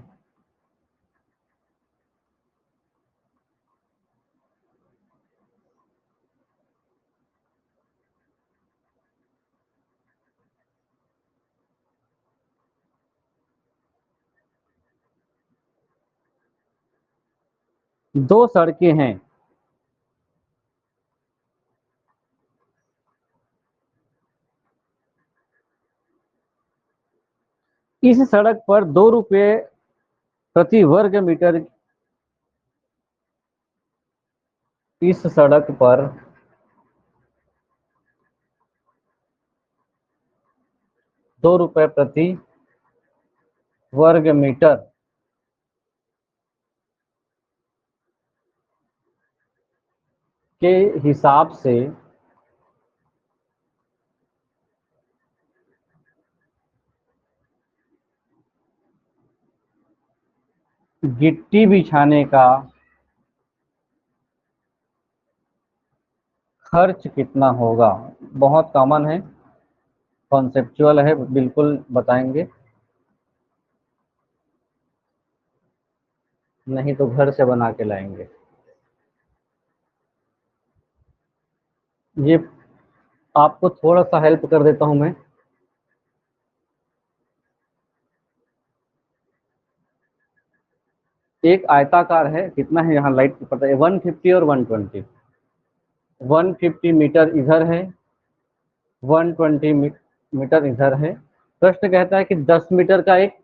दो सड़कें हैं। इस सड़क पर 2 रुपये प्रति वर्ग मीटर इस सड़क पर 2 रुपये प्रति वर्ग मीटर के हिसाब से गिट्टी बिछाने का खर्च कितना होगा। बहुत कॉमन है, कॉन्सेप्चुअल है, बिल्कुल बताएंगे, नहीं तो घर से बना के लाएंगे। ये आपको थोड़ा सा हेल्प कर देता हूं मैं। एक आयताकार है, कितना है यहाँ लाइट पता है, 150 और 120। 150 मीटर इधर है, 120 मीटर इधर है। प्रश्न कहता है कि 10 मीटर का एक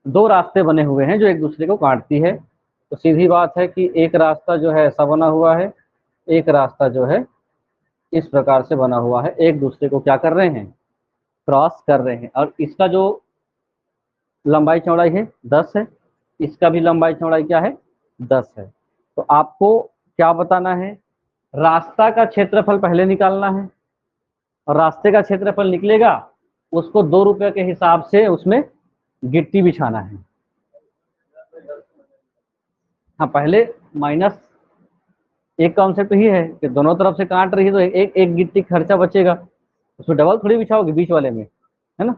दो रास्ते बने हुए हैं जो एक दूसरे को काटती है। तो सीधी बात है कि एक रास्ता जो है ऐसा बना हुआ है, एक रास्ता जो है इस प्रकार से बना हुआ है, एक दूसरे को क्या कर रहे हैं, क्रॉस कर रहे हैं। और इसका जो लंबाई चौड़ाई है 10 है, इसका भी लंबाई चौड़ाई क्या है 10 है। तो आपको क्या बताना है, रास्ता का क्षेत्रफल पहले निकालना है, और रास्ते का क्षेत्रफल निकलेगा उसको 2 रुपये के हिसाब से उसमें गिट्टी बिछाना है। हाँ पहले माइनस, एक कॉन्सेप्ट ही है कि दोनों तरफ से काट रही है तो एक एक गिट्टी खर्चा बचेगा, उसमें डबल थोड़ी बिछाओगे बीच वाले में, है ना।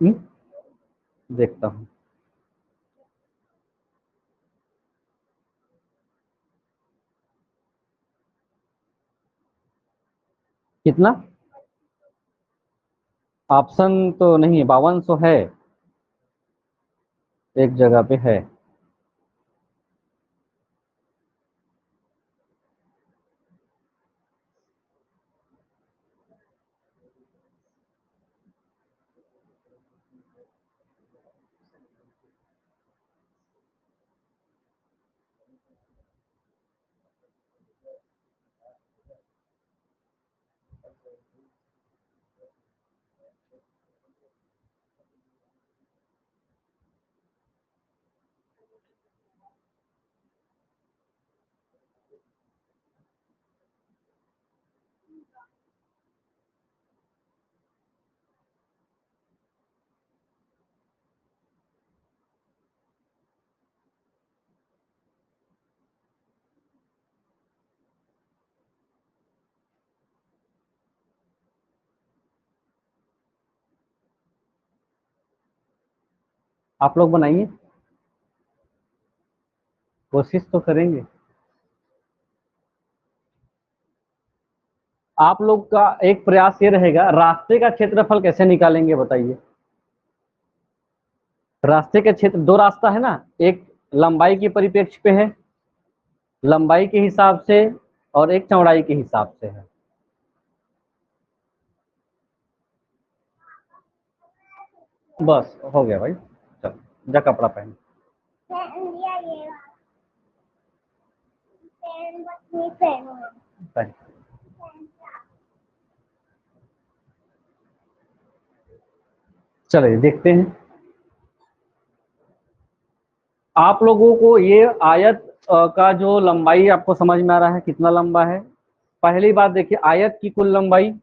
हुँ? देखता हूँ कितना। ऑप्शन तो नहीं है, 5200 है, एक जगह पे है। आप लोग बनाइए, कोशिश तो करेंगे। आप लोग का एक प्रयास ये रहेगा, रास्ते का क्षेत्रफल कैसे निकालेंगे बताइए। रास्ते का क्षेत्र, दो रास्ता है ना, एक लंबाई के परिप्रेक्ष्य पे है, लंबाई के हिसाब से, और एक चौड़ाई के हिसाब से है। बस हो गया भाई, चल जा कपड़ा पहन। पहन। चलिए देखते हैं। आप लोगों को ये आयत का जो लंबाई आपको समझ में आ रहा है कितना लंबा है? पहली बात देखिए, आयत की कुल लंबाई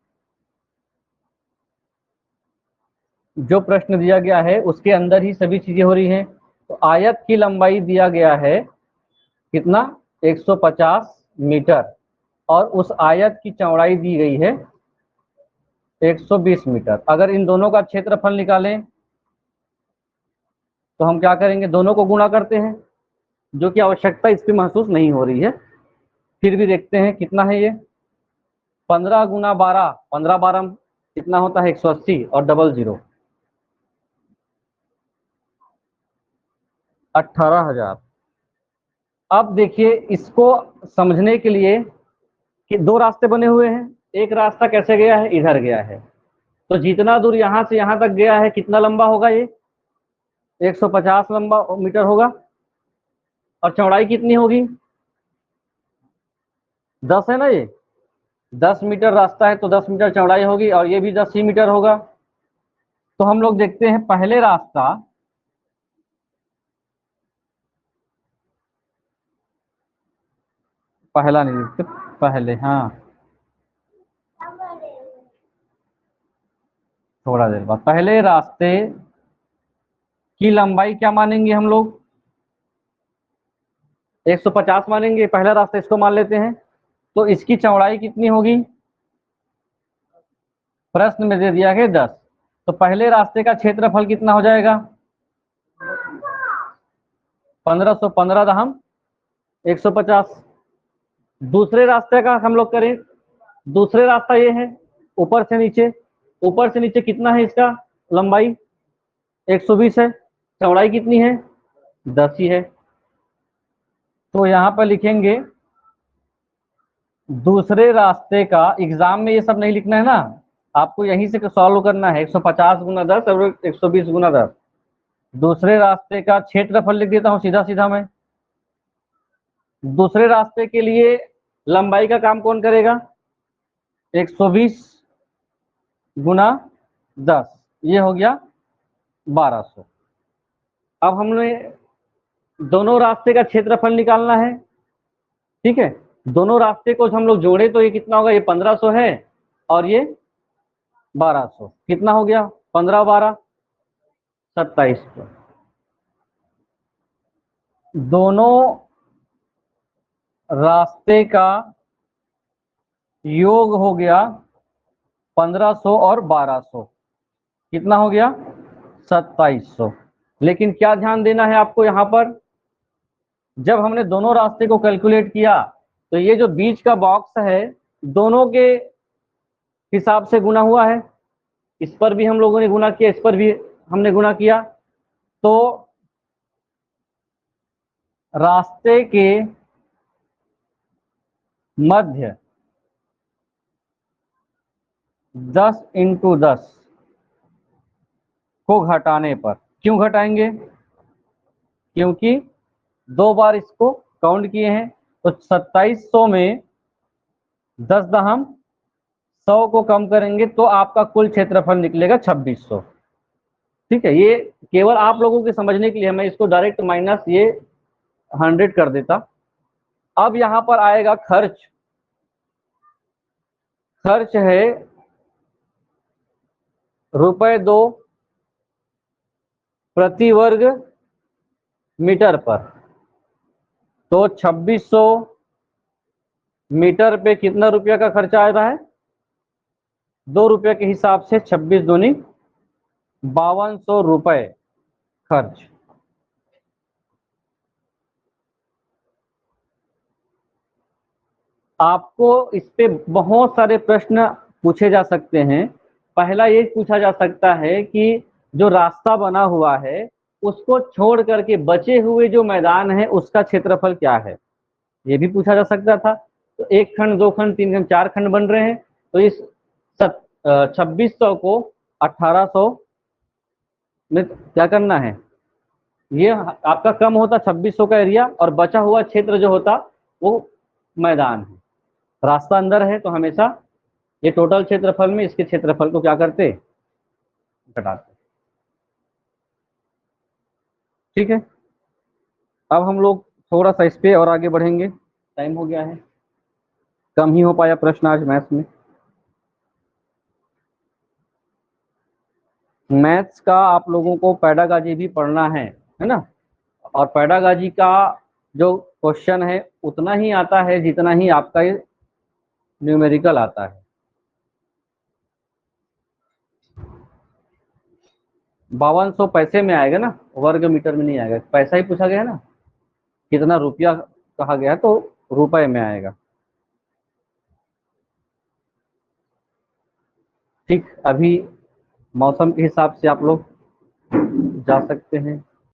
जो प्रश्न दिया गया है उसके अंदर ही सभी चीजें हो रही हैं। तो आयत की लंबाई दिया गया है कितना? 150 मीटर, और उस आयत की चौड़ाई दी गई है 120 मीटर। अगर इन दोनों का क्षेत्रफल निकालें तो हम क्या करेंगे, दोनों को गुणा करते हैं, जो कि आवश्यकता इसकी महसूस नहीं हो रही है, फिर भी देखते हैं कितना है ये। 15 गुना 12, 15 12 कितना होता है? 180, और डबल जीरो 18,000। अब देखिए, इसको समझने के लिए कि दो रास्ते बने हुए हैं, एक रास्ता कैसे गया है? इधर गया है। तो जितना दूर यहां से यहां तक गया है कितना लंबा होगा? ये 150 लंबा मीटर होगा। और चौड़ाई कितनी होगी? 10 है ना, ये 10 मीटर रास्ता है तो 10 मीटर चौड़ाई होगी, और ये भी 10 ही मीटर होगा। तो हम लोग देखते हैं पहले रास्ता, पहला नहीं लिखते, पहले, हाँ थोड़ा देर बाद, पहले रास्ते की लंबाई क्या मानेंगे हम लोग? 150 मानेंगे, पहला रास्ता इसको मान लेते हैं। तो इसकी चौड़ाई कितनी होगी? प्रश्न में दे दिया है 10। तो पहले रास्ते का क्षेत्रफल कितना हो जाएगा? 1515 दहम 150। दूसरे रास्ते का हम लोग करें, दूसरे रास्ता ये है ऊपर से नीचे। ऊपर से नीचे कितना है इसका लंबाई? 120 है। चौड़ाई कितनी है? 10 ही है। तो यहाँ पर लिखेंगे दूसरे रास्ते का, एग्जाम में ये सब नहीं लिखना है ना, आपको यहीं से सॉल्व करना है। 150 गुना 10 और 120 गुना 10। दूसरे रास्ते का क्षेत्रफल लिख देता हूँ सीधा सीधा मैं। दूसरे रास्ते के लिए लंबाई का काम कौन करेगा? 120 गुना 10, ये हो गया 1200। अब हमें दोनों रास्ते का क्षेत्रफल निकालना है, ठीक है। दोनों रास्ते को हम लोग जोड़े तो ये कितना होगा? ये 1500 है, और ये 1200, कितना हो गया? 15 12 2700। दोनों रास्ते का योग हो गया 1500 और 1200, कितना हो गया? 2700। लेकिन क्या ध्यान देना है आपको यहाँ पर, जब हमने दोनों रास्ते को कैलकुलेट किया तो ये जो बीच का बॉक्स है दोनों के हिसाब से गुना हुआ है। इस पर भी हम लोगों ने गुना किया, इस पर भी हमने गुना किया। तो रास्ते के मध्य 10 इंटू 10 को घटाने पर, क्यों घटाएंगे? क्योंकि दो बार इसको काउंट किए हैं। तो 2700 में 10 दहम 100 को कम करेंगे तो आपका कुल क्षेत्रफल निकलेगा 2600। ठीक है, ये केवल आप लोगों के समझने के लिए मैं इसको डायरेक्ट माइनस ये 100 कर देता। अब यहां पर आएगा खर्च। खर्च है ₹2 प्रति वर्ग मीटर पर। तो 2600 मीटर पे कितना रुपया का खर्चा आ रहा है? ₹2 के हिसाब से 26 दूनी 5200 रुपए खर्च। आपको इस पे बहुत सारे प्रश्न पूछे जा सकते हैं। पहला ये पूछा जा सकता है कि जो रास्ता बना हुआ है उसको छोड़ करके बचे हुए जो मैदान है उसका क्षेत्रफल क्या है, ये भी पूछा जा सकता था। तो 1 खंड 2 खंड 3 खंड 4 खंड बन रहे हैं, तो इस 2600 को 1800 में क्या करना है, ये आपका कम होता 2600 का एरिया, और बचा हुआ क्षेत्र जो होता वो मैदान है। रास्ता अंदर है तो हमेशा ये टोटल क्षेत्रफल में इसके क्षेत्रफल को क्या करते? घटाते। ठीक है, अब हम लोग थोड़ा सा इस पे और आगे बढ़ेंगे, टाइम हो गया है, कम ही हो पाया प्रश्न आज मैथ्स में। मैथ्स का आप लोगों को पैडागॉजी भी पढ़ना है ना। और पैडागॉजी का जो क्वेश्चन है उतना ही आता है जितना ही आपका ये न्यूमेरिकल आता है। 5200 पैसे में आएगा ना, वर्ग मीटर में नहीं आएगा, पैसा ही पूछा गया है ना, कितना रुपया कहा गया है तो रुपए में आएगा। ठीक, अभी मौसम के हिसाब से आप लोग जा सकते हैं।